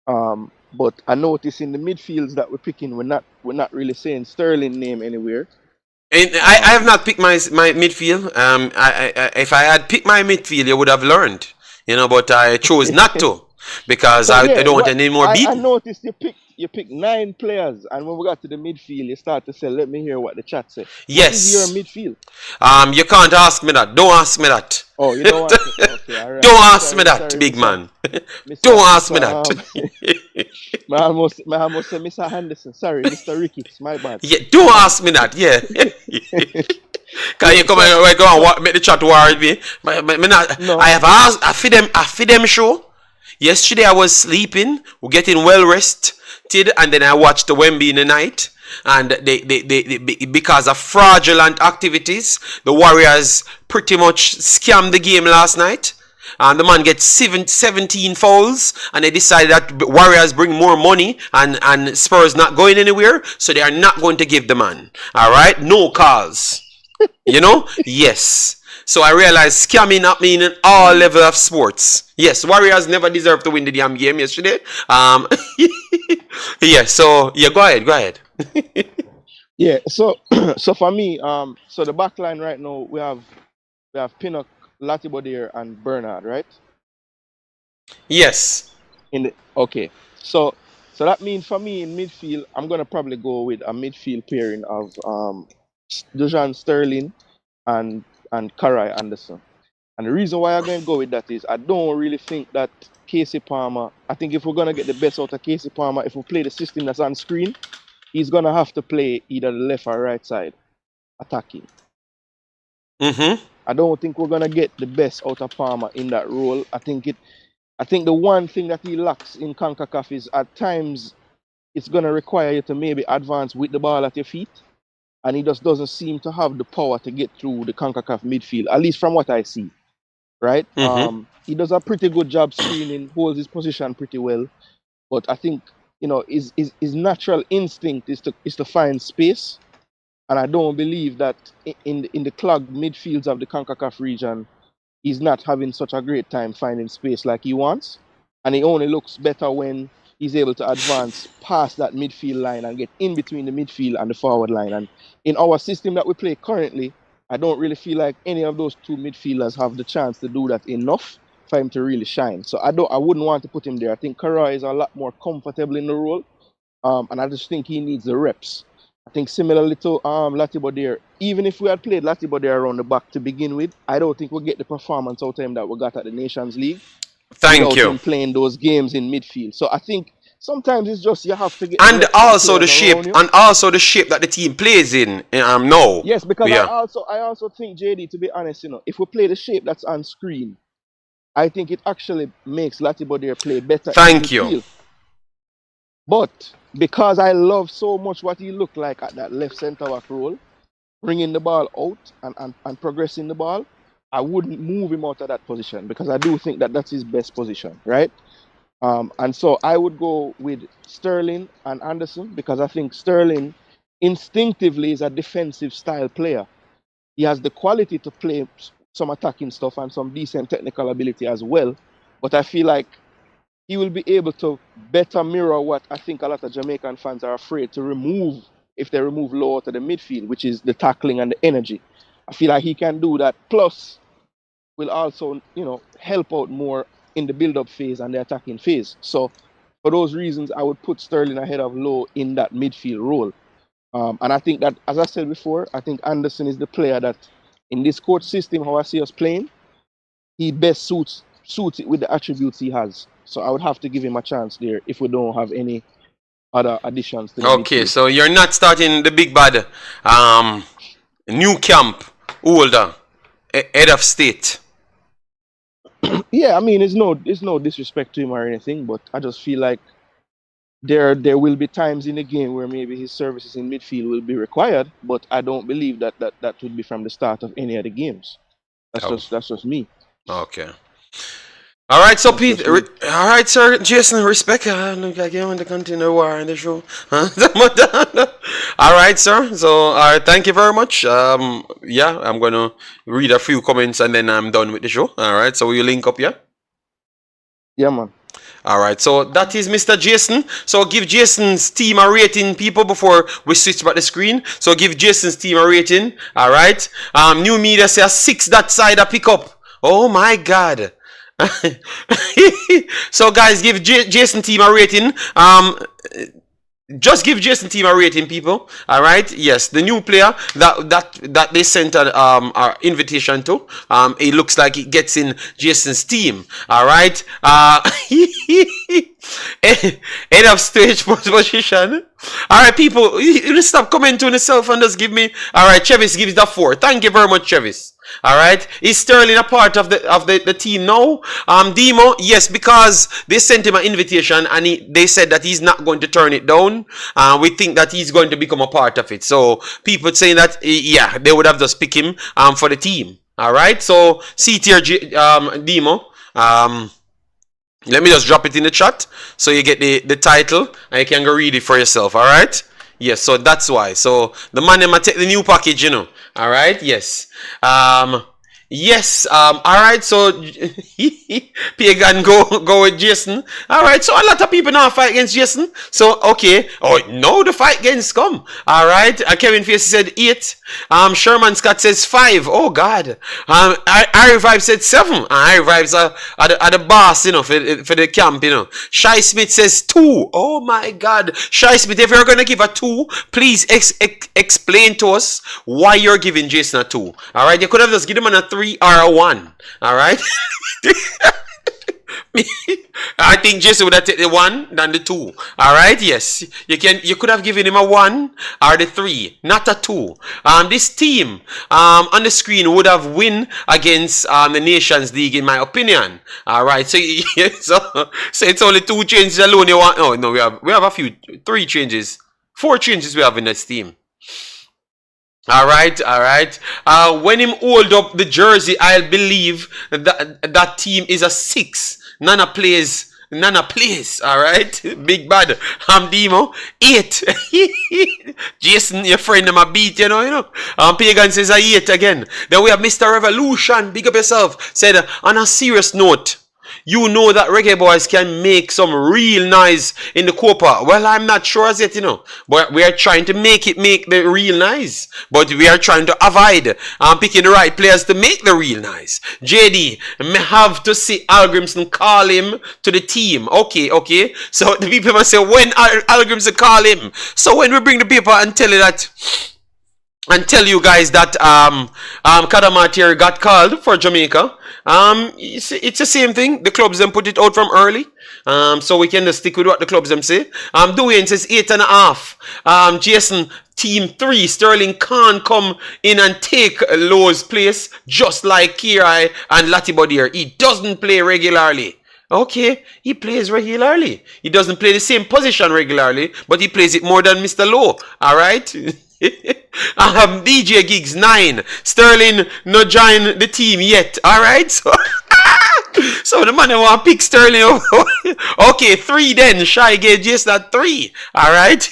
But I noticed in the midfields that we're picking, we're not really saying Sterling name anywhere. And I have not picked my midfield. If I had picked my midfield, you would have learned, but I chose not to because I don't want any more beat. I noticed you picked you pick 9 players, and when we got to the midfield, you start to say, "Let me hear what the chat say." What is your Yes. midfield? You can't ask me that. Don't ask me that. Oh, you don't want to? Okay, all right. Don't ask me Sorry, that, sorry, big Mr. man. Mr. Don't ask me Mr. that. I almost say Mr. Henderson. Sorry, Mr. Ricketts. My bad. Yeah, don't ask me that. Yeah. Can you come and go and make the chat war with me? Me not, No. I have asked. I feed them show. Yesterday I was sleeping, we're getting well rested, and then I watched the Wemby in the night. And they because of fraudulent activities, the Warriors pretty much scammed the game last night. And the man gets 17 fouls, and they decided that Warriors bring more money, and Spurs not going anywhere, so they are not going to give the man. All right, no calls. You know, yes. So I realized scamming not mean in all level of sports. Yes, Warriors never deserved to win the damn game yesterday. Yeah. So yeah, go ahead. Yeah. So so for me, so the back line right now we have Pinnock, Latibodier, and Bernard, right? Yes. Okay. So that means for me in midfield, I'm gonna probably go with a midfield pairing of Dujon Sterling and Karai Anderson. And the reason why I'm going to go with that is I don't really think that Casey Palmer, I think if we're going to get the best out of Casey Palmer, if we play the system that's on screen, he's going to have to play either the left or right side attacking. I don't think we're going to get the best out of Palmer in that role. I think the one thing that he lacks in Concacaf is at times it's going to require you to maybe advance with the ball at your feet. And he just doesn't seem to have the power to get through the Concacaf midfield, at least from what I see. Right? He does a pretty good job screening, holds his position pretty well. But I think, his natural instinct is to find space. And I don't believe that in the clogged midfields of the Concacaf region, he's not having such a great time finding space like he wants. And he only looks better when he's able to advance past that midfield line and get in between the midfield and the forward line. And in our system that we play currently, I don't really feel like any of those two midfielders have the chance to do that enough for him to really shine. So I wouldn't want to put him there. I think Karai is a lot more comfortable in the role. And I just think he needs the reps. I think similarly to Latibodier, even if we had played Latibodier around the back to begin with, I don't think we'll get the performance out of him that we got at the Nations League. Thank you. Him playing those games in midfield. So I think sometimes it's just you have to get and also the shape that the team plays in now. Yes, because I also think, JD, to be honest, if we play the shape that's on screen, I think it actually makes Latibodier play better. Thank you. But because I love so much what he looked like at that left centre back role, bringing the ball out and progressing the ball, I wouldn't move him out of that position because I do think that that's his best position, right? And so I would go with Sterling and Anderson because I think Sterling instinctively is a defensive style player. He has the quality to play some attacking stuff and some decent technical ability as well. But I feel like he will be able to better mirror what I think a lot of Jamaican fans are afraid to remove if they remove Lowe to the midfield, which is the tackling and the energy. I feel like he can do that. Plus, will also, help out more in the build-up phase and the attacking phase. So, for those reasons, I would put Sterling ahead of Lowe in that midfield role. And I think that, as I said before, I think Anderson is the player that, in this coach system, how I see us playing, he best suits it with the attributes he has. So I would have to give him a chance there if we don't have any other additions to the midfield. So you're not starting the big bad new camp older head of state. Yeah, I mean, it's no disrespect to him or anything, but I just feel like there will be times in the game where maybe his services in midfield will be required, but I don't believe that would be from the start of any of the games. That's just me. Okay. All right, so Pete. All right, sir. Jason, respect. Look like you want to continue war in the show. All right, sir. So, thank you very much. Yeah, I'm gonna read a few comments and then I'm done with the show. All right, so will you link up, yeah? Yeah, man. All right, so that is Mr. Jason. So give Jason's team a rating, people, before we switch back the screen. So give Jason's team a rating. All right. New media says 6 that side a pick up. Oh my God. So guys, give Jason team a rating. just give Jason team a rating, people. All right. Yes, the new player that they sent our invitation to. It looks like it gets in Jason's team. All right. Head of stage position. All right, people. You stop commenting on yourself and just give me. All right, Chevis gives that 4. Thank you very much, Chevis. All right, is Sterling a part of the team now? Demo, yes, because they sent him an invitation and they said that he's not going to turn it down. We think that he's going to become a part of it. So people saying that yeah, they would have just picked him for the team. All right, so see here, Demo. Let me just drop it in the chat so you get the title and you can go read it for yourself. All right. Yes, so that's why. So the man might take the new package, you know. All right. Yes. Yes. All right. So Pagan go with Jason. All right. So a lot of people now fight against Jason. So okay. Oh no, the fight against come. All right. Kevin Face said 8. Sherman Scott says 5. Oh God. I Revive said 7. I Revives are the boss, you know, for the camp, you know. Shy Smith says 2. Oh my God. Shy Smith, if you're gonna give a 2, please explain to us why you're giving Jason a 2. All right. You could have just given him a 3 or a 1. All right. I think Jason would have taken the 1 than the 2. All right, yes. You could have given him a 1 or the 3, not a 2. This team on the screen would have win against the Nations League, in my opinion. All right, so it's only 2 changes alone you want. Oh no, we have a few 3 changes, 4 changes we have in this team. All right. When him hold up the jersey, I'll believe that team is a 6. Nana plays. All right. Big bad. Demo 8. Jason, your friend, them a beat. You know. Pagan says a 8 again. Then we have Mr. Revolution. Big up yourself. Said on a serious note, you know that Reggae Boyz can make some real noise in the Copa. Well, I'm not sure as yet, you know. But we are trying to make the real noise. But we are trying to avoid picking the right players to make the real noise. JD, may have to see Hallgrimsson call him to the team. Okay. So the people must say, when Hallgrimsson call him. So when we bring the paper and tell you that... And tell you guys that Kadamatier got called for Jamaica. It's the same thing. The clubs them put it out from early. So we can just stick with what the clubs them say. Dujon says 8.5. Jason, team 3. Sterling can't come in and take Lowe's place just like Kirai and Latibodier. He doesn't play regularly. Okay, he plays regularly. He doesn't play the same position regularly, but he plays it more than Mr. Lowe. All right. DJ Gigs 9. Sterling no join the team yet. All right. So the man want to pick Sterling over. Okay, 3 then. Shy gave just that 3. All right.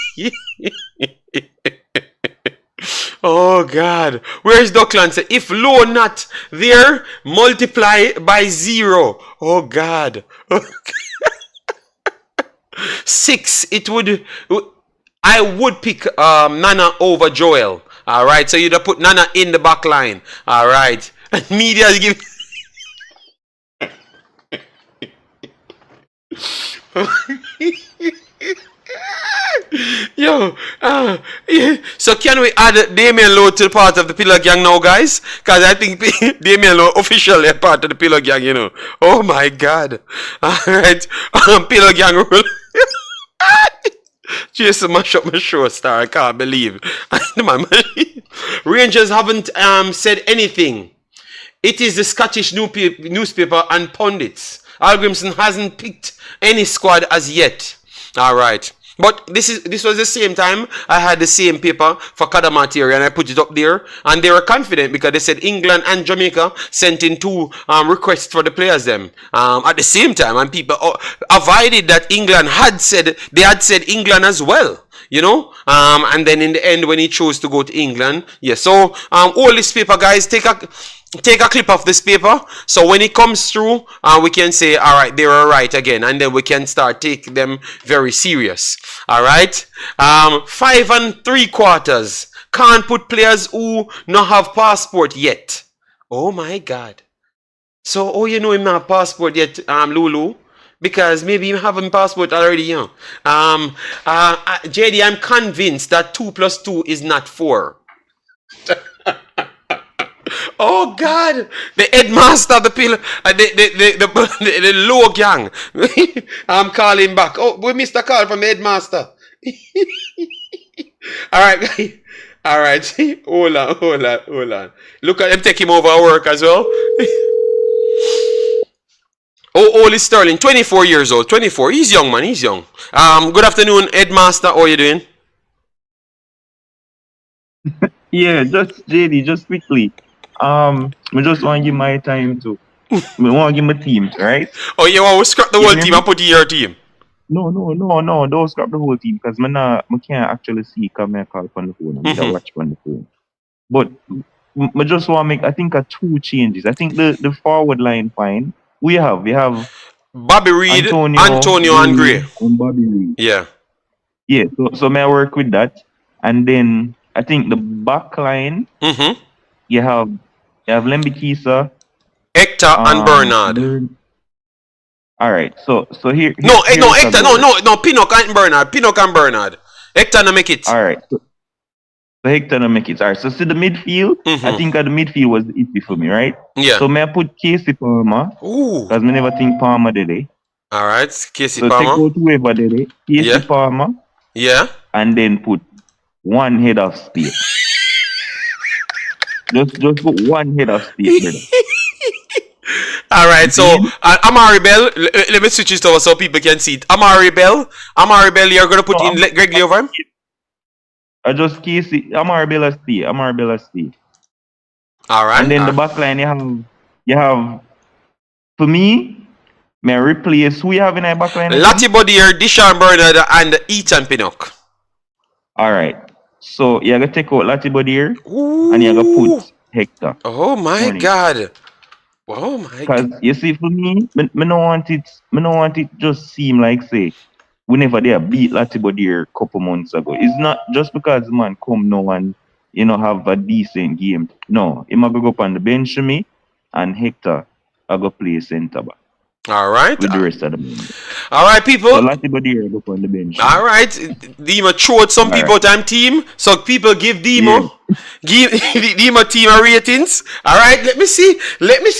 Oh God, where's Dockland? If Low not there, multiply by 0. Oh God. 6. It would. I would pick Nana over Joel. All right, so you'd have put Nana in the back line. All right, and media is giving. Yo, so can we add Damiens Lowe to the part of the Pillar Gang now, guys? Because I think Damiens Lowe officially a part of the Pillar Gang, you know. Oh my God. All right, Pillar Gang rule. Jason mash up my show star. I can't believe. Rangers haven't said anything. It is the Scottish newspaper and pundits. Hallgrimsson hasn't picked any squad as yet. All right. But this was the same time I had the same paper for Kadamatier and I put it up there, and they were confident because they said England and Jamaica sent in 2 requests for the players them at the same time, and people avoided that England had said England as well. You know, and then in the end when he chose to go to England, yeah. So all this paper, guys, take a clip of this paper, so when it comes through, we can say, all right, they were right again, and then we can start taking them very serious. All right, 5 3/4 can't put players who not have passport yet. Oh my God. So you know him not have passport yet, Lulu, Because maybe you have a passport already, you know. JD, I'm convinced that 2 plus 2 is not 4. Oh God, the headmaster, the pillar, the low gang. I'm calling back. Oh, we missed a call from the headmaster. All right, guys. All right. Hold on. Look at him take him over at work as well. Oh, Oli Sterling, 24 years old. 24. He's young, man. He's young. Good afternoon, headmaster. How are you doing? Yeah, just JD, just quickly. I just want to give my time to. I want to give my team, right? Oh, you want to scrap the whole team and put in your team? No, don't scrap the whole team because I can't actually see come and call on the phone. I watch on the phone. But I just want to make, I think, 2 changes. I think the forward line fine. We have Bobby Reed, Antonio and Gray. And Bobby Reed. Yeah. Yeah, so may I work with that? And then I think the back line, you have Lembikisa, Hector and Bernard. All right, so here. No, Hector, no, Pinnock and Bernard. Hector no make it. All right, so Hector no make it. All right, so see the midfield. I think the midfield was easy for me, right? Yeah. So may I put Casey Palmer? Ooh. Because I never think Palmer did it. All right, Casey so Palmer. So take out whoever did it. Casey Palmer. Yeah. And then put 1 head of space. just put 1 head of space, brother. All right, so Amari Bell, let me switch it over so people can see it. Amari Bell, you're going to put in Greg Lee over him? I just Casey, Amari Bell stay. All right. And then the back line, you have, for me, may I replace who you have in our back line? Lati Bodier, Dujon Bernard, and Ethan Pinnock. All right. So you're going to take out Lati Bodier and you're going to put Hector. Oh my God. Oh my God. Because you see, for me, I don't want it just seem like, say, whenever they beat Lati Bodier a couple months ago. It's not just because the man come now and, have a decent game. No, he might go up on the bench for me and Hector I go play centre back. All right. With the rest of the members. All right, people. So Lati Bodier go on the bench. All right. Dima throw some people time team. So people give Dima give Dima team a ratings. All right. Let me see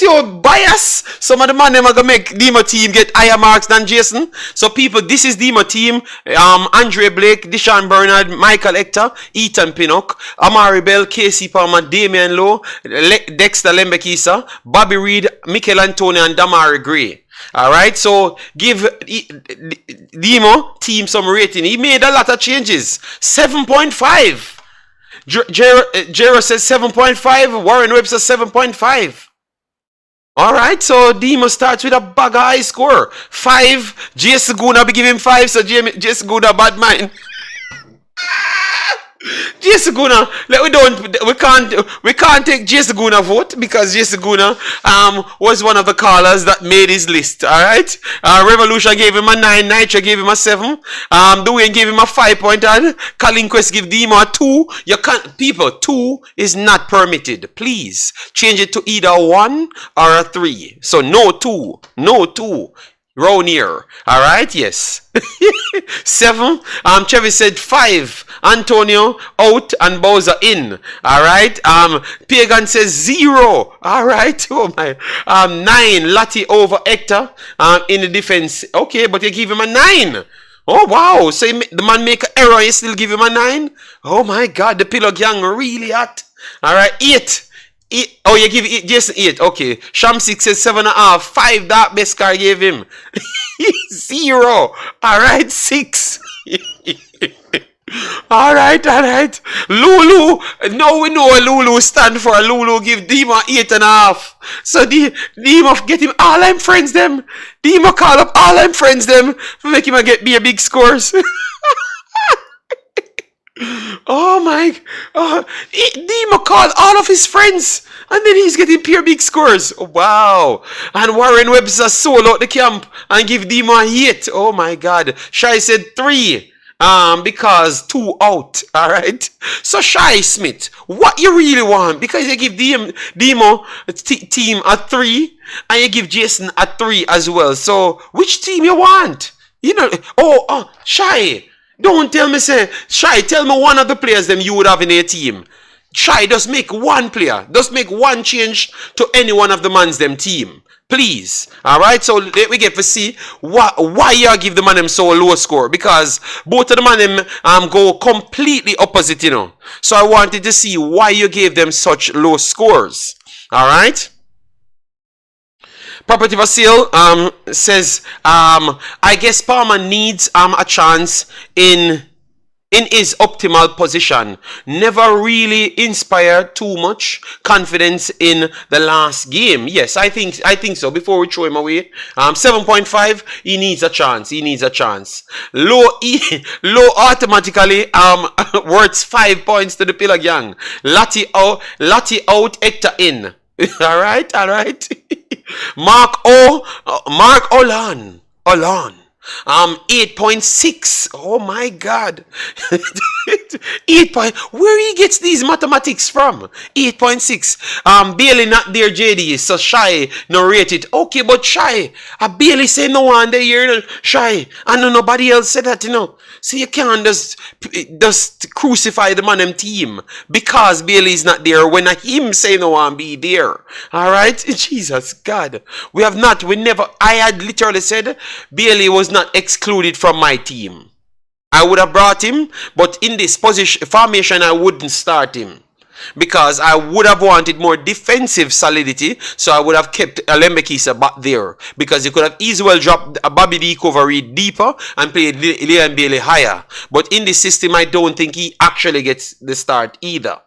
how bias some of the man them are gonna make Dima team get higher marks than Jason. So people, this is Dima team. Andre Blake, Dujon Bernard, Michael Hector, Ethan Pinnock, Amari Bell, Casey Palmer, Damiens Lowe, Dexter Lembikisa, Bobby Reed, Mikel Antonio, and Damari Gray. All right, so give Demo team some rating. He made a lot of changes. 7.5. Jero says 7.5. Warren Webster 7.5. All right, so Demo starts with a bag high score. 5. J. Seguna be giving 5, so J. Seguna bad mind. J. Seguna, we can't take J. Seguna vote because J. Seguna was one of the callers that made his list. All right, Revolution gave him a 9, Nitro gave him a 7, Dwayne gave him a 5 point, and Colin Quest give Demo a 2. You can't, people, 2 is not permitted. Please change it to either 1 or a 3. So no 2. Round here. Alright, yes. 7. Chevy said 5. Antonio out and Bowser in. Alright. Pagan says 0. Alright. Oh my. 9. Lati over Hector. In the defense. Okay, but you give him a 9. Oh wow. So the man make an error, you still give him a 9? Oh my god, the pillow gang really hot. Alright, 8. Oh, you give it just 8. Okay. Sham 6 says 7.5. 5 that best car gave him. 0. Alright, 6. Alright. Lulu. Now we know what Lulu stand for. Lulu give Dima 8.5. So Dima get him all I'm friends them. Dima call up all I'm friends them. Make him get me a big scores. Oh my, Dima called all of his friends and then he's getting pure big scores. Oh, wow. And Warren Webster sold out the camp and give Dima a 8. Oh my god. Shai said 3. because 2 out. All right. So Shy Smith, what you really want? Because you give Demo team a 3 and you give Jason a 3 as well. So which team you want? You know, Shy. Don't tell me, say, Shy, tell me one of the players them you would have in your team. Shy, just make one player. Just make one change to any one of the man's them team. Please. Alright, so we get to see why you give the man them so low score. Because both of the man them go completely opposite, you know. So I wanted to see why you gave them such low scores. Alright. Property for sale says I guess Palmer needs a chance in his optimal position. Never really inspired too much confidence in the last game. Yes, I think so. Before we throw him away, 7.5. He needs a chance. He needs a chance. Low automatically worth 5 points to the Pillar Gang. Lati out, Hector in. all right. Mark Olan. 8.6. Oh my God. 8 point. Where he gets these mathematics from? 8.6. Bailey not there, JD. So Shy no rate it. Okay, but Shy. Bailey say no one there, you know, Shy. And nobody else said that, you know. So you can't just crucify the man them team because Bailey is not there when him say no one be there. Alright? Jesus God. We never, I had literally said Bailey was not excluded from my team. I would have brought him, but in this formation, I wouldn't start him. Because I would have wanted more defensive solidity, so I would have kept Alembekisa back there. Because you could have easily dropped Bobby D Covery deeper and played Liam Bailey higher. But in this system, I don't think he actually gets the start either.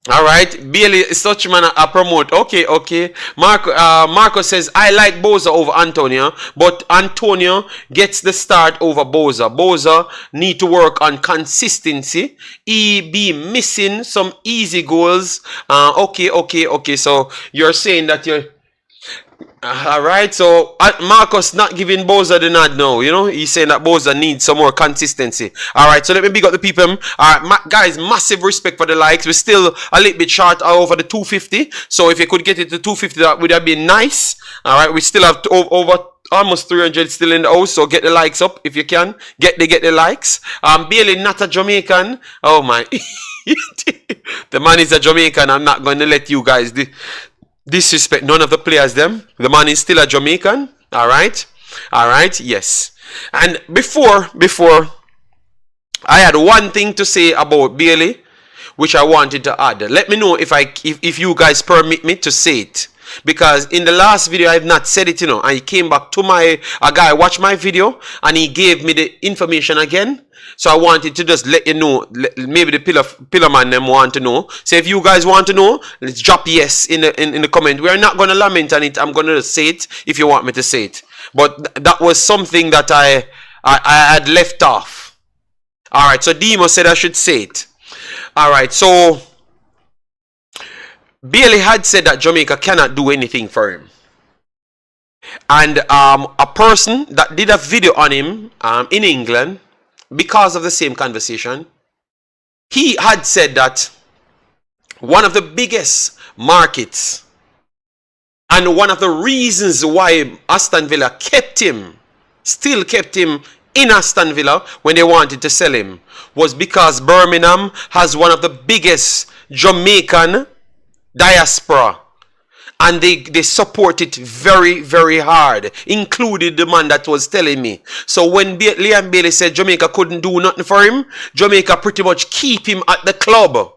Alright, Bailey is such man a promote. Okay. Marco says, I like Boza over Antonio, but Antonio gets the start over Boza. Boza need to work on consistency. He be missing some easy goals. Okay. So you're saying that you're... Alright, so Marcus not giving Boza the nod now, you know, he's saying that Boza needs some more consistency. Alright, so let me big up the people. Alright, guys, massive respect for the likes. We're still a little bit short over the 250, so if you could get it to 250, that would have been nice. Alright, we still have over almost 300 still in the house, so get the likes up if you can. Get the likes. Bailey not a Jamaican. Oh my. The man is a Jamaican. I'm not going to let you guys disrespect none of the players them. The man is still a Jamaican. Alright, yes. And before I had one thing to say about Bailey, which I wanted to add. Let me know if you guys permit me to say it. Because in the last video I have not said it, you know, and he came back to a guy watched my video and he gave me the information again. So I wanted to just let you know, maybe the pillar man them want to know. So if you guys want to know, let's drop yes in the comment. We're not going to lament on it. I'm going to say it if you want me to say it. But that was something that I had left off. Alright, so Demo said I should say it. Alright, so Bailey had said that Jamaica cannot do anything for him. And a person that did a video on him in England, because of the same conversation, he had said that one of the biggest markets and one of the reasons why Aston Villa still kept him in Aston Villa when they wanted to sell him, was because Birmingham has one of the biggest Jamaican diaspora. And they support it very, very hard, including the man that was telling me. So when Liam Bailey said Jamaica couldn't do nothing for him, Jamaica pretty much keep him at the club.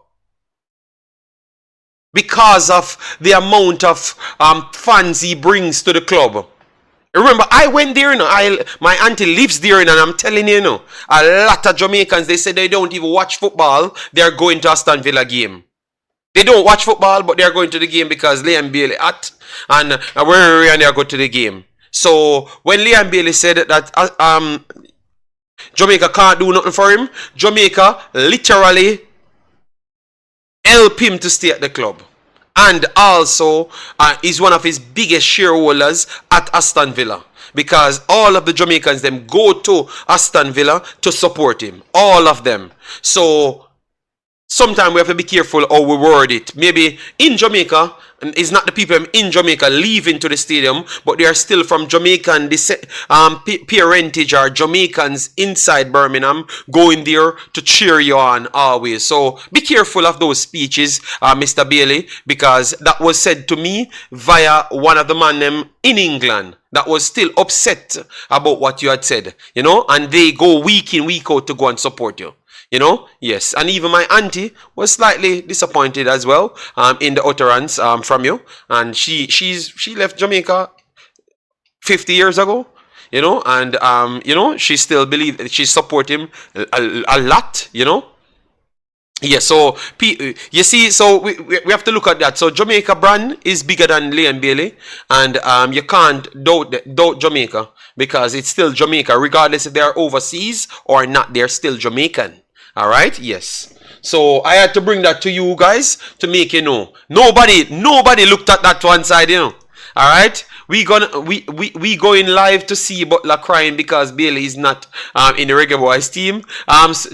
Because of the amount of fans he brings to the club. Remember, I went there, you know, my auntie lives there, and I'm telling you, you know, a lot of Jamaicans, they say they don't even watch football, they're going to Aston Villa game. They don't watch football, but they're going to the game because Liam Bailey at and they're going to the game. So when Liam Bailey said that Jamaica can't do nothing for him, Jamaica literally help him to stay at the club. And also is one of his biggest shareholders at Aston Villa. because all of the Jamaicans them go to Aston Villa to support him. All of them. So sometimes we have to be careful how we word it. Maybe in Jamaica, and it's not the people in Jamaica leaving to the stadium, but they are still from Jamaican parentage or Jamaicans inside Birmingham going there to cheer you on always. So be careful of those speeches, Mr. Bailey, because that was said to me via one of the man them in England that was still upset about what you had said, you know, and they go week in, week out to go and support you. You know, yes, and even my auntie was slightly disappointed as well in the utterance from you, and she left Jamaica 50 years ago, you know, and you know, she still believes she support him a lot, you know. Yeah, so you see, so we have to look at that. So Jamaica brand is bigger than Leon Bailey, and you can't doubt Jamaica, because it's still Jamaica, regardless if they are overseas or not. They're still Jamaican. All right, yes. So I had to bring that to you guys to make you know. Nobody looked at that one side, you know. All right, we going live to see Butler crying because Bailey is not in the Reggae Boyz team.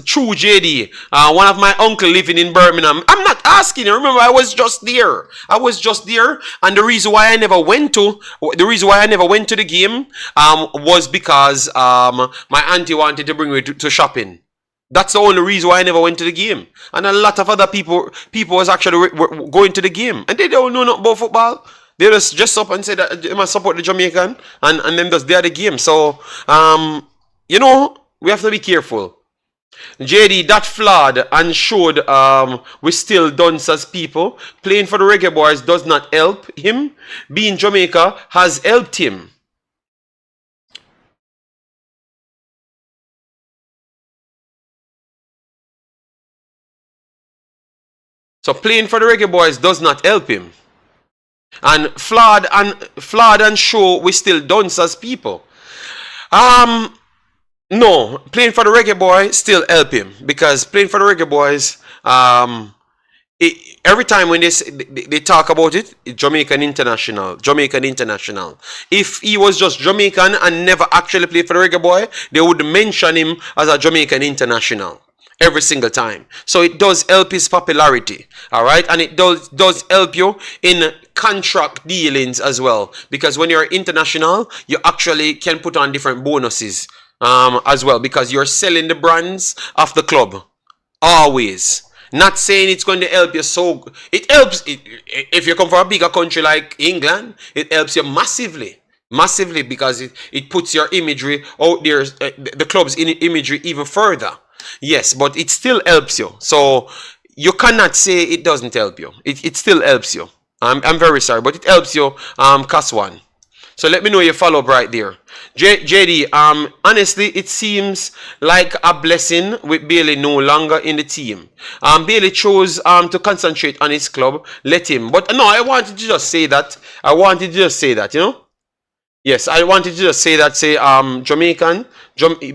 True JD, one of my uncle living in Birmingham. I'm not asking you. Remember, I was just there. And the reason why I never went to the game was because my auntie wanted to bring me to shopping. That's the only reason why I never went to the game. And a lot of other people was actually were going to the game. And they don't know nothing about football. They just up and say that they must support the Jamaican. And then they're the game. So, you know, we have to be careful. JD, that flawed and showed we still dunce as people. Playing for the Reggae Boyz does not help him. Being Jamaica has helped him. So playing for the Reggae Boyz does not help him. And flawed and show we still dunce as people. No, playing for the Reggae Boy still help him, because playing for the Reggae Boyz, every time when they talk about it, Jamaican international. If he was just Jamaican and never actually played for the Reggae Boy, they would mention him as a Jamaican international every single time. So it does help his popularity, all right, and it does help you in contract dealings as well, because when you're international, you actually can put on different bonuses as well, because you're selling the brands of the club always. Not saying it's going to help you, so it helps if you come from a bigger country like England. It helps you massively, because it puts your imagery out there, the club's imagery even further. Yes, but it still helps you. So you cannot say it doesn't help you. It still helps you. I'm very sorry, but it helps you, Kaswan. So let me know you follow up right there. JD, honestly, it seems like a blessing with Bailey no longer in the team. Bailey chose to concentrate on his club. Let him. But no, I wanted to just say that. You know? Yes, I wanted to just say that, Jamaican,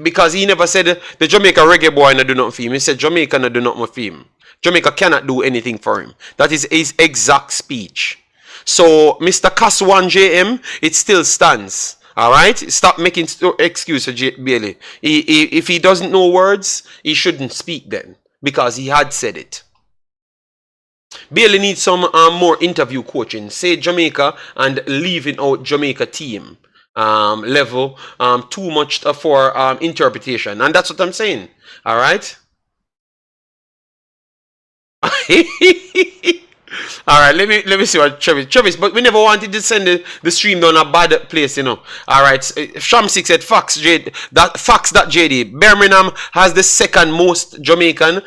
because he never said the Jamaica Reggae Boy no do nothing for him. He said Jamaica no do nothing for him. Jamaica cannot do anything for him. That is his exact speech. So, Mr. Kaswan JM, it still stands. Alright? Stop making excuses, Bailey. If he doesn't know words, he shouldn't speak then, because he had said it. Bailey needs some more interview coaching. Say Jamaica and leaving out Jamaica team level too much for interpretation. And that's what I'm saying. Alright? Alright, let me see what Travis, but we never wanted to send the stream down a bad place, you know. Alright, Shamsik said facts that JD. Birmingham has the second most Jamaican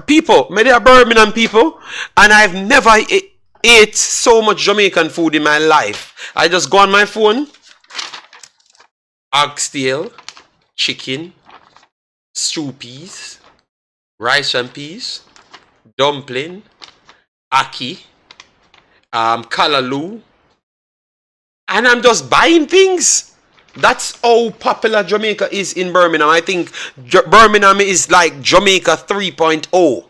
people. Maybe are Birmingham people, and I've never ate so much Jamaican food in my life. I just go on my phone, oxtail, chicken, stew peas, rice and peas, dumpling, Aki, Kalaloo, and I'm just buying things. That's how popular Jamaica is in Birmingham. I think Birmingham is like Jamaica 3.0.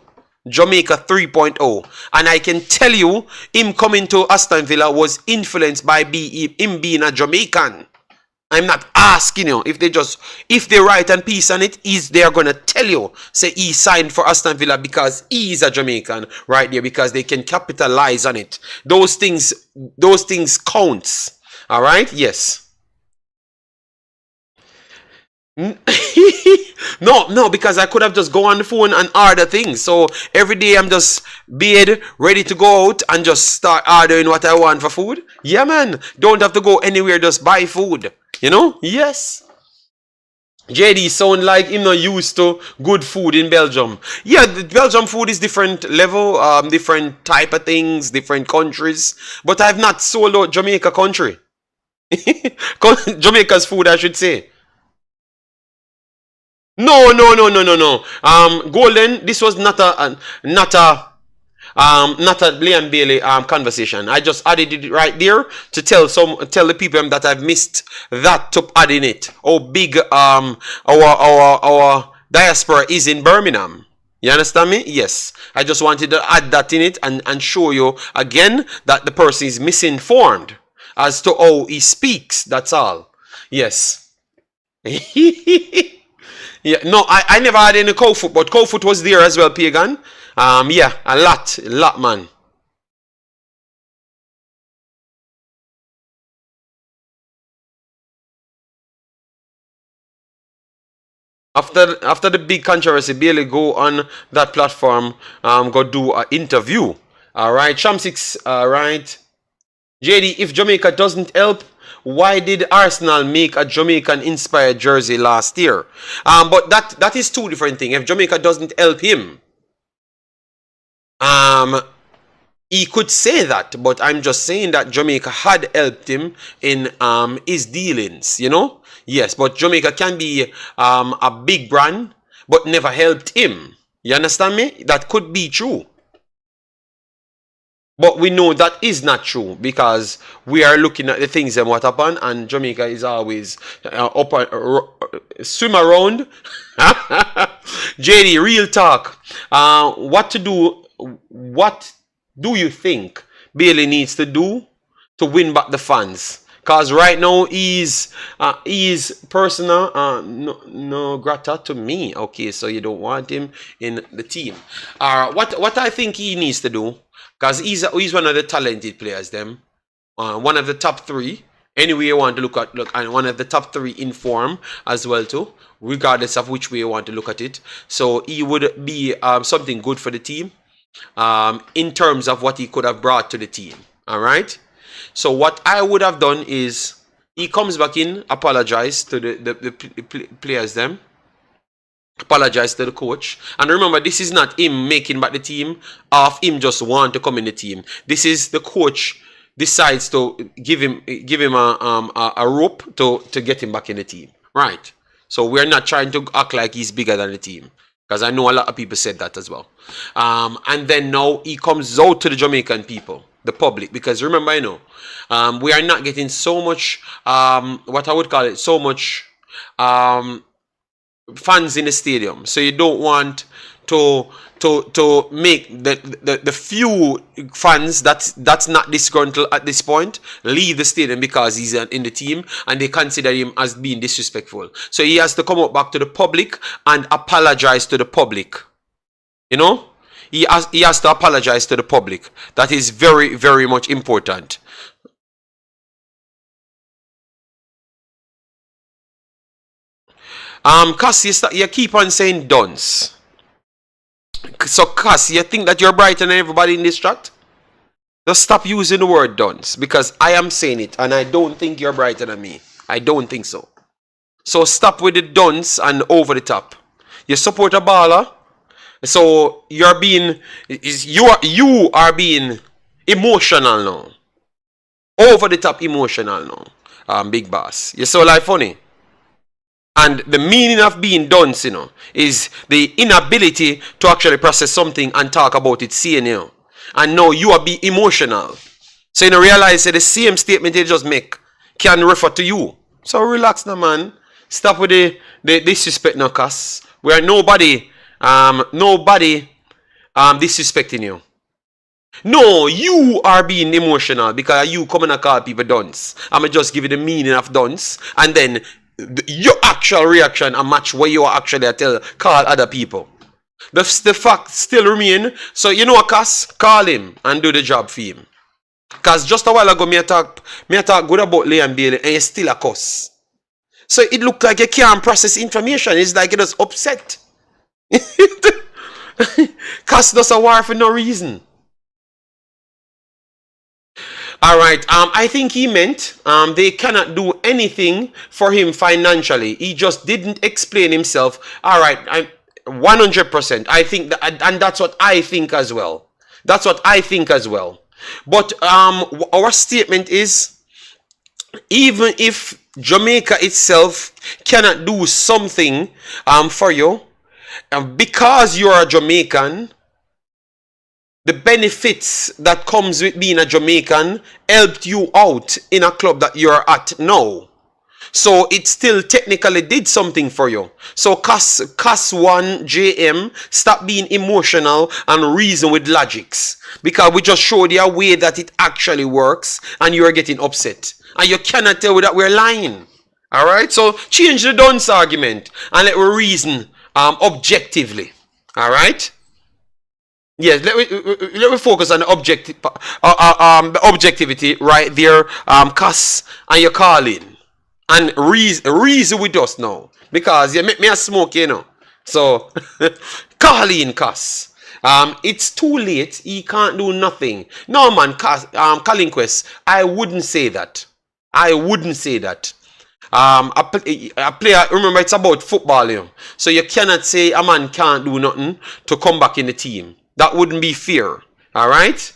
Jamaica 3.0. And I can tell you, him coming to Aston Villa was influenced by him being a Jamaican. I'm not asking you if they write and piece on it, they are gonna tell you, say he signed for Aston Villa because he is a Jamaican right there, because they can capitalize on it. Those things counts. All right, yes. No, because I could have just go on the phone and order things. So every day I'm just ready to go out and just start ordering what I want for food. Yeah, man. Don't have to go anywhere, just buy food. You know? Yes. JD sound like him not used to good food in Belgium. Yeah, the Belgium food is different level, different type of things, different countries. But I've not sold out Jamaica country. Jamaica's food, I should say. No. Golden, this was not a Liam Bailey conversation. I just added it right there to tell the people that I've missed that to add in it. How big our diaspora is in Birmingham. You understand me? Yes. I just wanted to add that in it and show you again that the person is misinformed as to how he speaks. That's all. Yes. Yeah, no, I never had any cow foot, but cow foot was there as well, Pagan. Yeah, a lot, man. After the big controversy, Bailey go on that platform, go do an interview. All right, Shamsix, all right. JD, if Jamaica doesn't help, why did Arsenal make a Jamaican-inspired jersey last year? But that is two different things. If Jamaica doesn't help him, he could say that, but I'm just saying that Jamaica had helped him in his dealings, you know? Yes, but Jamaica can be a big brand, but never helped him. You understand me? That could be true. But we know that is not true, because we are looking at the things and what happened, and Jamaica is always swim around. JD, real talk. What do you think Bailey needs to do to win back the fans? Because right now he's personal no grata to me. Okay, so you don't want him in the team. What I think he needs to do, because he's one of the talented players, one of the top three. Anyway you want to look, and one of the top three in form as well too, regardless of which way you want to look at it. So he would be something good for the team in terms of what he could have brought to the team. All right. So what I would have done is he comes back in, apologize to the players, apologize to the coach, and remember, this is not him making back the team off him just want to come in the team. This is the coach decides to give him a rope to get him back in the team, right? So we're not trying to act like he's bigger than the team, because I know a lot of people said that as well. And then now he comes out to the Jamaican people, the public, because remember, I know we are not getting so much what I would call it, so much fans in the stadium. So you don't want to make the few fans that's not disgruntled at this point leave the stadium because he's in the team and they consider him as being disrespectful. So he has to come up back to the public and apologize to the public. You know, he has to apologize to the public. That is very, very much important. Cass, you keep on saying dunce. So Cass, you think that you're brighter than everybody in this chat? Just stop using the word dunce, because I am saying it and I don't think you're brighter than me. I don't think so. So stop with the dunce and over the top. You support a baller, so you are being emotional now. Over the top emotional now. Big boss. You're so like funny. And the meaning of being dunce, is the inability to actually process something and talk about it, seeing you. And now you are being emotional. So you realize that the same statement you just make can refer to you. So relax now, man. Stop with the disrespect now, cuz. Where nobody disrespecting you. No, you are being emotional because you come and call people dunce. I'ma just give you the meaning of dunce, and then your actual reaction and match what you are actually call other people. The fact still remain. So you know what, Cass? Call him and do the job for him. Cause just a while ago me talk good about Leon Bailey and you still a cuss. So it looked like you can't process information. It's like you're just upset. Cass does a war for no reason. Alright, I think he meant they cannot do anything for him financially. He just didn't explain himself. Alright, 100%. I think that, and that's what I think as well. That's what I think as well. But our statement is, even if Jamaica itself cannot do something for you, because you're a Jamaican, the benefits that comes with being a Jamaican helped you out in a club that you're at now. So it still technically did something for you. So CAS 1 JM, stop being emotional and reason with logics. Because we just showed you a way that it actually works and you're getting upset. And you cannot tell that we're lying. Alright? So change the dunce argument and let we reason objectively. Alright? Yes, let me focus on the the objectivity right there, CAS and your calling. And reason with us now. Because you make me a smoke, you know. So, calling CAS. It's too late. He can't do nothing. No, man, calling Quest. I wouldn't say that. I wouldn't say that. A player, remember, it's about football, you know. So you cannot say a man can't do nothing to come back in the team. That wouldn't be fair. Alright?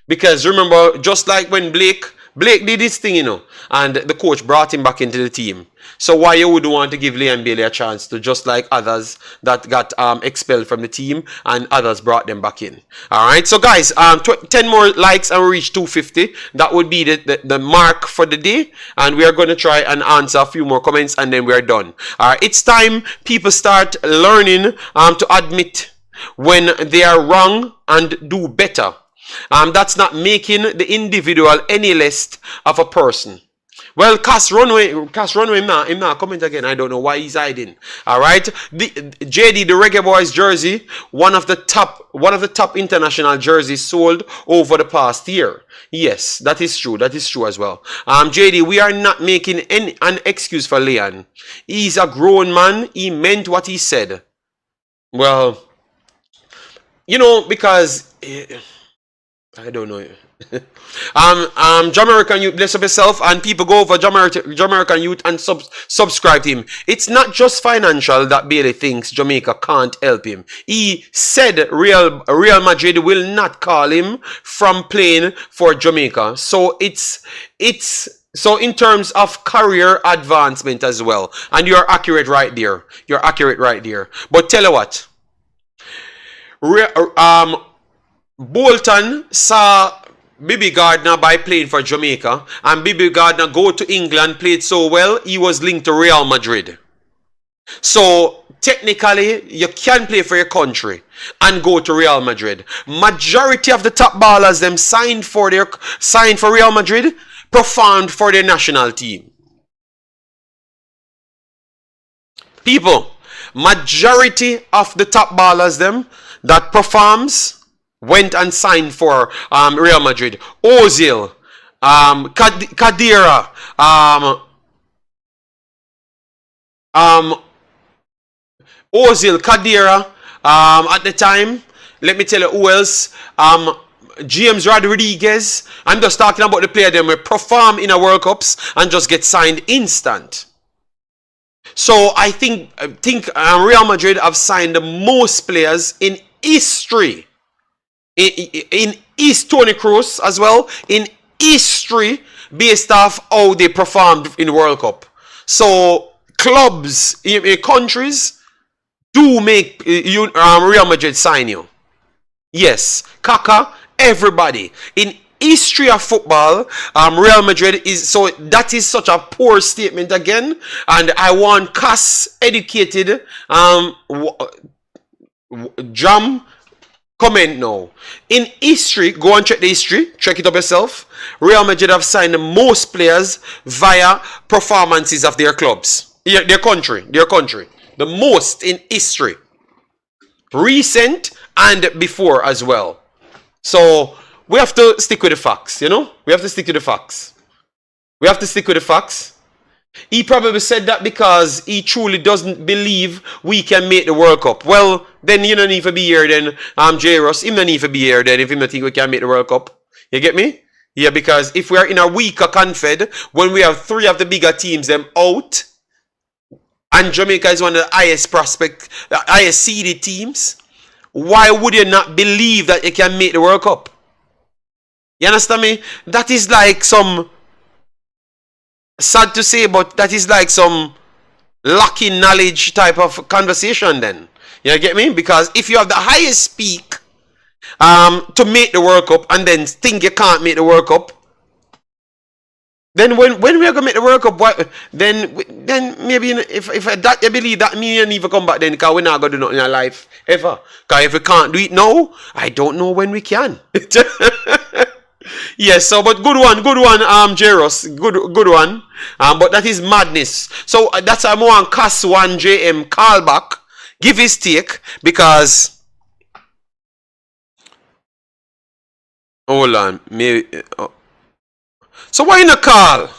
Because remember, just like when Blake did his thing, you know, and the coach brought him back into the team. So why you would want to give Leon Bailey a chance to, just like others that got expelled from the team and others brought them back in. Alright, so guys, 10 more likes and we reach 250. That would be the mark for the day. And we are going to try and answer a few more comments and then we're done. Alright, it's time people start learning to admit when they are wrong and do better. That's not making the individual any less of a person. Well, Cass Runway, him not comment again. I don't know why he's hiding. Alright. JD, the Reggae Boyz jersey, one of the top international jerseys sold over the past year. Yes, that is true. That is true as well. JD, we are not making an excuse for Leon. He's a grown man. He meant what he said. Well, you know, because I don't know. Jamaican Youth, bless up yourself, and people go over Jamaican Youth and subscribe to him. It's not just financial that Bailey thinks Jamaica can't help him. He said Real Madrid will not call him from playing for Jamaica. So it's so in terms of career advancement as well. And you're accurate right there. You're accurate right there. But tell you what. Bolton saw Bibi Gardner by playing for Jamaica, and Bibi Gardner go to England, played so well, he was linked to Real Madrid. So technically, you can play for your country and go to Real Madrid. Majority of the top ballers them signed for Real Madrid, performed for their national team. People, majority of the top ballers them that performs went and signed for Real Madrid. Ozil, Kadira, Ozil, Kadira, at the time, let me tell you who else, James Rodriguez. I'm just talking about the player them will perform in a World Cups and just get signed instant. So I think Real Madrid have signed the most players in history. In East Tony Kroos as well, in history, based off how they performed in the World Cup. So clubs, countries do make Real Madrid sign you. Yes, Kaka, everybody. In history of football, Real Madrid is, so that is such a poor statement again. And I want CAS educated, Jam comment now. In history, go and check the history. Check it up yourself. Real Madrid have signed the most players via performances of their clubs. Their country. The most in history. Recent and before as well. So, we have to stick with the facts, you know? We have to stick to the facts. He probably said that because he truly doesn't believe we can make the World Cup. Well, then you don't need to be here then. J-Ross, him don't need to be here then if he don't think we can make the World Cup. You get me? Yeah, because if we are in a weaker confed, when we have 3 of the bigger teams them out, and Jamaica is one of the highest seeded teams, why would you not believe that you can make the World Cup? You understand me? That is like some, sad to say, but that is like some lacking knowledge type of conversation then. You get me? Because if you have the highest peak to make the World Cup and then think you can't make the World Cup, then when we are going to make the World Cup, then maybe if that you believe that means you need to come back then, because we're not going to do nothing in our life ever. Because if we can't do it now, I don't know when we can. Yes, so but good one, J-Ross, good one. But that is madness. So that's why I want Cass 1 JM call back, give his take, because hold on, maybe. So why you not call?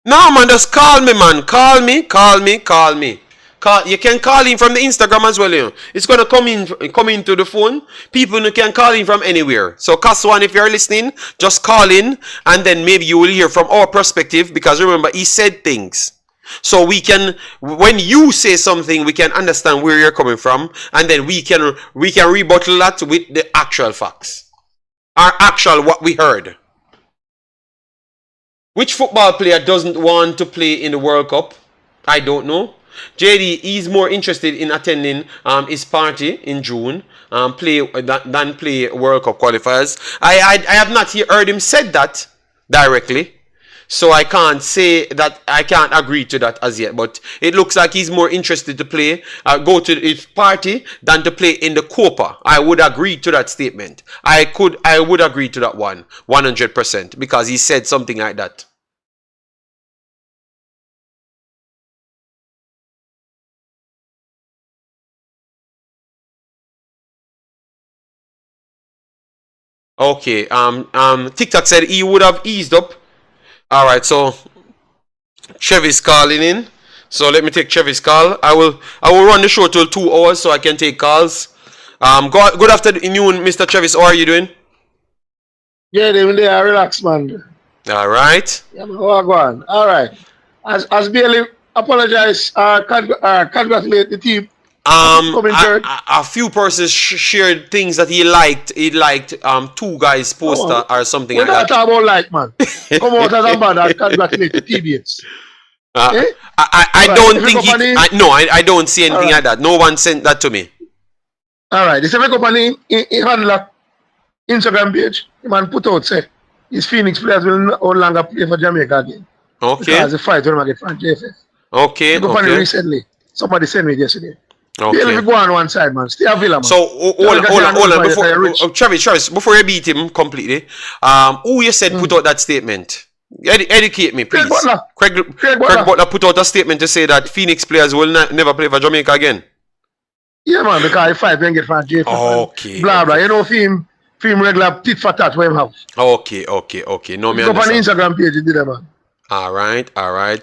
No man, just call me, man. Call me. You can call in from the Instagram as well, you know. It's gonna come into the phone. People can call in from anywhere. So Cass1, if you're listening, just call in, and then maybe you will hear from our perspective, because remember, he said things. So we can, when you say something, we can understand where you're coming from, and then we can rebuttal that with the actual facts. Or actual what we heard. Which football player doesn't want to play in the World Cup? I don't know. JD is more interested in attending his party in June, than play World Cup qualifiers. I have not heard him said that directly, so I can't say that. I can't agree to that as yet. But it looks like he's more interested to play, go to his party than to play in the Copa. I would agree to that statement. I would agree to that 100%, because he said something like that. Okay, TikTok said he would have eased up. Alright, so Chevy's calling in. So let me take Chevy's call. I will run the show till 2 hours so I can take calls. Good afternoon, Mr. Chevis. How are you doing? Yeah, they relax, man. Alright. Yeah, man, go on. Alright. As Bailey apologize, congratulate the team. A few persons shared things that he liked. He liked 2 guys poster or something like that. We're not talking about like, man. Come out as a man and congratulate the TBS. I don't think I don't see anything like that. No one sent that to me. Alright, the same company in handle Instagram page, the man put out say his Phoenix players will no longer play for Jamaica again. Okay. Because the fight will get from JFF. Okay. The company recently. Somebody sent me yesterday. Okay. Let me go on one side, man. Stay a villa, man. So hold on. Before Travis, before you beat him completely, who you said put out that statement? Educate me, please. Craig Butler put out a statement to say that Phoenix players will never play for Jamaica again. Yeah, man, because if I can get from JFF. Okay. Blah blah. You know, film regular tit for tat where him have. Okay. No, me understand. Go on Instagram page, you did that, man. All right. I'll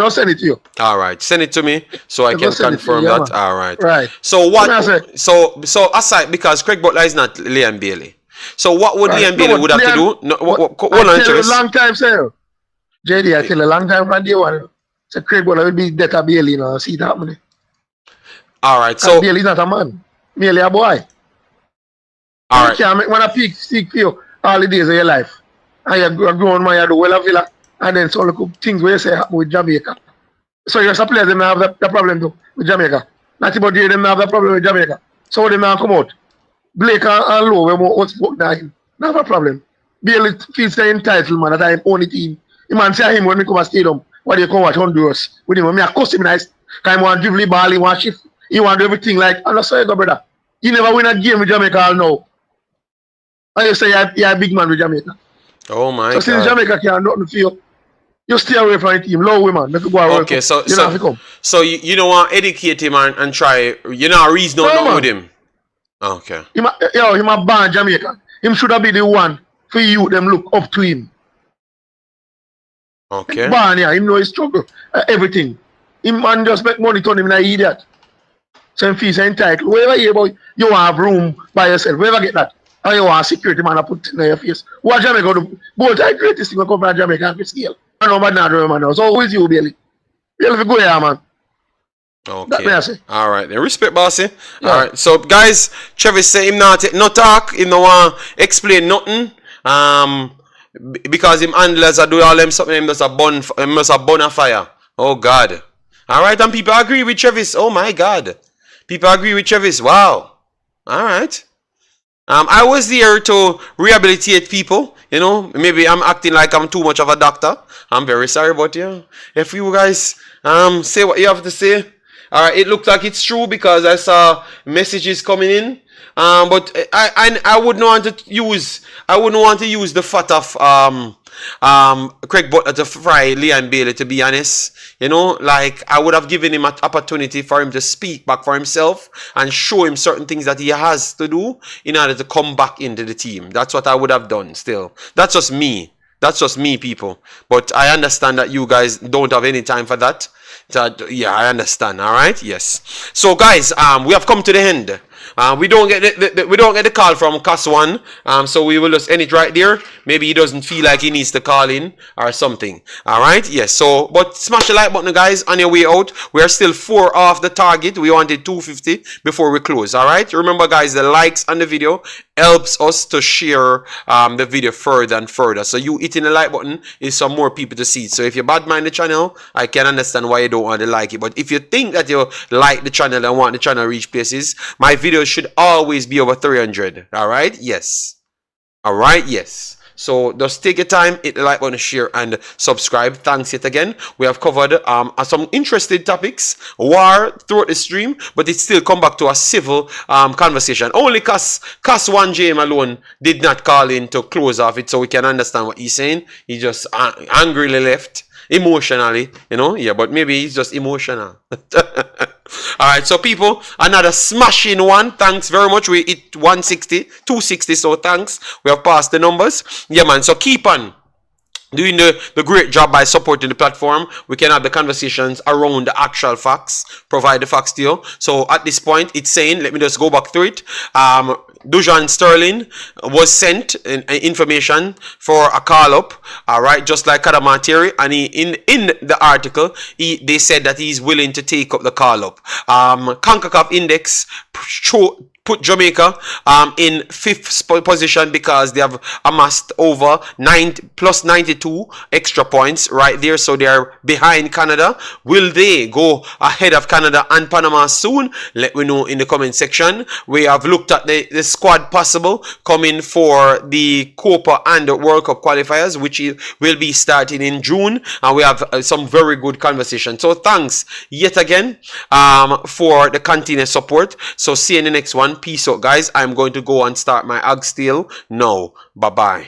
send it to you. All right, send it to me so I can confirm that. All right. Right. So what? So aside, because Craig Butler is not Liam Bailey. So what would Liam Bailey would have to do? No, hold on, Travis. A long time, sir. JD, I tell a long time from day one. So Craig Butler will be better Bailey, you know. See that happening. All right. So Bailey's not a man. Merely a boy. All right. You can't make one a peak stick for you all the days of your life. And you're grown man, you do well a villa, and then so look things where you say happen with Jamaica. So you're players them have the problem too with Jamaica. Not about you, them have the problem with Jamaica. So they now come out. Blake and Lowe, we won't spoke now him. Not a problem. Bailey feels the entitled man that I'm only team. The man say him when we come to stadium, what do you come watch Honduras with him? When I cost him nice, because he want to dribble the ball, he want shift, he want to do everything like, and that's how you go, brother. You never win a game with Jamaica all now. And you say you're a big man with Jamaica. Oh my so since God. Jamaica can't do nothing for you, you stay away from the team. Low women. Make you go away. Okay, so you don't want to educate him and try, you know, reason out with him. Okay. Him a born Jamaican. Him should have been the one for you them look up to him. Okay. Born here, him know his struggle. Everything. Him man just make money turn him an idiot. So him feels entitled. Wherever you about you want have room by yourself. Wherever get that. And you want security man to put in your face. What Jamaica do? Both the greatest thing will come from Jamaica and scale. I know but not remember now. So who is you, Bailey? Bailey, go here, man. Okay. All right. Then respect, bossy. Yeah. All right. So guys, Travis say him not talk. Him no want explain nothing. Because him handlers are doing all them something. Him must have burn a fire. Oh God. All right. And people agree with Travis. Oh my God. People agree with Travis. Wow. All right. I was there to rehabilitate people. You know, maybe I'm acting like I'm too much of a doctor. I'm very sorry, but yeah, if you guys say what you have to say. All right, it looks like it's true because I saw messages coming in. But I wouldn't want to use the fat of Craig Butler to fry Leon Bailey, to be honest. You know, like I would have given him an opportunity for him to speak back for himself and show him certain things that he has to do in order to come back into the team. That's what I would have done still. That's just me. That's just me, people. But I understand that you guys don't have any time for that. Yeah, I understand. All right. Yes. So, guys, we have come to the end. We don't get the call from Cas1, so we will just end it right there. Maybe he doesn't feel like he needs to call in or something. All right, yes. So, but smash the like button, guys, on your way out. We are still 4 off the target. We wanted 250 before we close. All right. Remember, guys, the likes on the video helps us to share the video further and further. So you hitting the like button is some more people to see. So if you bad mind the channel, I can understand why you don't want to like it. But if you think that you like the channel and want the channel to reach places, my videos should always be over 300. All right. Yes. All right. Yes. So just take your time, hit the like button, share, and subscribe. Thanks yet again. We have covered some interesting topics, war throughout the stream, but it still come back to a civil conversation. Only Cas1 James alone did not call in to close off it, so we can understand what he's saying. He just angrily left, emotionally, you know. Yeah, but maybe he's just emotional. Alright, so people, another smashing one. Thanks very much. We hit 160, 260, so thanks. We have passed the numbers. Yeah, man, so keep on doing the great job by supporting the platform. We can have the conversations around the actual facts, provide the facts to you. So at this point, it's saying, let me just go back through it. Dujon Sterling was sent information for a call up, all right, just like Kadamateri, and in the article they said that he's willing to take up the call up. Concacaf Index put Jamaica in 5th position because they have amassed over plus 92 extra points right there, so they are behind Canada. Will they go ahead of Canada and Panama soon? Let me know in the comment section. We have looked at the squad possible coming for the Copa and the World Cup qualifiers, which will be starting in June, and we have some very good conversation. So thanks yet again for the continuous support. So see you in the next one. Peace out, guys. I'm going to go and start my oxtail now. Bye bye.